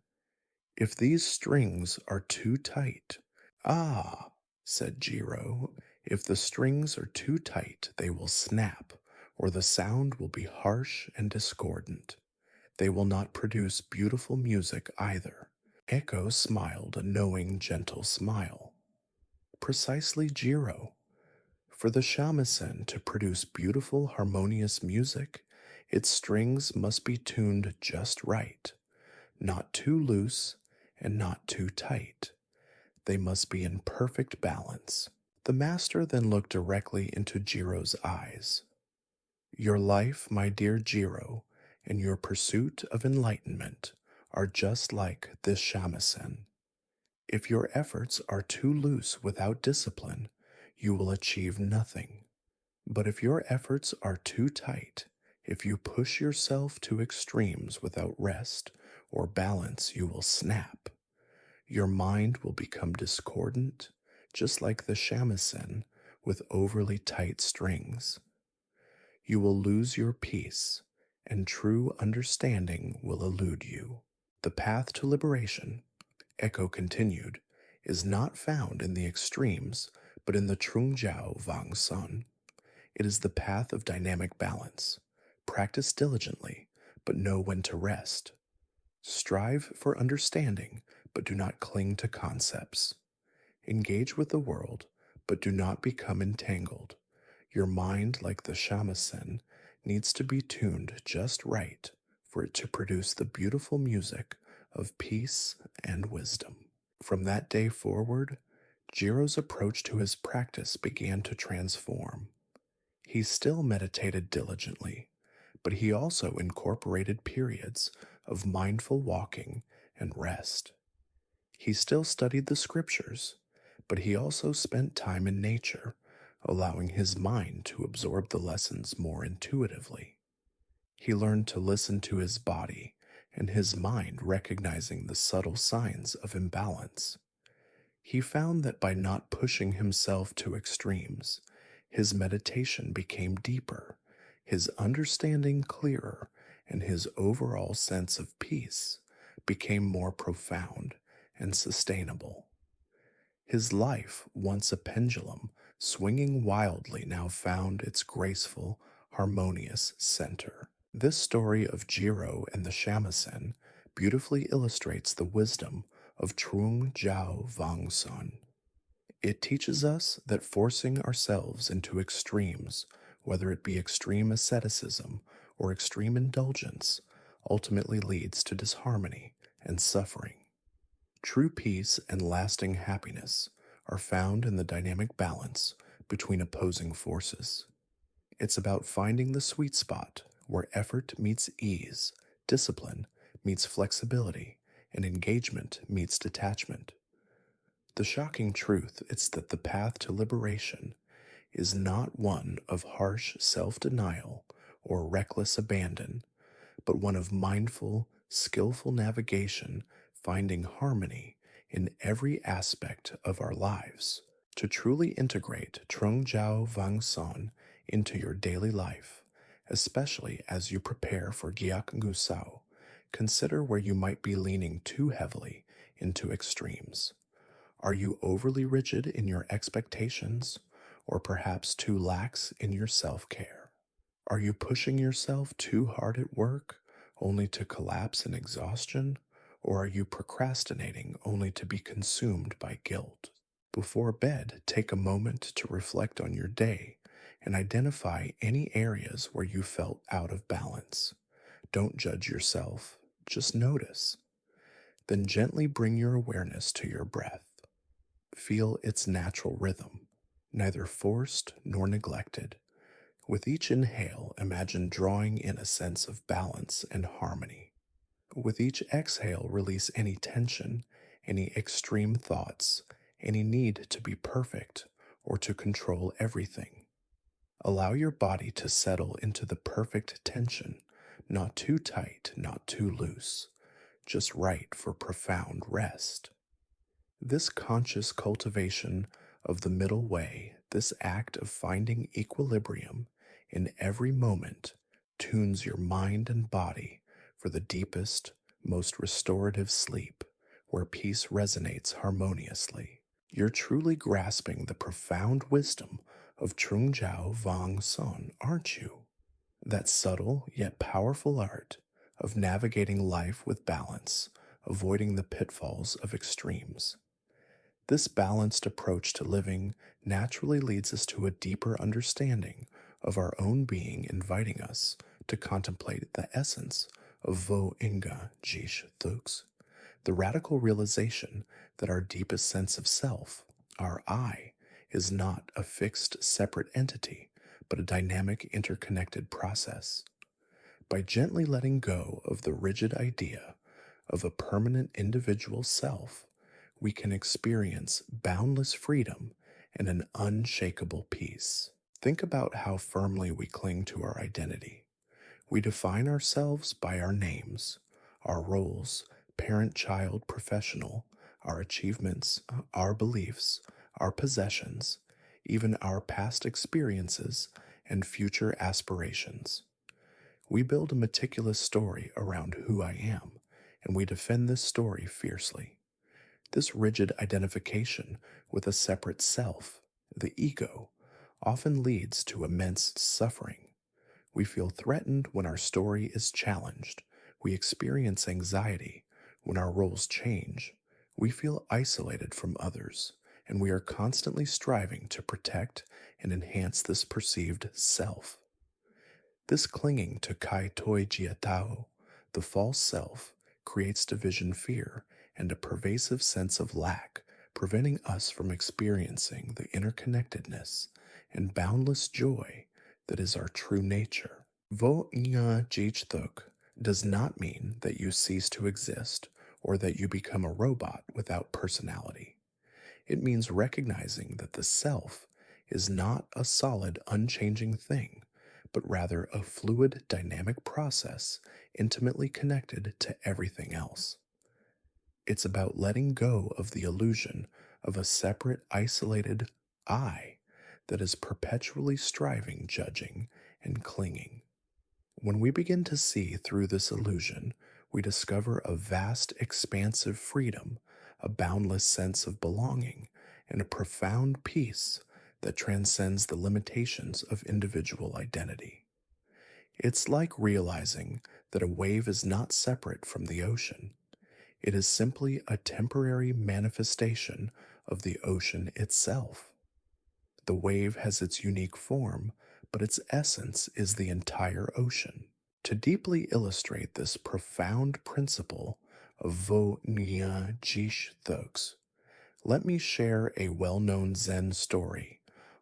If these strings are too tight. Ah, said Jiro, if the strings are too tight, they will snap, or the sound will be harsh and discordant. They will not produce beautiful music either. Echo smiled a knowing, gentle smile. precisely Jiro. For the shamisen to produce beautiful, harmonious music, its strings must be tuned just right, not too loose and not too tight. They must be in perfect balance. The master then looked directly into Jiro's eyes. Your life, my dear Jiro, and your pursuit of enlightenment are just like this shamisen. If your efforts are too loose without discipline, you will achieve nothing. But if your efforts are too tight, if you push yourself to extremes without rest or balance, you will snap. Your mind will become discordant, just like the shamisen with overly tight strings. You will lose your peace, and true understanding will elude you. The path to liberation, Echo continued, is not found in the extremes, but in the Trungjiao Wang Sun. It is the path of dynamic balance. Practice diligently, but know when to rest. Strive for understanding, but do not cling to concepts. Engage with the world, but do not become entangled. Your mind, like the shamisen, needs to be tuned just right for it to produce the beautiful music of peace and wisdom. From that day forward, Jiro's approach to his practice began to transform. He still meditated diligently, but he also incorporated periods of mindful walking and rest. He still studied the scriptures, but he also spent time in nature, allowing his mind to absorb the lessons more intuitively. He learned to listen to his body and his mind recognizing the subtle signs of imbalance. He found that by not pushing himself to extremes, his meditation became deeper, his understanding clearer, and his overall sense of peace became more profound and sustainable. His life, once a pendulum, swinging wildly, now found its graceful, harmonious center. This story of Jiro and the shamisen beautifully illustrates the wisdom of Trung Jiao Wang Sun. It teaches us that forcing ourselves into extremes, whether it be extreme asceticism or extreme indulgence, ultimately leads to disharmony and suffering. True peace and lasting happiness are found in the dynamic balance between opposing forces. It's about finding the sweet spot where effort meets ease, discipline meets flexibility, and engagement meets detachment. The shocking truth is that the path to liberation is not one of harsh self-denial or reckless abandon, but one of mindful, skillful navigation, finding harmony in every aspect of our lives. To truly integrate Trungjiao Wang Son into your daily life, especially as you prepare for Gyak Gusao, consider where you might be leaning too heavily into extremes. Are you overly rigid in your expectations, or perhaps too lax in your self-care? Are you pushing yourself too hard at work, only to collapse in exhaustion, or are you procrastinating only to be consumed by guilt? Before bed, take a moment to reflect on your day and identify any areas where you felt out of balance. Don't judge yourself, just notice. Then gently bring your awareness to your breath. Feel its natural rhythm, neither forced nor neglected. With each inhale, imagine drawing in a sense of balance and harmony. With each exhale, release any tension, any extreme thoughts, any need to be perfect or to control everything. Allow your body to settle into the perfect tension, not too tight, not too loose, just right for profound rest. This conscious cultivation of the middle way, this act of finding equilibrium in every moment, tunes your mind and body for the deepest, most restorative sleep, where peace resonates harmoniously. You're truly grasping the profound wisdom of Trungjiao Wang Son, aren't you? That subtle yet powerful art of navigating life with balance, avoiding the pitfalls of extremes. This balanced approach to living naturally leads us to a deeper understanding of our own being, inviting us to contemplate the essence of vo inga jish thux, the radical realization that our deepest sense of self, our I, is not a fixed, separate entity, but a dynamic, interconnected process. By gently letting go of the rigid idea of a permanent individual self, we can experience boundless freedom and an unshakable peace. Think about how firmly we cling to our identity. We define ourselves by our names, our roles, parent, child, professional, our achievements, our beliefs, our possessions, even our past experiences and future aspirations. We build a meticulous story around who I am, and we defend this story fiercely. This rigid identification with a separate self, the ego, often leads to immense suffering. We feel threatened when our story is challenged. We experience anxiety when our roles change. We feel isolated from others, and we are constantly striving to protect and enhance this perceived self. This clinging to kai toi jiatao, the false self, creates division, fear, and a pervasive sense of lack, preventing us from experiencing the interconnectedness and boundless joy that is our true nature. Vo Nga Jich Thuk does not mean that you cease to exist or that you become a robot without personality. It means recognizing that the self is not a solid, unchanging thing, but rather a fluid, dynamic process intimately connected to everything else. It's about letting go of the illusion of a separate, isolated I that is perpetually striving, judging, and clinging. When we begin to see through this illusion, we discover a vast, expansive freedom, a boundless sense of belonging, and a profound peace that transcends the limitations of individual identity. It's like realizing that a wave is not separate from the ocean. It is simply a temporary manifestation of the ocean itself. The wave has its unique form, but its essence is the entire ocean. To deeply illustrate this profound principle of Vo Nya Jish Thugs, let me share a well known Zen story,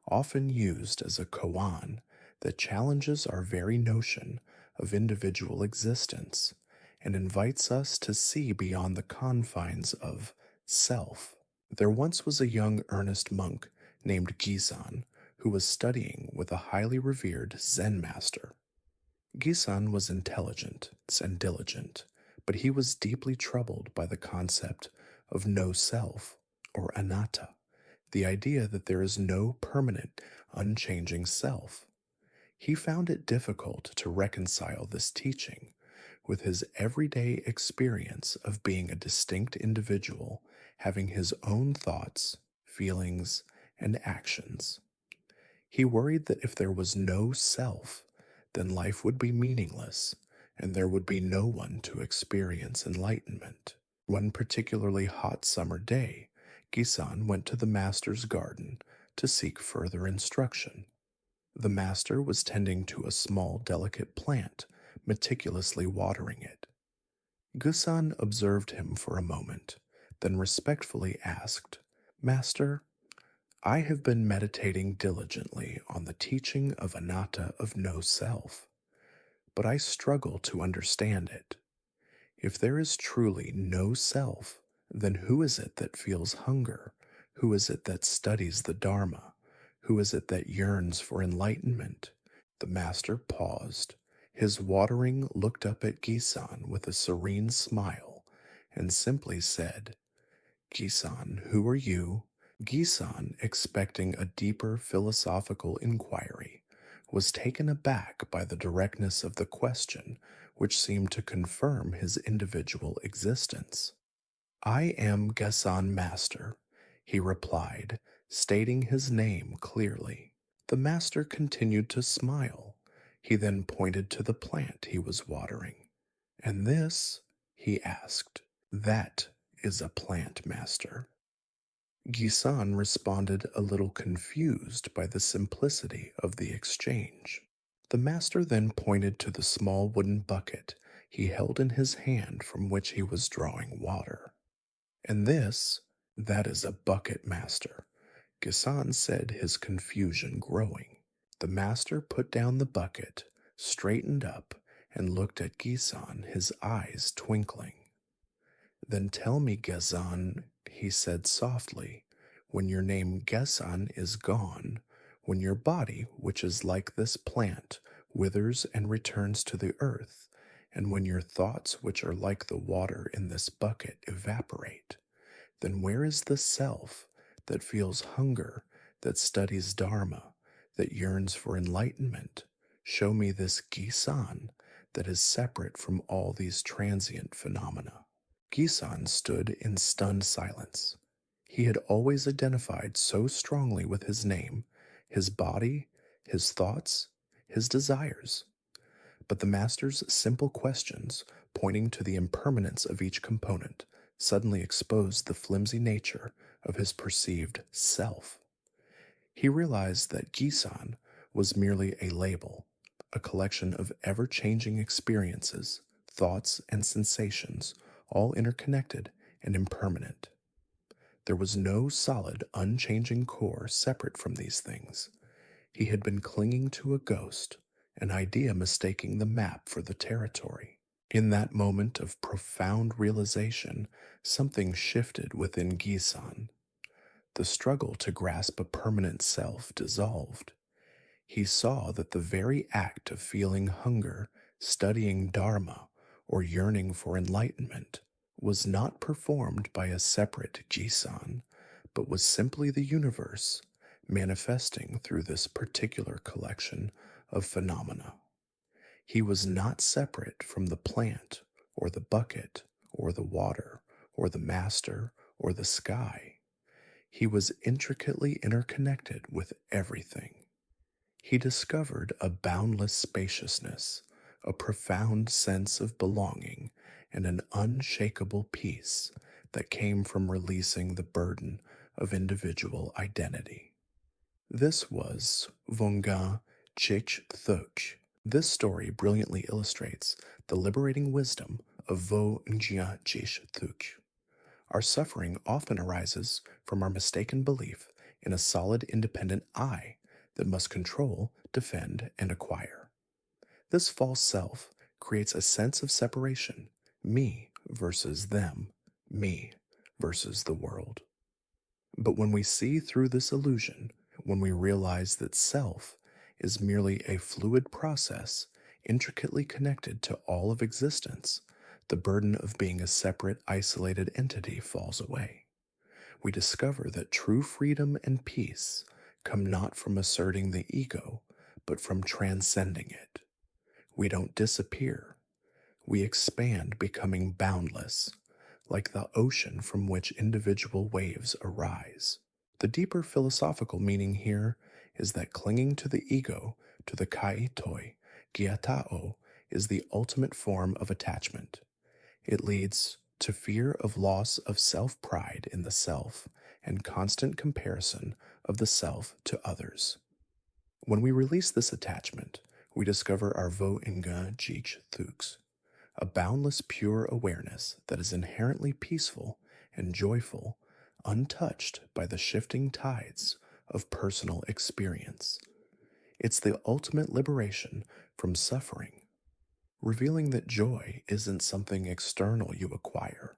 often used as a koan, that challenges our very notion of individual existence and invites us to see beyond the confines of self. There once was a young earnest monk named Gizan who was studying with a highly revered Zen master. Gizan was intelligent and diligent, but he was deeply troubled by the concept of no self, or anatta, the idea that there is no permanent, unchanging self. He found it difficult to reconcile this teaching with his everyday experience of being a distinct individual, having his own thoughts, feelings, and actions. He worried that if there was no self, then life would be meaningless and there would be no one to experience enlightenment. One particularly hot summer day, Gisan went to the master's garden to seek further instruction. The master was tending to a small, delicate plant, meticulously watering it. Gusan observed him for a moment, then respectfully asked, "Master, I have been meditating diligently on the teaching of anatta, of no self, but I struggle to understand it. If there is truly no self, then who is it that feels hunger? Who is it that studies the Dharma? Who is it that yearns for enlightenment?" The master paused. His watering looked up at Gisan with a serene smile and simply said, "Gisan, who are you?" Gisan, expecting a deeper philosophical inquiry, was taken aback by the directness of the question, which seemed to confirm his individual existence. "I am Gasan Master," he replied, stating his name clearly. The master continued to smile. He then pointed to the plant he was watering. "And this?" he asked. "That is a plant, master." Gisan responded a little confused by the simplicity of the exchange. The master then pointed to the small wooden bucket he held in his hand from which he was drawing water. And that is a bucket, master. Gisan said, his confusion growing. The master put down the bucket, straightened up, and looked at Gisan, his eyes twinkling. Then tell me, Gazan, he said softly, when your name Gesan is gone, when your body, which is like this plant, withers and returns to the earth, and when your thoughts, which are like the water in this bucket, evaporate, then where is the self that feels hunger, that studies Dharma, that yearns for enlightenment? Show me this Gisan that is separate from all these transient phenomena. Gisan stood in stunned silence. He had always identified so strongly with his name, his body, his thoughts, his desires. But the master's simple questions, pointing to the impermanence of each component, suddenly exposed the flimsy nature of his perceived self. He realized that Gisan was merely a label, a collection of ever changing experiences, thoughts, and sensations, all interconnected and impermanent. There was no solid, unchanging core separate from these things. He had been clinging to a ghost, an idea mistaking the map for the territory. In that moment of profound realization, something shifted within Gisan. The struggle to grasp a permanent self dissolved. He saw that the very act of feeling hunger, studying Dharma, or yearning for enlightenment was not performed by a separate Jisan, but was simply the universe manifesting through this particular collection of phenomena. He was not separate from the plant, or the bucket, or the water, or the master, or the sky. He was intricately interconnected with everything. He discovered a boundless spaciousness, a profound sense of belonging, and an unshakable peace that came from releasing the burden of individual identity. This was Vunga Chich Thuk. This story brilliantly illustrates the liberating wisdom of Vo Njia Jish Thuk. Our suffering often arises from our mistaken belief in a solid, independent I that must control, defend, and acquire. This false self creates a sense of separation, me versus them, me versus the world. But when we see through this illusion, when we realize that self is merely a fluid process intricately connected to all of existence, the burden of being a separate, isolated entity falls away. We discover that true freedom and peace come not from asserting the ego, but from transcending it. We don't disappear. We expand, becoming boundless, like the ocean from which individual waves arise. The deeper philosophical meaning here is that clinging to the ego, to the kaitoi, gyatao, is the ultimate form of attachment. It leads to fear of loss of self-pride in the self and constant comparison of the self to others. When we release this attachment, we discover our Vo Inga Jich Thuks, a boundless pure awareness that is inherently peaceful and joyful, untouched by the shifting tides of personal experience. It's the ultimate liberation from suffering, revealing that joy isn't something external you acquire,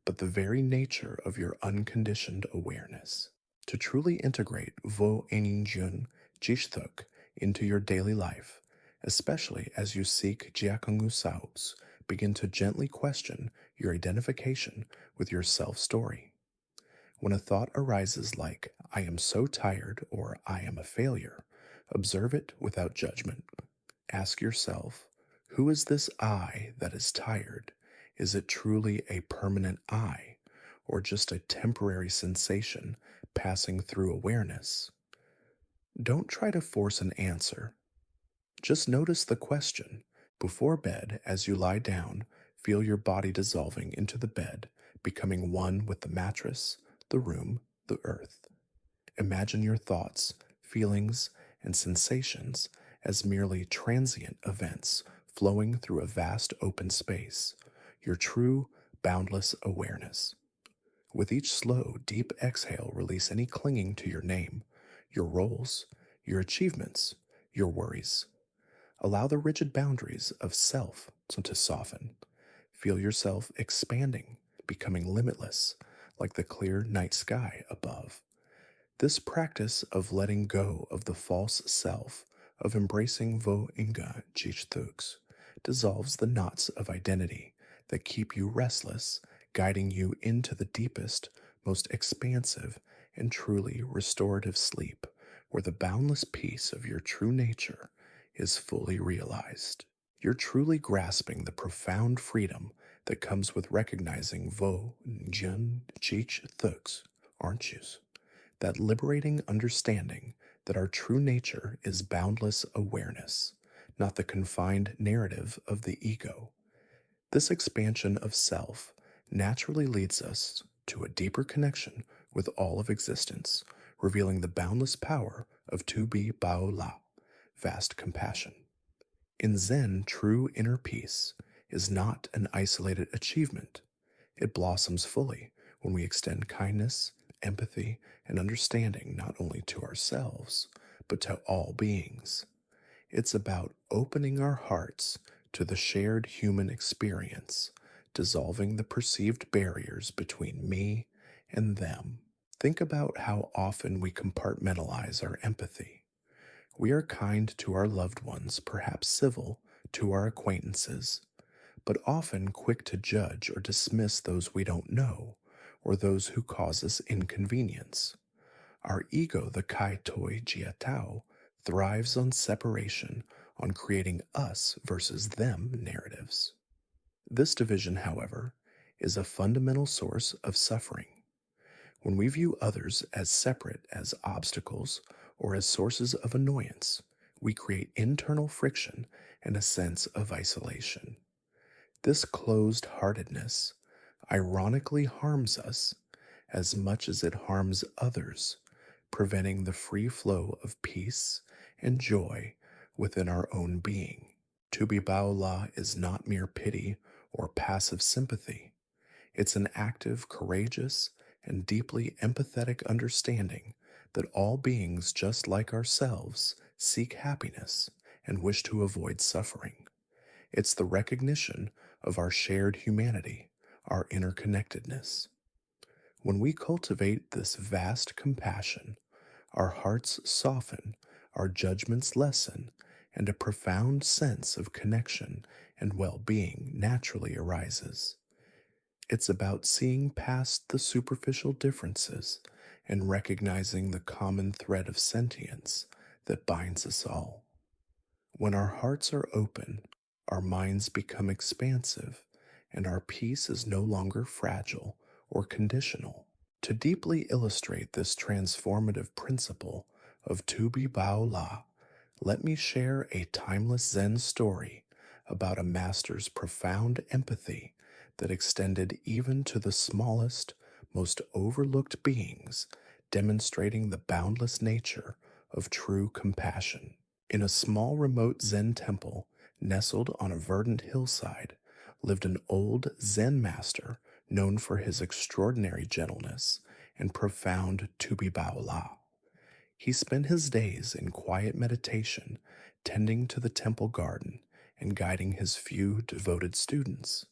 but the very nature of your unconditioned awareness. To truly integrate Vo Eninjun Jishthuk into your daily life, especially as you seek Jiakangu Saobs, begin to gently question your identification with your self-story. When a thought arises like, I am so tired or I am a failure, observe it without judgment. Ask yourself, who is this I that is tired? Is it truly a permanent I, or just a temporary sensation passing through awareness? Don't try to force an answer. Just notice the question. Before bed, as you lie down, feel your body dissolving into the bed, becoming one with the mattress, the room, the earth. Imagine your thoughts, feelings, and sensations as merely transient events flowing through a vast open space, your true, boundless awareness. With each slow, deep exhale, release any clinging to your name, your roles, your achievements, your worries. Allow the rigid boundaries of self to soften. Feel yourself expanding, becoming limitless, like the clear night sky above. This practice of letting go of the false self, of embracing vo inga thux, dissolves the knots of identity that keep you restless, guiding you into the deepest, most expansive, and truly restorative sleep, where the boundless peace of your true nature is fully realized. You're truly grasping the profound freedom that comes with recognizing vo njun chich thux, aren't you? That liberating understanding that our true nature is boundless awareness, not the confined narrative of the ego. This expansion of self naturally leads us to a deeper connection with all of existence, revealing the boundless power of Tu Bi Bao La, vast compassion. In Zen, true inner peace is not an isolated achievement. It blossoms fully when we extend kindness, empathy, and understanding not only to ourselves, but to all beings. It's about opening our hearts to the shared human experience, dissolving the perceived barriers between me and them. Think about how often we compartmentalize our empathy. We are kind to our loved ones, perhaps civil to our acquaintances, but often quick to judge or dismiss those we don't know or those who cause us inconvenience. Our ego, the Kai Toi Jia Tao, thrives on separation, on creating us versus them narratives. This division, however, is a fundamental source of suffering. When we view others as separate, as obstacles, or as sources of annoyance, we create internal friction and a sense of isolation. This closed heartedness ironically harms us as much as it harms others, preventing the free flow of peace and joy within our own being. To be Bao La is not mere pity or passive sympathy. It's an active, courageous, and deeply empathetic understanding that all beings, just like ourselves, seek happiness and wish to avoid suffering. It's the recognition of our shared humanity, our interconnectedness. When we cultivate this vast compassion, our hearts soften, our judgments lessen, and a profound sense of connection and well being naturally arises. It's about seeing past the superficial differences and recognizing the common thread of sentience that binds us all. When our hearts are open, our minds become expansive, and our peace is no longer fragile or conditional. To deeply illustrate this transformative principle of Tu Bi Bao La, let me share a timeless Zen story about a master's profound empathy that extended even to the smallest, most overlooked beings, demonstrating the boundless nature of true compassion. In a small remote Zen temple nestled on a verdant hillside lived an old Zen master known for his extraordinary gentleness and profound Tu-bi Bao La. He spent his days in quiet meditation, tending to the temple garden and guiding his few devoted students.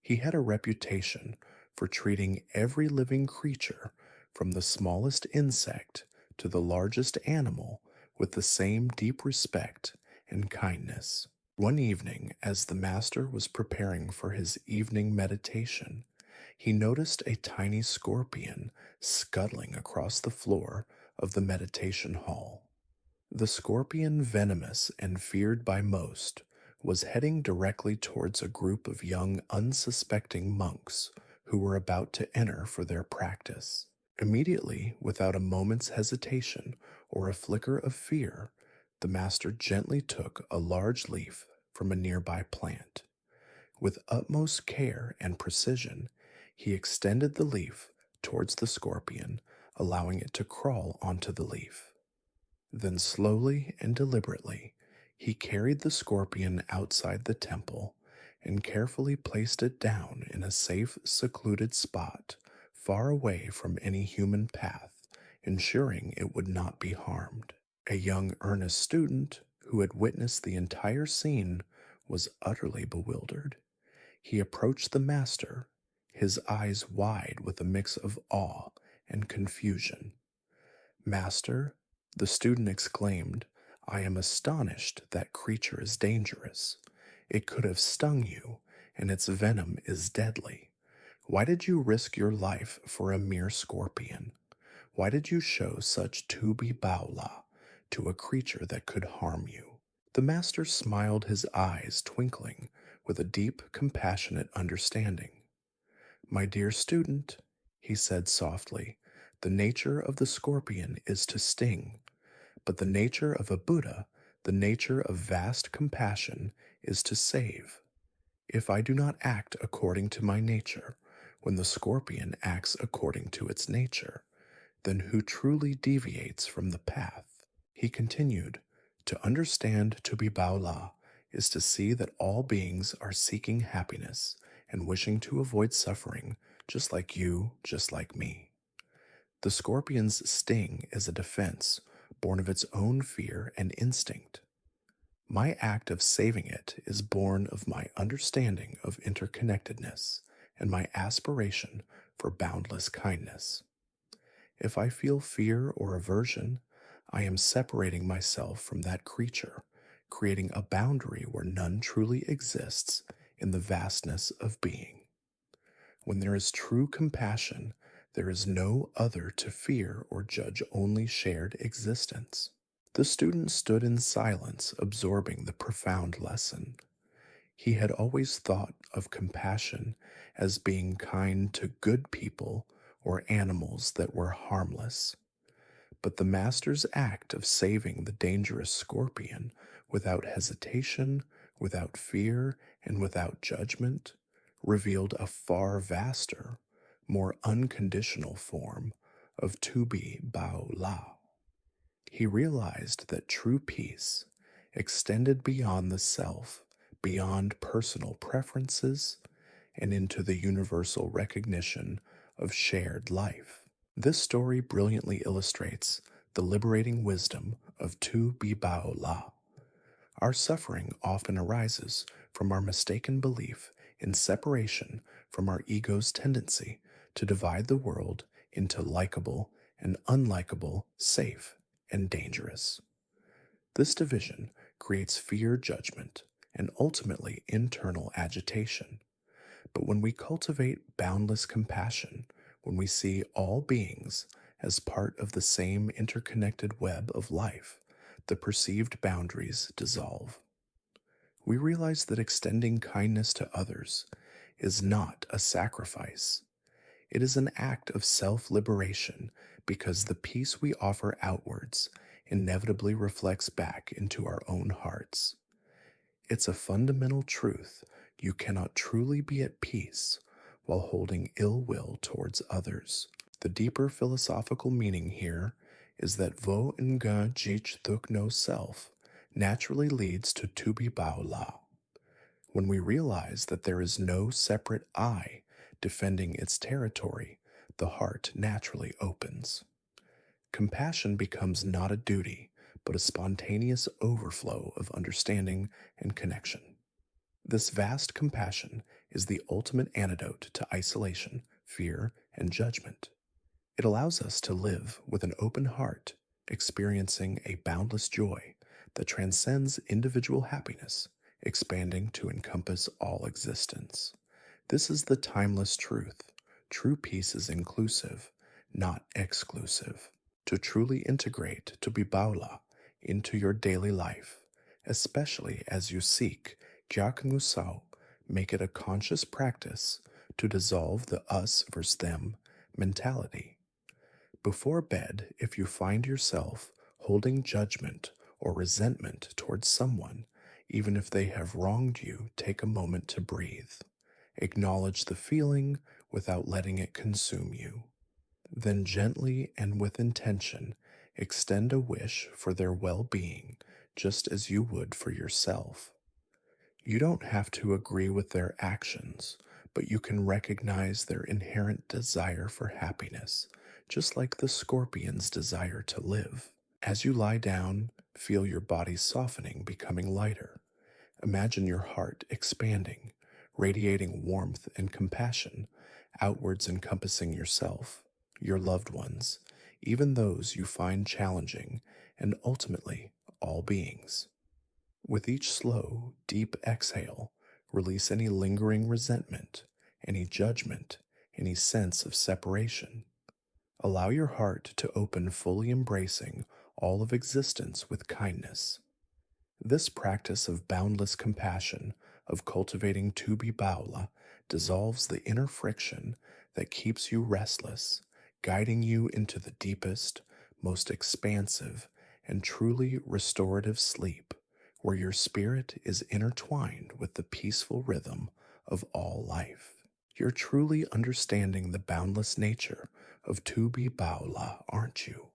He had a reputation for treating every living creature, from the smallest insect to the largest animal, with the same deep respect and kindness. One evening, as the master was preparing for his evening meditation, he noticed a tiny scorpion scuttling across the floor of the meditation hall. The scorpion, venomous and feared by most, was heading directly towards a group of young, unsuspecting monks who were about to enter for their practice. Immediately, without a moment's hesitation or a flicker of fear, the master gently took a large leaf from a nearby plant. With utmost care and precision, he extended the leaf towards the scorpion, allowing it to crawl onto the leaf. Then, slowly and deliberately, he carried the scorpion outside the temple and carefully placed it down in a safe, secluded spot far away from any human path, ensuring it would not be harmed. A young, earnest student who had witnessed the entire scene was utterly bewildered. He approached the master, his eyes wide with a mix of awe and confusion. "Master," the student exclaimed, "I am astonished that creature is dangerous. It could have stung you, and its venom is deadly. Why did you risk your life for a mere scorpion? Why did you show such tubi baola to a creature that could harm you?" The master smiled, his eyes twinkling with a deep, compassionate understanding. "My dear student," he said softly, "the nature of the scorpion is to sting, but the nature of a Buddha, the nature of vast compassion, is to save. If I do not act according to my nature, when the scorpion acts according to its nature, then who truly deviates from the path?" He continued, "To understand to be Baola is to see that all beings are seeking happiness and wishing to avoid suffering, just like you, just like me. The scorpion's sting is a defense born of its own fear and instinct. My act of saving it is born of my understanding of interconnectedness and my aspiration for boundless kindness. If I feel fear or aversion, I am separating myself from that creature, creating a boundary where none truly exists in the vastness of being. When there is true compassion, there is no other to fear or judge, only shared existence." The student stood in silence, absorbing the profound lesson. He had always thought of compassion as being kind to good people or animals that were harmless. But the master's act of saving the dangerous scorpion without hesitation, without fear, and without judgment revealed a far vaster, more unconditional form of Tubi Bao La. He realized that true peace extended beyond the self, beyond personal preferences, and into the universal recognition of shared life. This story brilliantly illustrates the liberating wisdom of Tu Bi Bao La. Our suffering often arises from our mistaken belief in separation from our ego's tendency to divide the world into likable and unlikable, safe and dangerous. This division creates fear, judgment, and ultimately internal agitation. But when we cultivate boundless compassion, when we see all beings as part of the same interconnected web of life, the perceived boundaries dissolve. We realize that extending kindness to others is not a sacrifice. It is an act of self-liberation because the peace we offer outwards inevitably reflects back into our own hearts. It's a fundamental truth: you cannot truly be at peace while holding ill will towards others. The deeper philosophical meaning here is that vo nga jich thuk no self naturally leads to tubi bao la. When we realize that there is no separate I defending its territory, the heart naturally opens. Compassion becomes not a duty, but a spontaneous overflow of understanding and connection. This vast compassion is the ultimate antidote to isolation, fear, and judgment. It allows us to live with an open heart, experiencing a boundless joy that transcends individual happiness, expanding to encompass all existence. This is the timeless truth. True peace is inclusive, not exclusive. To truly integrate to be Baola into your daily life, especially as you seek Gyak Ngusao, make it a conscious practice to dissolve the us versus them mentality. Before bed, if you find yourself holding judgment or resentment towards someone, even if they have wronged you, take a moment to breathe. Acknowledge the feeling without letting it consume you. Then gently and with intention, extend a wish for their well being, just as you would for yourself. You don't have to agree with their actions, but you can recognize their inherent desire for happiness, just like the scorpion's desire to live. As you lie down, feel your body softening, becoming lighter. Imagine your heart expanding, radiating warmth and compassion, outwards encompassing yourself, your loved ones, even those you find challenging, and ultimately all beings. With each slow, deep exhale, release any lingering resentment, any judgment, any sense of separation. Allow your heart to open, fully embracing all of existence with kindness. This practice of boundless compassion, of cultivating tubi baula, dissolves the inner friction that keeps you restless, guiding you into the deepest, most expansive, and truly restorative sleep, where your spirit is intertwined with the peaceful rhythm of all life. You're truly understanding the boundless nature of tubi baula, aren't you?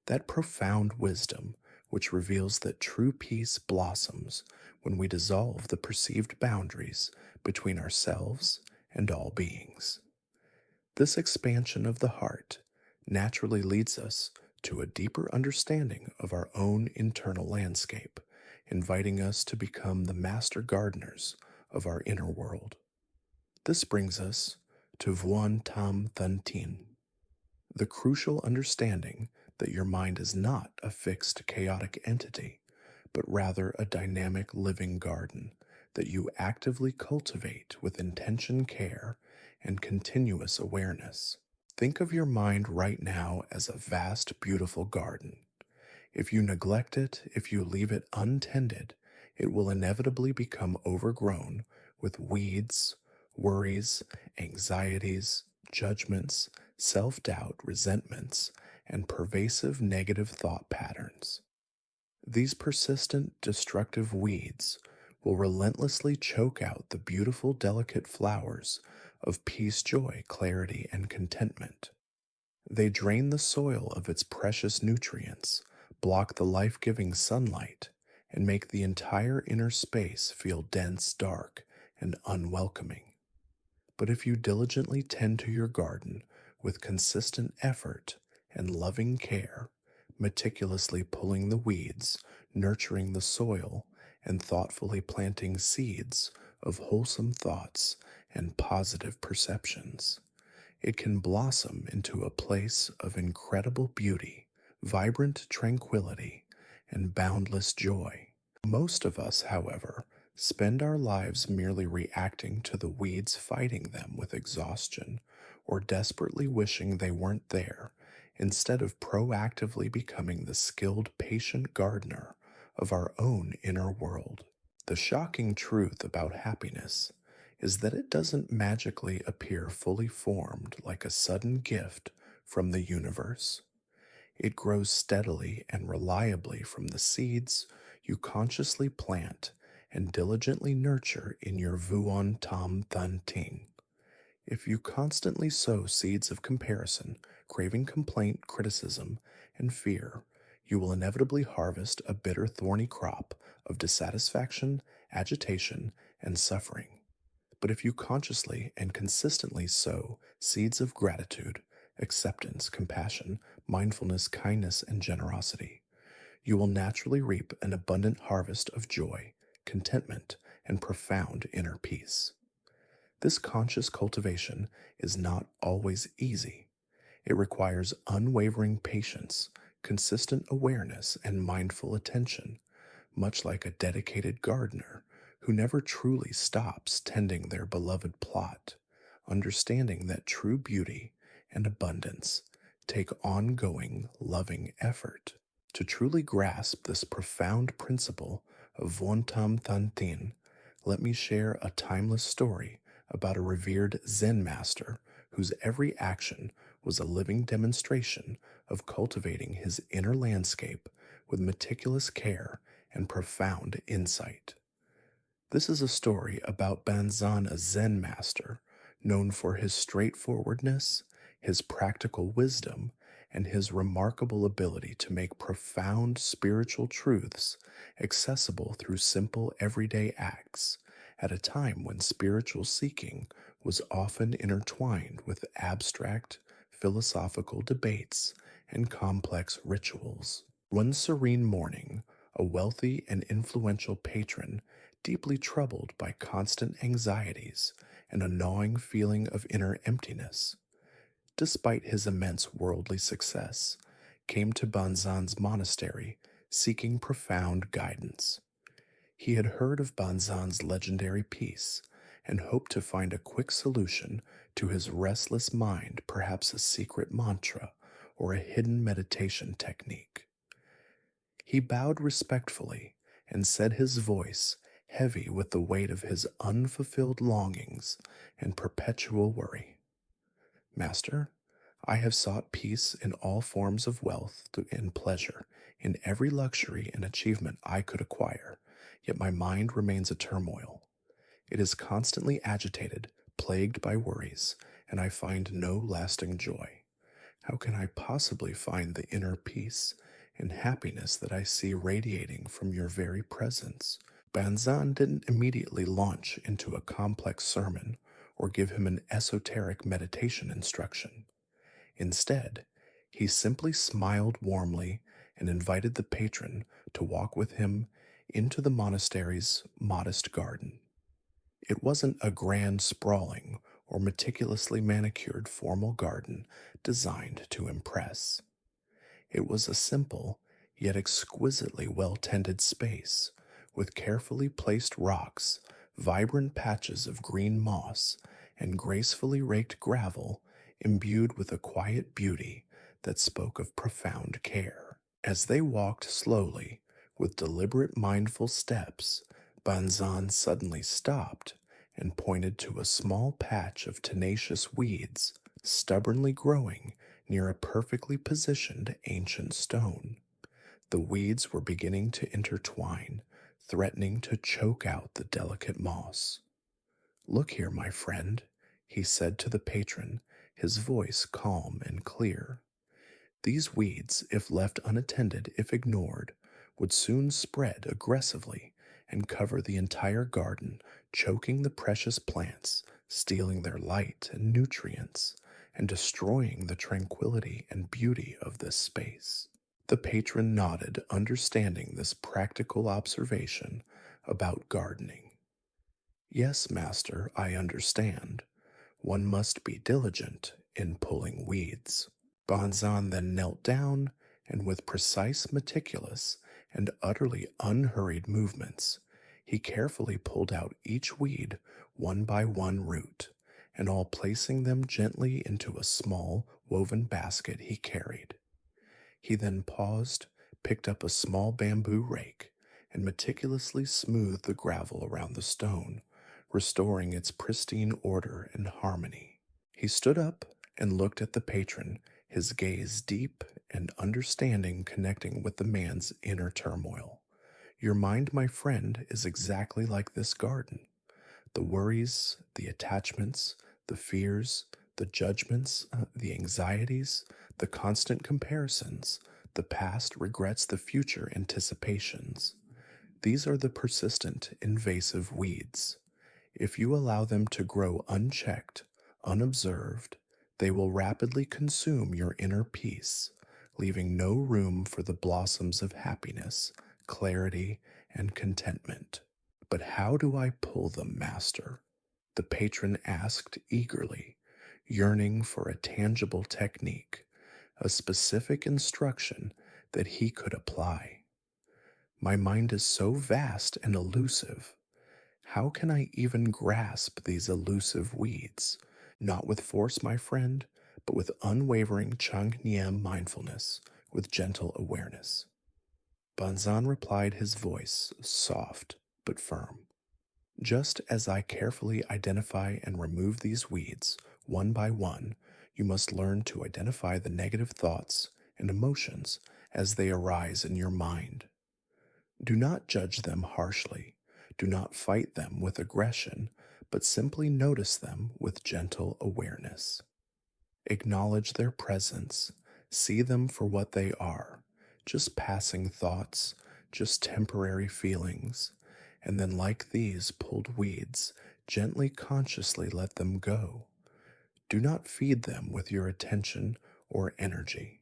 That profound wisdom which reveals that true peace blossoms when we dissolve the perceived boundaries between ourselves and all beings. This expansion of the heart naturally leads us to a deeper understanding of our own internal landscape, inviting us to become the master gardeners of our inner world. This brings us to Vuan Tam Thun Tin, the crucial understanding that your mind is not a fixed, chaotic entity, but rather a dynamic, living garden that you actively cultivate with intention, care, and continuous awareness. Think of your mind right now as a vast, beautiful garden. If you neglect it, if you leave it untended, it will inevitably become overgrown with weeds, worries, anxieties, judgments, self doubt, resentments, and pervasive negative thought patterns. These persistent, destructive weeds will relentlessly choke out the beautiful, delicate flowers of peace, joy, clarity, and contentment. They drain the soil of its precious nutrients, block the life giving sunlight, and make the entire inner space feel dense, dark, and unwelcoming. But if you diligently tend to your garden with consistent effort and loving care, meticulously pulling the weeds, nurturing the soil, and thoughtfully planting seeds of wholesome thoughts and positive perceptions, it can blossom into a place of incredible beauty, vibrant tranquility, and boundless joy. Most of us, however, spend our lives merely reacting to the weeds, fighting them with exhaustion, or desperately wishing they weren't there, instead of proactively becoming the skilled, patient gardener of our own inner world. The shocking truth about happiness is that it doesn't magically appear fully formed like a sudden gift from the universe. It grows steadily and reliably from the seeds you consciously plant and diligently nurture in your Vuon Tam Thun Ting. If you constantly sow seeds of comparison, craving, complaint, criticism, and fear, you will inevitably harvest a bitter, thorny crop of dissatisfaction, agitation, and suffering. But if you consciously and consistently sow seeds of gratitude, acceptance, compassion, mindfulness, kindness, and generosity, you will naturally reap an abundant harvest of joy, contentment, and profound inner peace. This conscious cultivation is not always easy. It requires unwavering patience, consistent awareness, and mindful attention, much like a dedicated gardener who never truly stops tending their beloved plot, understanding that true beauty and abundance take ongoing, loving effort. To truly grasp this profound principle of Vontam Thantin, let me share a timeless story about a revered Zen master whose every action was a living demonstration of cultivating his inner landscape with meticulous care and profound insight. This is a story about Banzan, a Zen master known for his straightforwardness, his practical wisdom, and his remarkable ability to make profound spiritual truths accessible through simple everyday acts at a time when spiritual seeking was often intertwined with abstract philosophical debates and complex rituals. One serene morning, a wealthy and influential patron, deeply troubled by constant anxieties and a gnawing feeling of inner emptiness, despite his immense worldly success, came to Banzan's monastery seeking profound guidance. He had heard of Banzan's legendary peace and hoped to find a quick solution to his restless mind, perhaps a secret mantra or a hidden meditation technique. He bowed respectfully and said, his voice heavy with the weight of his unfulfilled longings and perpetual worry, "Master, I have sought peace in all forms of wealth and pleasure, in every luxury and achievement I could acquire, yet my mind remains a turmoil. It is constantly agitated, plagued by worries, and I find no lasting joy. How can I possibly find the inner peace and happiness that I see radiating from your very presence?" Banzan didn't immediately launch into a complex sermon or give him an esoteric meditation instruction. Instead, he simply smiled warmly and invited the patron to walk with him into the monastery's modest garden. It wasn't a grand, sprawling, or meticulously manicured formal garden designed to impress. It was a simple, yet exquisitely well tended space, with carefully placed rocks, vibrant patches of green moss, and gracefully raked gravel imbued with a quiet beauty that spoke of profound care. As they walked slowly, with deliberate mindful steps, Banzan suddenly stopped and pointed to a small patch of tenacious weeds stubbornly growing near a perfectly positioned ancient stone. The weeds were beginning to intertwine, threatening to choke out the delicate moss. "Look here, my friend," he said to the patron, his voice calm and clear. "These weeds, if left unattended, if ignored, would soon spread aggressively and cover the entire garden, choking the precious plants, stealing their light and nutrients, and destroying the tranquility and beauty of this space." The patron nodded, understanding this practical observation about gardening. "Yes, master, I understand. One must be diligent in pulling weeds." Banzan then knelt down and, with precise, meticulous, and utterly unhurried movements, he carefully pulled out each weed one by one root, and all placing them gently into a small woven basket he carried. He then paused, picked up a small bamboo rake, and meticulously smoothed the gravel around the stone, restoring its pristine order and harmony. He stood up and looked at the patron, his gaze deep and understanding connecting with the man's inner turmoil. "Your mind, my friend, is exactly like this garden. The worries, the attachments, the fears, the judgments, the anxieties, the constant comparisons, the past regrets, the future anticipations. These are the persistent, invasive weeds. If you allow them to grow unchecked, unobserved, they will rapidly consume your inner peace, leaving no room for the blossoms of happiness, clarity, and contentment." "But how do I pull them, master?" the patron asked eagerly, yearning for a tangible technique, a specific instruction that he could apply. "My mind is so vast and elusive. How can I even grasp these elusive weeds? Not with force, my friend, but with unwavering Changniem mindfulness, with gentle awareness." Banzan replied, his voice soft but firm. "Just as I carefully identify and remove these weeds, one by one, you must learn to identify the negative thoughts and emotions as they arise in your mind. Do not judge them harshly. Do not fight them with aggression, but simply notice them with gentle awareness. Acknowledge their presence, see them for what they are, just passing thoughts, just temporary feelings, and then, like these pulled weeds, gently, consciously let them go. Do not feed them with your attention or energy.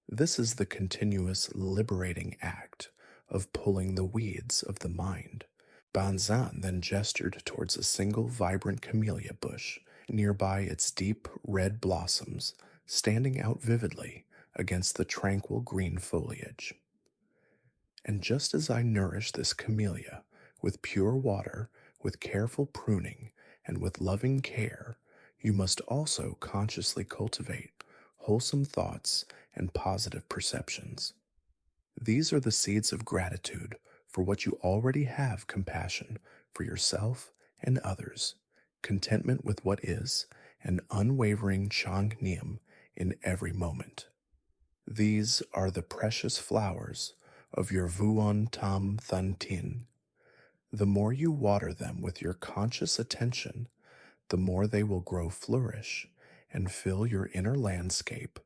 This is the continuous liberating act of pulling the weeds of the mind. Banzan then gestured towards a single vibrant camellia bush nearby, its deep red blossoms standing out vividly against the tranquil green foliage. And just as I nourish this camellia with pure water, with careful pruning, and with loving care, you must also consciously cultivate wholesome thoughts and positive perceptions. These are the seeds of gratitude for what you already have: compassion for yourself and others, contentment with what is, and unwavering changniam in every moment. These are the precious flowers of your Vuon Tam Thun Tin. The more you water them with your conscious attention, the more they will grow, flourish, and fill your inner landscape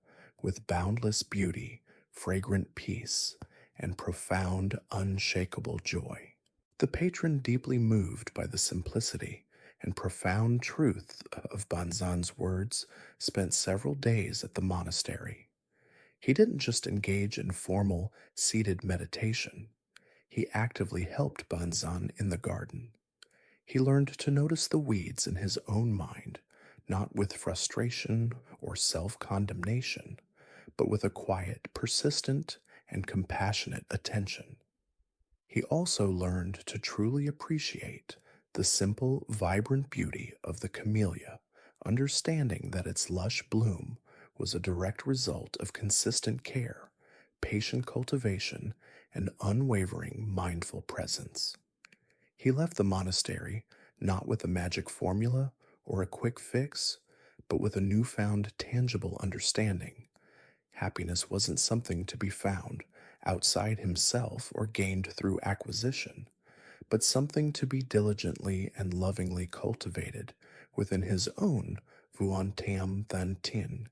with boundless beauty, fragrant peace, and profound, unshakable joy. The patron, deeply moved by the simplicity and profound truth of Banzan's words, spent several days at the monastery. He didn't just engage in formal, seated meditation. He actively helped Banzan in the garden. He learned to notice the weeds in his own mind, not with frustration or self condemnation, but with a quiet, persistent, and compassionate attention. He also learned to truly appreciate the simple, vibrant beauty of the camellia, understanding that its lush bloom was a direct result of consistent care, patient cultivation, and unwavering mindful presence. He left the monastery not with a magic formula or a quick fix, but with a newfound tangible understanding. Happiness wasn't something to be found outside himself or gained through acquisition, but something to be diligently and lovingly cultivated within his own Vuan Tam Than Tin,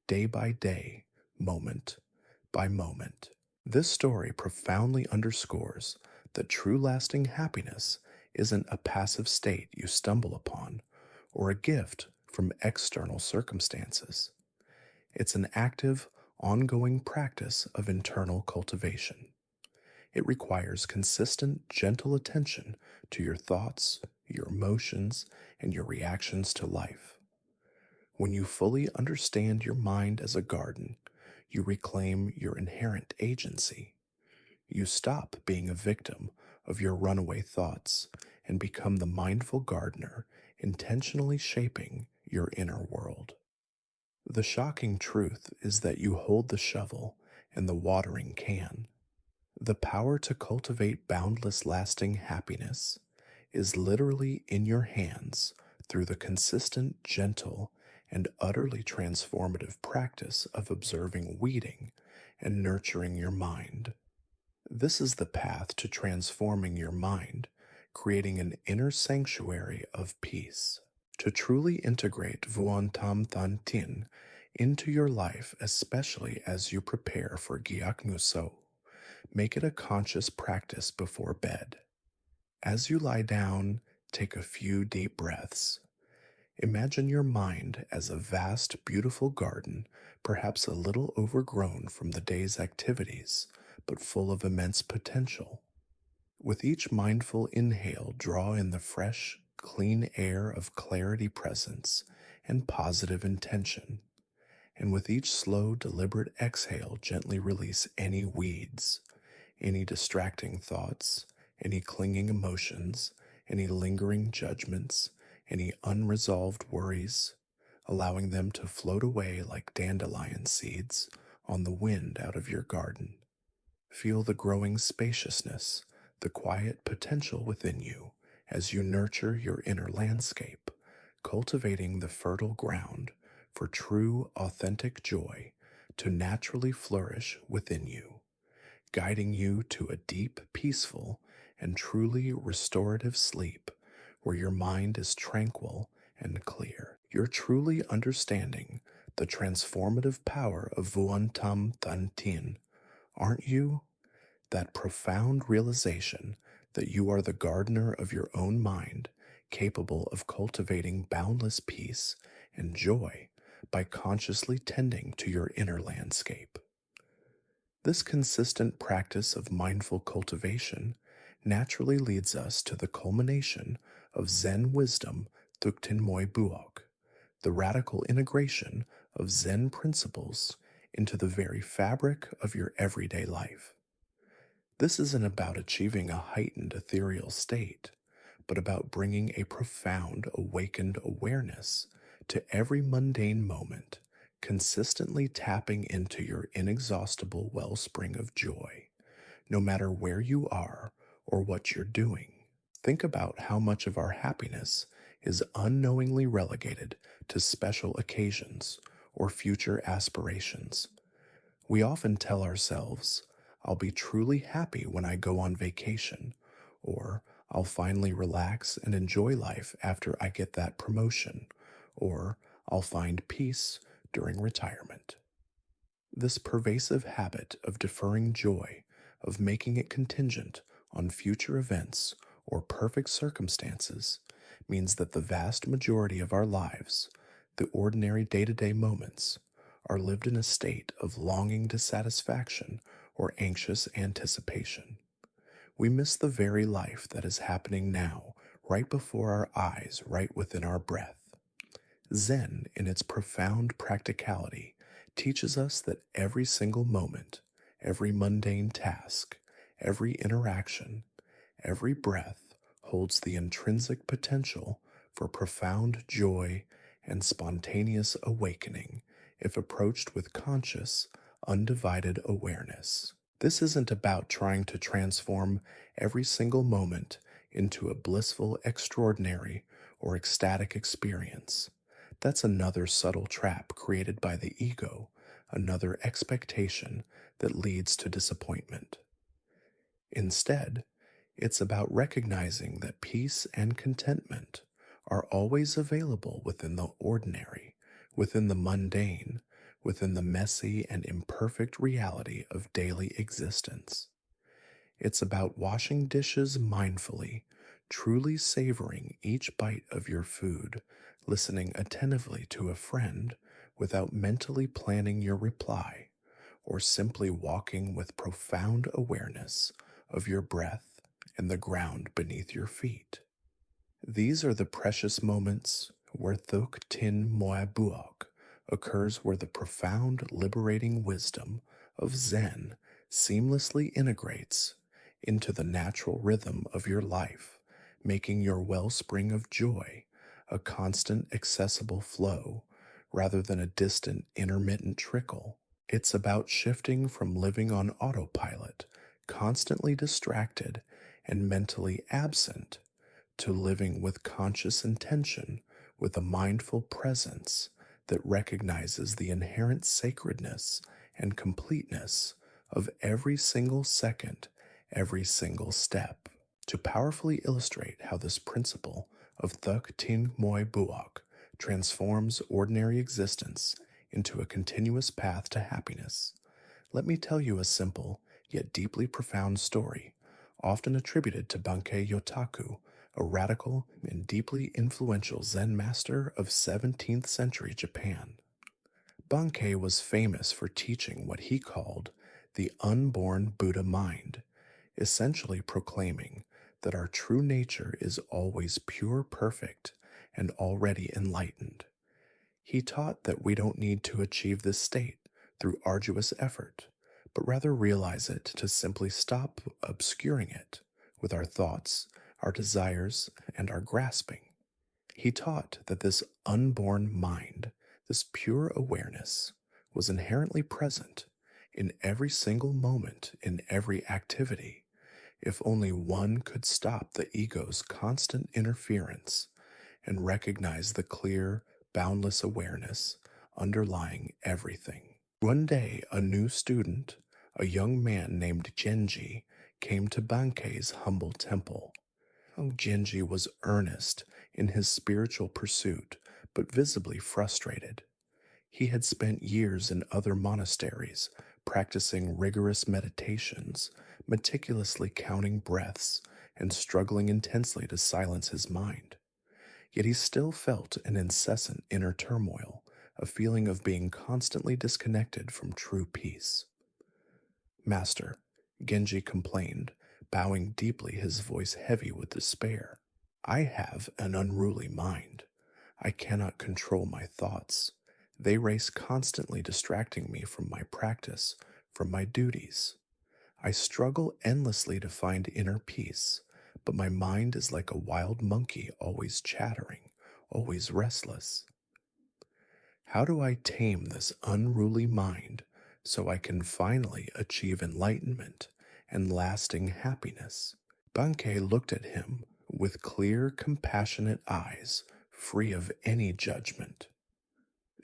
day by day, moment by moment. This story profoundly underscores that true lasting happiness isn't a passive state you stumble upon or a gift from external circumstances. It's an active, ongoing practice of internal cultivation. It requires consistent, gentle attention to your thoughts, your emotions, and your reactions to life. When you fully understand your mind as a garden, you reclaim your inherent agency. You stop being a victim of your runaway thoughts and become the mindful gardener, intentionally shaping your inner world. The shocking truth is that you hold the shovel and the watering can. The power to cultivate boundless, lasting happiness is literally in your hands through the consistent, gentle, and utterly transformative practice of observing, weeding, and nurturing your mind. This is the path to transforming your mind, creating an inner sanctuary of peace. To truly integrate Vuan Tam Than Tin into your life, especially as you prepare for Gyak Nguso, make it a conscious practice before bed. As you lie down, take a few deep breaths. Imagine your mind as a vast, beautiful garden, perhaps a little overgrown from the day's activities, but full of immense potential. With each mindful inhale, draw in the fresh, clean air of clarity, presence, and positive intention. And with each slow, deliberate exhale, gently release any weeds, any distracting thoughts, any clinging emotions, any lingering judgments, any unresolved worries, allowing them to float away like dandelion seeds on the wind out of your garden. Feel the growing spaciousness, the quiet potential within you as you nurture your inner landscape, cultivating the fertile ground for true, authentic joy to naturally flourish within you, guiding you to a deep, peaceful, and truly restorative sleep where your mind is tranquil and clear. You're truly understanding the transformative power of Vuan Tam Than Tin. Aren't you? That profound realization that you are the gardener of your own mind, capable of cultivating boundless peace and joy by consciously tending to your inner landscape. This consistent practice of mindful cultivation naturally leads us to the culmination of Zen wisdom Thukten Moi Buok, the radical integration of Zen principles into the very fabric of your everyday life. This isn't about achieving a heightened ethereal state, but about bringing a profound awakened awareness to every mundane moment, consistently tapping into your inexhaustible wellspring of joy, no matter where you are or what you're doing. Think about how much of our happiness is unknowingly relegated to special occasions or future aspirations. We often tell ourselves, I'll be truly happy when I go on vacation, or I'll finally relax and enjoy life after I get that promotion, or I'll find peace during retirement. This pervasive habit of deferring joy, of making it contingent on future events or perfect circumstances, means that the vast majority of our lives, the ordinary day to day moments, are lived in a state of longing dissatisfaction or anxious anticipation. We miss the very life that is happening now, right before our eyes, right within our breath. Zen, in its profound practicality, teaches us that every single moment, every mundane task, every interaction, every breath holds the intrinsic potential for profound joy and spontaneous awakening if approached with conscious, undivided awareness. This isn't about trying to transform every single moment into a blissful, extraordinary, or ecstatic experience. That's another subtle trap created by the ego, another expectation that leads to disappointment. Instead, it's about recognizing that peace and contentment are always available within the ordinary, within the mundane, within the messy and imperfect reality of daily existence. It's about washing dishes mindfully, truly savoring each bite of your food, listening attentively to a friend without mentally planning your reply, or simply walking with profound awareness of your breath and the ground beneath your feet. These are the precious moments where Thuk Tin Moa Buok occurs, where the profound liberating wisdom of Zen seamlessly integrates into the natural rhythm of your life, making your wellspring of joy a constant, accessible flow rather than a distant, intermittent trickle. It's about shifting from living on autopilot, constantly distracted and mentally absent, to living with conscious intention, with a mindful presence that recognizes the inherent sacredness and completeness of every single second, every single step. To powerfully illustrate how this principle of Thuk Tin Moi Buok transforms ordinary existence into a continuous path to happiness, let me tell you a simple yet deeply profound story, often attributed to Bankei Yotaku, a radical and deeply influential Zen master of 17th century Japan. Bankei was famous for teaching what he called the unborn Buddha mind, essentially proclaiming that our true nature is always pure, perfect, and already enlightened. He taught that we don't need to achieve this state through arduous effort, but rather realize it to simply stop obscuring it with our thoughts, our desires, and our grasping. He taught that this unborn mind, this pure awareness, was inherently present in every single moment, in every activity, if only one could stop the ego's constant interference and recognize the clear, boundless awareness underlying everything. One day, a new student, a young man named Genji, came to Bankei's humble temple. Genji was earnest in his spiritual pursuit, but visibly frustrated. He had spent years in other monasteries, practicing rigorous meditations, meticulously counting breaths, and struggling intensely to silence his mind. Yet he still felt an incessant inner turmoil, a feeling of being constantly disconnected from true peace. Master, Genji complained, bowing deeply, his voice heavy with despair. I have an unruly mind. I cannot control my thoughts. They race constantly, distracting me from my practice, from my duties. I struggle endlessly to find inner peace, but my mind is like a wild monkey, always chattering, always restless. How do I tame this unruly mind so I can finally achieve enlightenment and lasting happiness? Bankei looked at him with clear, compassionate eyes, free of any judgment.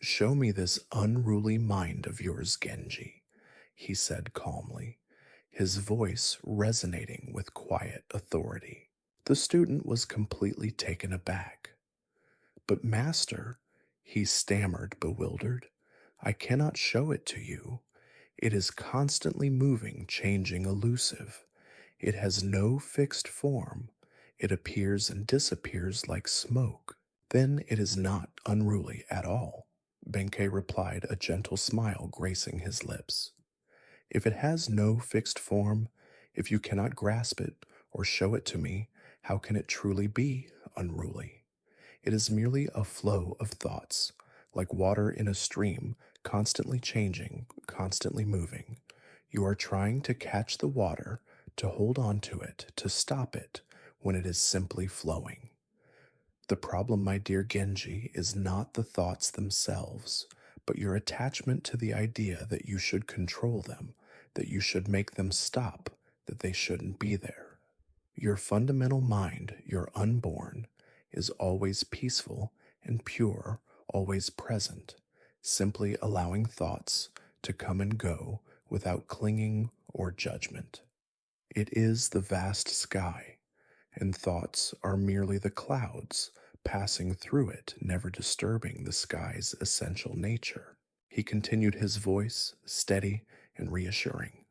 Show me this unruly mind of yours, Genji, he said calmly, his voice resonating with quiet authority. The student was completely taken aback. But, master, he stammered, bewildered, I cannot show it to you. It is constantly moving, changing, elusive. It has no fixed form. It appears and disappears like smoke. Then it is not unruly at all. Benkei replied, a gentle smile gracing his lips. If it has no fixed form, if you cannot grasp it or show it to me, how can it truly be unruly? It is merely a flow of thoughts, like water in a stream, constantly changing, constantly moving. You are trying to catch the water, to hold on to it, to stop it, when it is simply flowing. The problem, my dear Genji, is not the thoughts themselves, but your attachment to the idea that you should control them, that you should make them stop, that they shouldn't be there. Your fundamental mind, your unborn, is always peaceful and pure, always present, simply allowing thoughts to come and go without clinging or judgment. It is the vast sky, and thoughts are merely the clouds passing through it, never disturbing the sky's essential nature. He continued, his voice steady and reassuring.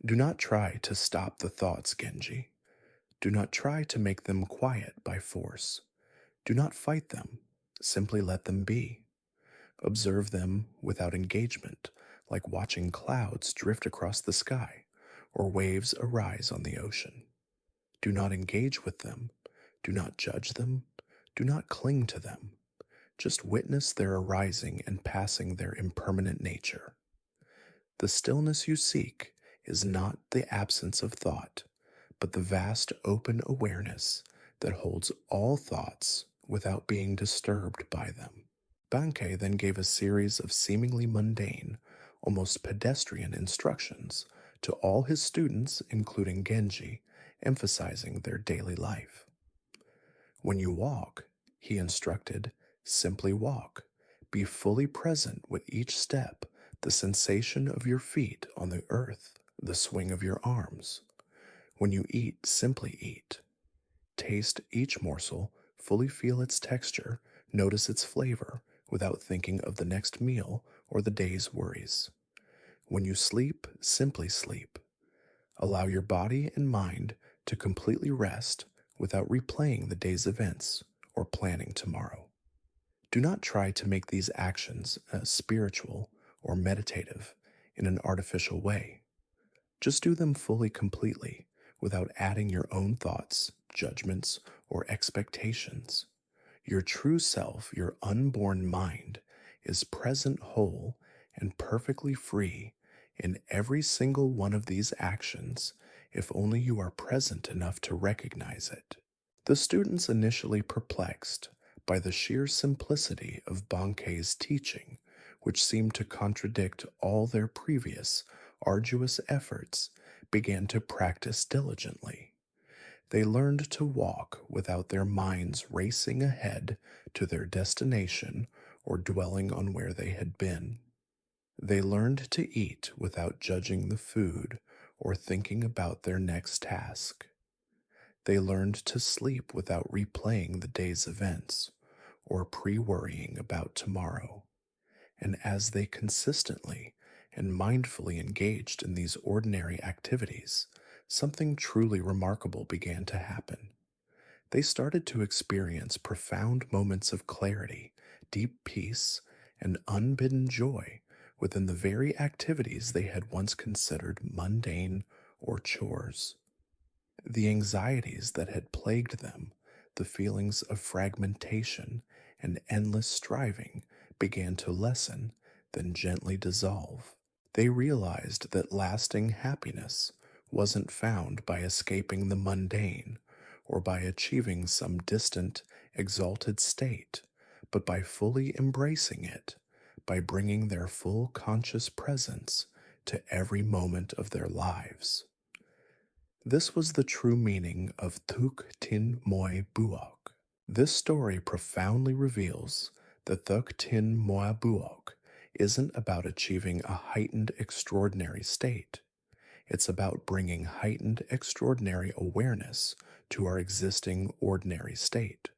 Do not try to stop the thoughts, Genji. Do not try to make them quiet by force. Do not fight them. Simply let them be. Observe them without engagement, like watching clouds drift across the sky or waves arise on the ocean. Do not engage with them. Do not judge them. Do not cling to them. Just witness their arising and passing, their impermanent nature. The stillness you seek is not the absence of thought, but the vast open awareness that holds all thoughts without being disturbed by them. Bankei then gave a series of seemingly mundane, almost pedestrian instructions to all his students, including Genji, emphasizing their daily life. When you walk, he instructed, simply walk. Be fully present with each step, the sensation of your feet on the earth, the swing of your arms. When you eat, simply eat. Taste each morsel, fully feel its texture, notice its flavor, without thinking of the next meal or the day's worries. When you sleep, simply sleep. Allow your body and mind to completely rest without replaying the day's events or planning tomorrow. Do not try to make these actions spiritual or meditative in an artificial way. Just do them fully, completely, without adding your own thoughts, judgments, or expectations. Your true self, your unborn mind, is present whole and perfectly free in every single one of these actions, if only you are present enough to recognize it. The students, initially perplexed by the sheer simplicity of Bankei's teaching, which seemed to contradict all their previous arduous efforts, began to practice diligently. They learned to walk without their minds racing ahead to their destination or dwelling on where they had been. They learned to eat without judging the food or thinking about their next task. They learned to sleep without replaying the day's events or pre-worrying about tomorrow. And as they consistently and mindfully engaged in these ordinary activities, something truly remarkable began to happen. They started to experience profound moments of clarity, deep peace, and unbidden joy within the very activities they had once considered mundane or chores. The anxieties that had plagued them, the feelings of fragmentation and endless striving, began to lessen, then gently dissolve. They realized that lasting happiness wasn't found by escaping the mundane or by achieving some distant, exalted state, but by fully embracing it, by bringing their full conscious presence to every moment of their lives. This was the true meaning of Thuk Tin Moi Buok. This story profoundly reveals that Thuk Tin Moi Buok isn't about achieving a heightened extraordinary state. It's about bringing heightened extraordinary awareness to our existing ordinary state.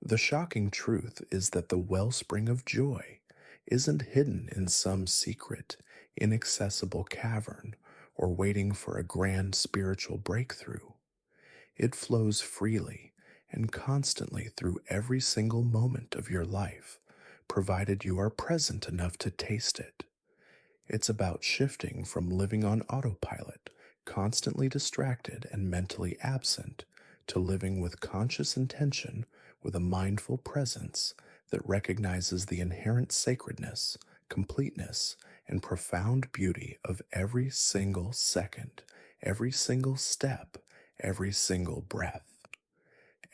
The shocking truth is that the wellspring of joy isn't hidden in some secret, inaccessible cavern or waiting for a grand spiritual breakthrough. It flows freely and constantly through every single moment of your life, provided you are present enough to taste it. It's about shifting from living on autopilot, constantly distracted and mentally absent, to living with conscious intention, with a mindful presence that recognizes the inherent sacredness, completeness, and profound beauty of every single second, every single step, every single breath.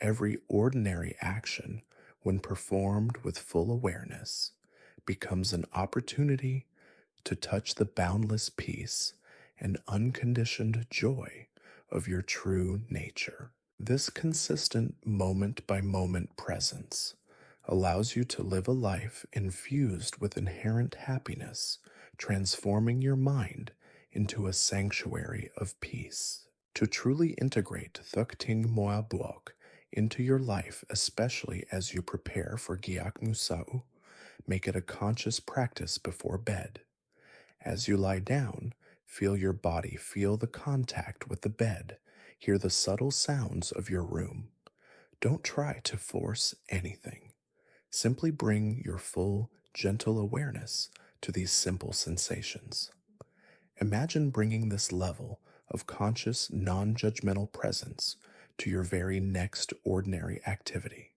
Every ordinary action, when performed with full awareness, becomes an opportunity to touch the boundless peace and unconditioned joy of your true nature. This consistent moment by moment presence allows you to live a life infused with inherent happiness, transforming your mind into a sanctuary of peace. To truly integrate Thuk Ting Moa Buok into your life, especially as you prepare for Giak Musau, make it a conscious practice before bed. As you lie down, feel your body feel the contact with the bed, hear the subtle sounds of your room. Don't try to force anything. Simply bring your full, gentle awareness to these simple sensations. Imagine bringing this level of conscious, non judgmental presence to your very next ordinary activity,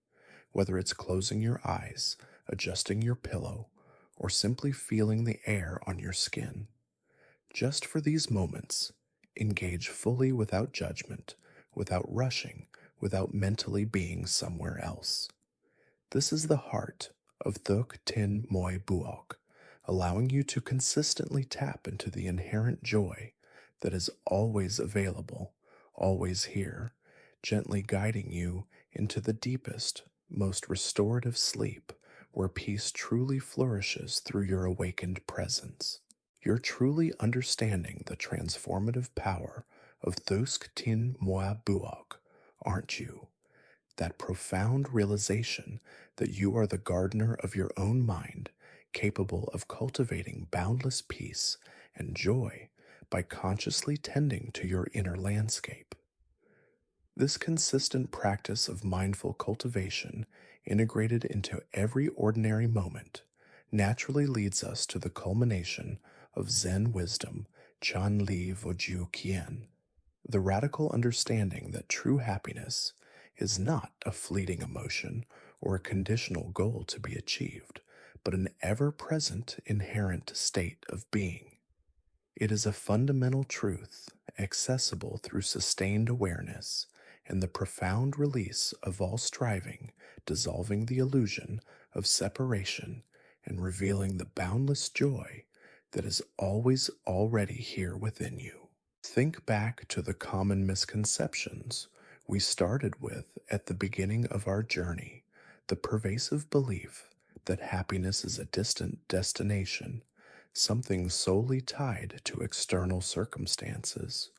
whether it's closing your eyes, adjusting your pillow, or simply feeling the air on your skin. Just for these moments, engage fully without judgment, without rushing, without mentally being somewhere else. This is the heart of Thuk Tin Moi Buok, allowing you to consistently tap into the inherent joy that is always available, always here, gently guiding you into the deepest, most restorative sleep where peace truly flourishes through your awakened presence. You're truly understanding the transformative power of Thusk Tin Moa Buok, aren't you? That profound realization that you are the gardener of your own mind, capable of cultivating boundless peace and joy by consciously tending to your inner landscape. This consistent practice of mindful cultivation, integrated into every ordinary moment, naturally leads us to the culmination of Zen wisdom, Chan Li Voju Kien, the radical understanding that true happiness is not a fleeting emotion or a conditional goal to be achieved, but an ever present inherent state of being. It is a fundamental truth accessible through sustained awareness and the profound release of all striving, dissolving the illusion of separation and revealing the boundless joy that is always already here within you. Think back to the common misconceptions we started with at the beginning of our journey, the pervasive belief that happiness is a distant destination, something solely tied to external circumstances,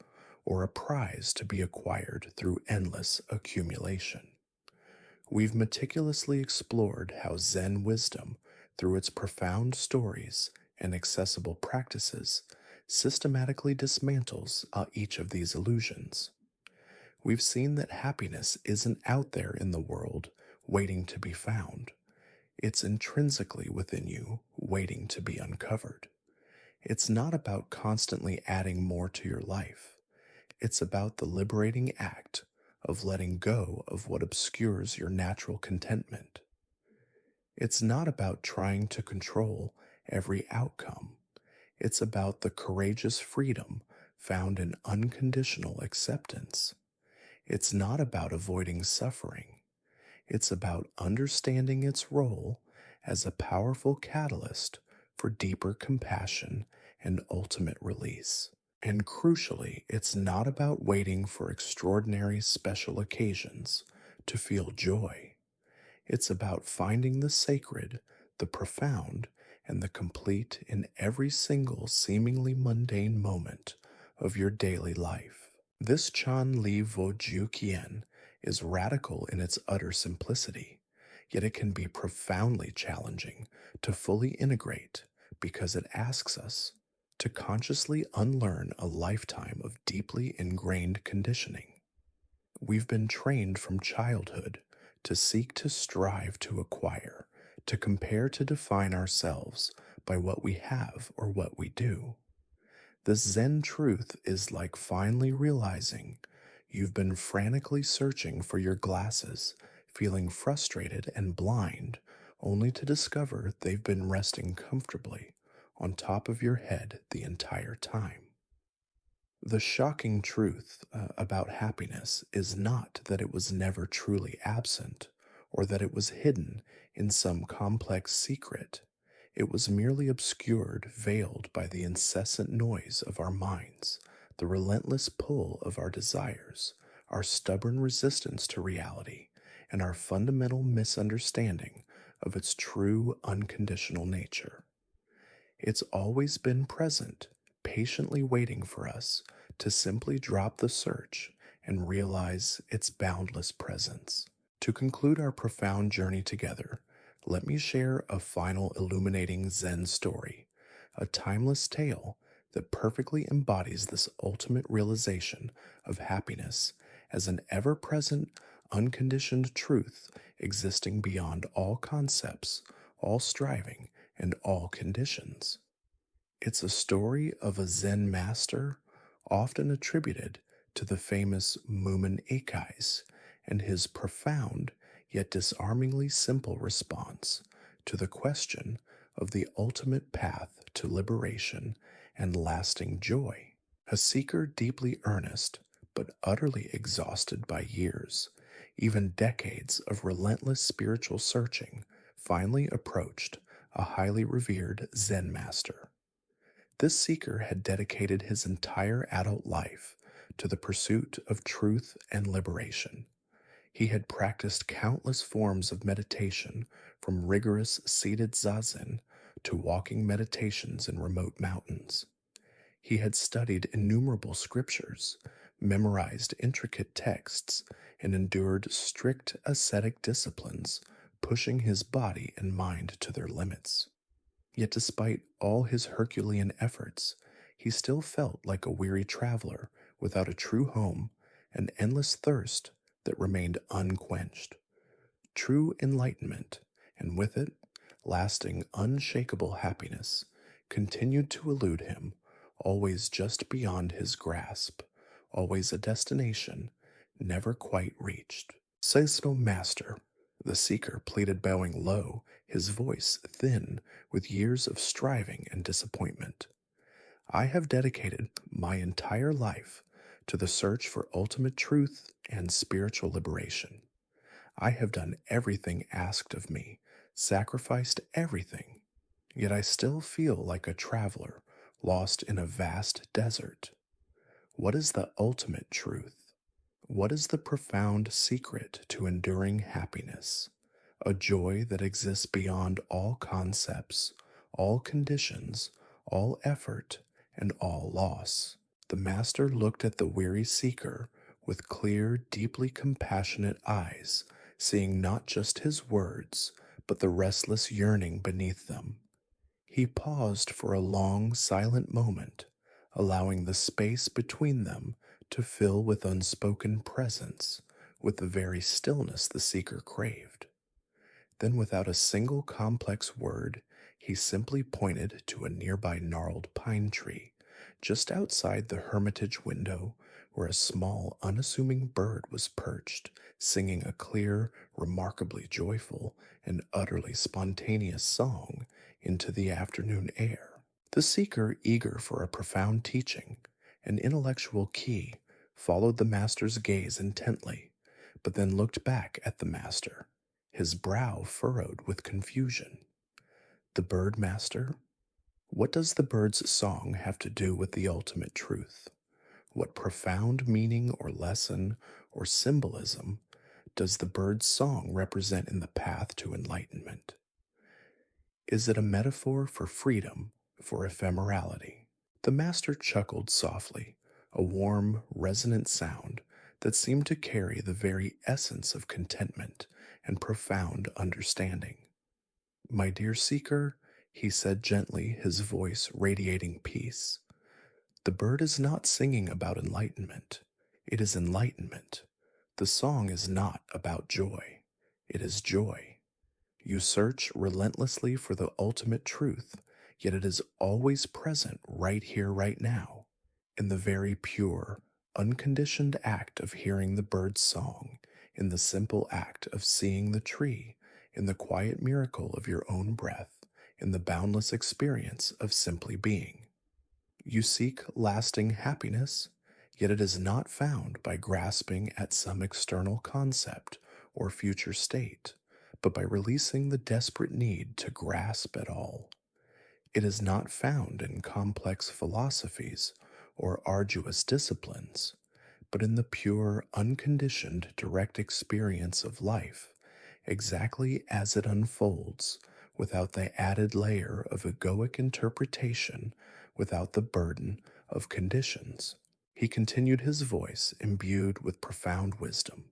or a prize to be acquired through endless accumulation. We've meticulously explored how Zen wisdom, through its profound stories and accessible practices, systematically dismantles each of these illusions. We've seen that happiness isn't out there in the world waiting to be found. It's intrinsically within you, waiting to be uncovered. It's not about constantly adding more to your life. It's about the liberating act of letting go of what obscures your natural contentment. It's not about trying to control every outcome. It's about the courageous freedom found in unconditional acceptance. It's not about avoiding suffering. It's about understanding its role as a powerful catalyst for deeper compassion and ultimate release. And crucially, it's not about waiting for extraordinary special occasions to feel joy. It's about finding the sacred, the profound, and the complete in every single seemingly mundane moment of your daily life. This Chan Li Vo Ju Kien is radical in its utter simplicity, yet it can be profoundly challenging to fully integrate because it asks us to consciously unlearn a lifetime of deeply ingrained conditioning. We've been trained from childhood to seek to strive to acquire, to compare to define ourselves by what we have or what we do. This Zen truth is like finally realizing you've been frantically searching for your glasses, feeling frustrated and blind, only to discover they've been resting comfortably on top of your head the entire time. The shocking truth about happiness is not that it was never truly absent or that it was hidden in some complex secret. It was merely obscured, veiled by the incessant noise of our minds, the relentless pull of our desires, our stubborn resistance to reality, and our fundamental misunderstanding of its true unconditional nature. It's always been present, patiently waiting for us to simply drop the search and realize its boundless presence. To conclude our profound journey together, let me share a final illuminating Zen story, a timeless tale that perfectly embodies this ultimate realization of happiness as an ever present, unconditioned truth existing beyond all concepts, all striving, and all conditions. It's a story of a Zen master often attributed to the famous Mumen Eikais and his profound yet disarmingly simple response to the question of the ultimate path to liberation and lasting joy. A seeker deeply earnest but utterly exhausted by years, even decades of relentless spiritual searching, finally approached a highly revered Zen master. This seeker had dedicated his entire adult life to the pursuit of truth and liberation. He had practiced countless forms of meditation, from rigorous seated zazen to walking meditations in remote mountains. He had studied innumerable scriptures, memorized intricate texts, and endured strict ascetic disciplines, pushing his body and mind to their limits. Yet despite all his Herculean efforts, he still felt like a weary traveler without a true home, an endless thirst that remained unquenched. True enlightenment, and with it, lasting unshakable happiness, continued to elude him, always just beyond his grasp, always a destination never quite reached. Says no master, the seeker pleaded, bowing low, his voice thin with years of striving and disappointment. I have dedicated my entire life to the search for ultimate truth and spiritual liberation. I have done everything asked of me, sacrificed everything, yet I still feel like a traveler lost in a vast desert. What is the ultimate truth? What is the profound secret to enduring happiness? A joy that exists beyond all concepts, all conditions, all effort, and all loss. The master looked at the weary seeker with clear, deeply compassionate eyes, seeing not just his words, but the restless yearning beneath them. He paused for a long, silent moment, allowing the space between them to fill with unspoken presence, with the very stillness the seeker craved. Then, without a single complex word, he simply pointed to a nearby gnarled pine tree, just outside the hermitage window, where a small, unassuming bird was perched, singing a clear, remarkably joyful, and utterly spontaneous song into the afternoon air. The seeker, eager for a profound teaching, an intellectual key, followed the master's gaze intently, but then looked back at the master, his brow furrowed with confusion. The bird master? What does the bird's song have to do with the ultimate truth? What profound meaning or lesson or symbolism does the bird's song represent in the path to enlightenment? Is it a metaphor for freedom, for ephemerality? The master chuckled softly, a warm, resonant sound that seemed to carry the very essence of contentment and profound understanding. My dear seeker, he said gently, his voice radiating peace, the bird is not singing about enlightenment. It is enlightenment. The song is not about joy. It is joy. You search relentlessly for the ultimate truth, yet it is always present right here, right now, in the very pure, unconditioned act of hearing the bird's song, in the simple act of seeing the tree, in the quiet miracle of your own breath, in the boundless experience of simply being. You seek lasting happiness, yet it is not found by grasping at some external concept or future state, but by releasing the desperate need to grasp at all. It is not found in complex philosophies or arduous disciplines, but in the pure, unconditioned, direct experience of life, exactly as it unfolds, without the added layer of egoic interpretation, without the burden of conditions. He continued, his voice imbued with profound wisdom.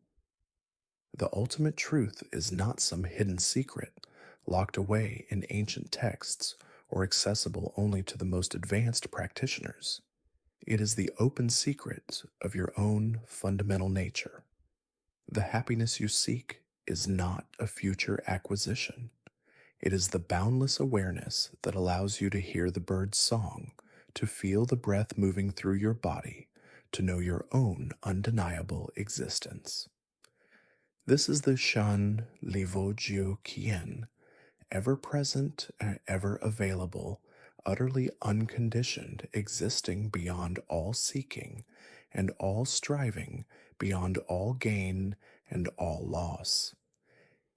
The ultimate truth is not some hidden secret locked away in ancient texts or accessible only to the most advanced practitioners. It is the open secret of your own fundamental nature. The happiness you seek is not a future acquisition. It is the boundless awareness that allows you to hear the bird's song, to feel the breath moving through your body, to know your own undeniable existence. This is the Shan Livo Jiu Kien, ever present and ever available, utterly unconditioned, existing beyond all seeking and all striving, beyond all gain and all loss.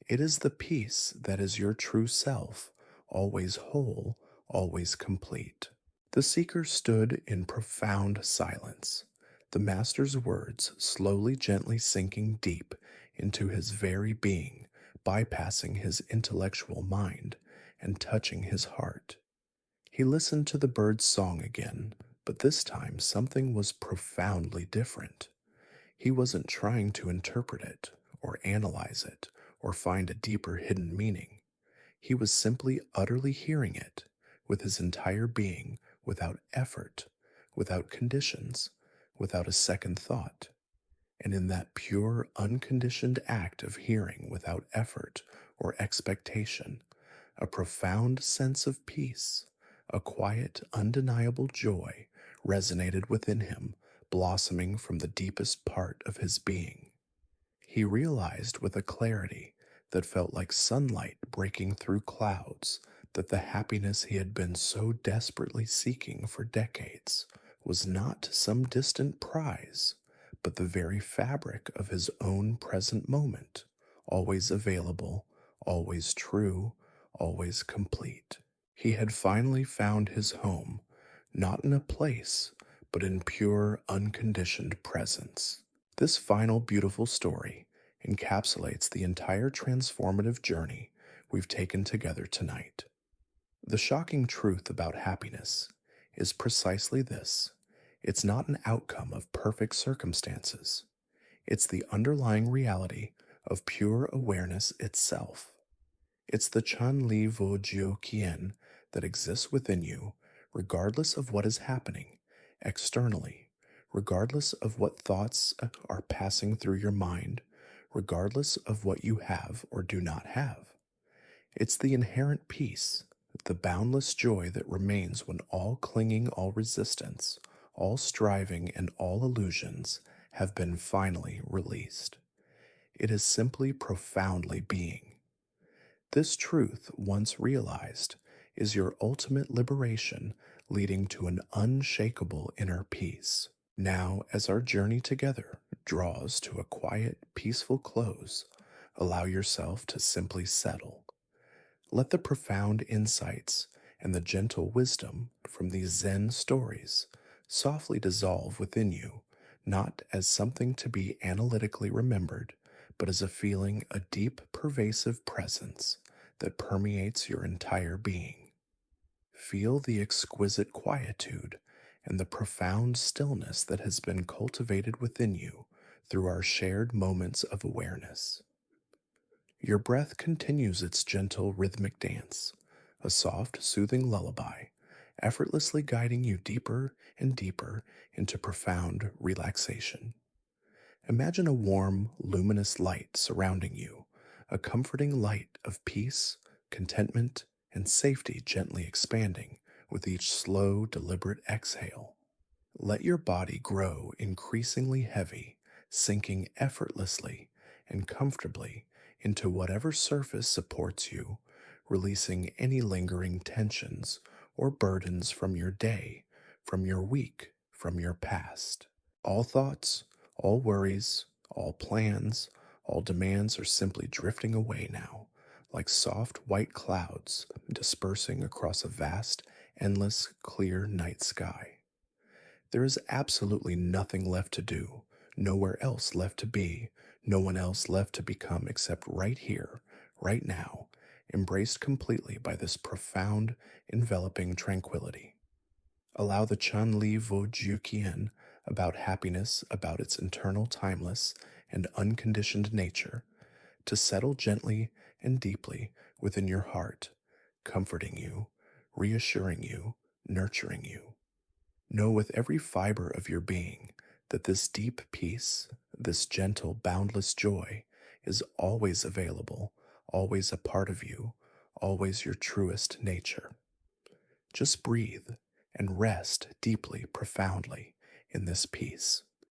It is the peace that is your true self, always whole, always complete. The seeker stood in profound silence, the master's words slowly, gently sinking deep into his very being, bypassing his intellectual mind and touching his heart. He listened to the bird's song again, but this time something was profoundly different. He wasn't trying to interpret it, or analyze it, or find a deeper hidden meaning. He was simply utterly hearing it, with his entire being, without effort, without conditions, without a second thought. And in that pure, unconditioned act of hearing without effort or expectation, a profound sense of peace, a quiet, undeniable joy resonated within him, blossoming from the deepest part of his being. He realized with a clarity that felt like sunlight breaking through clouds that the happiness he had been so desperately seeking for decades was not some distant prize, but the very fabric of his own present moment, always available, always true, always complete. He had finally found his home, not in a place, but in pure, unconditioned presence. This final beautiful story encapsulates the entire transformative journey we've taken together tonight. The shocking truth about happiness is precisely this: it's not an outcome of perfect circumstances, it's the underlying reality of pure awareness itself. It's the Chan Li Vo Jiu Qian that exists within you, regardless of what is happening externally, regardless of what thoughts are passing through your mind, regardless of what you have or do not have. It's the inherent peace, the boundless joy that remains when all clinging, all resistance, all striving, and all illusions have been finally released. It is simply profoundly being. This truth, once realized, is your ultimate liberation, leading to an unshakable inner peace. Now, as our journey together draws to a quiet, peaceful close, allow yourself to simply settle. Let the profound insights and the gentle wisdom from these Zen stories softly dissolve within you, not as something to be analytically remembered, but as a feeling, a deep, pervasive presence that permeates your entire being. Feel the exquisite quietude and the profound stillness that has been cultivated within you through our shared moments of awareness. Your breath continues its gentle rhythmic dance, a soft, soothing lullaby, effortlessly guiding you deeper and deeper into profound relaxation. Imagine a warm, luminous light surrounding you, a comforting light of peace, contentment, and safety gently expanding with each slow, deliberate exhale. Let your body grow increasingly heavy, sinking effortlessly and comfortably into whatever surface supports you, releasing any lingering tensions or burdens from your day, from your week, from your past. All thoughts, all worries, all plans, all demands are simply drifting away now, like soft white clouds dispersing across a vast, endless, clear night sky. There is absolutely nothing left to do, nowhere else left to be, no one else left to become except right here, right now, embraced completely by this profound, enveloping tranquility. Allow the Chan Li Vo Jiu Qian about happiness, about its internal, timeless, and unconditioned nature, to settle gently and deeply within your heart, comforting you, reassuring you, nurturing you. Know with every fiber of your being that this deep peace, this gentle, boundless joy is always available, always a part of you, always your truest nature. Just breathe and rest deeply, profoundly in this peace.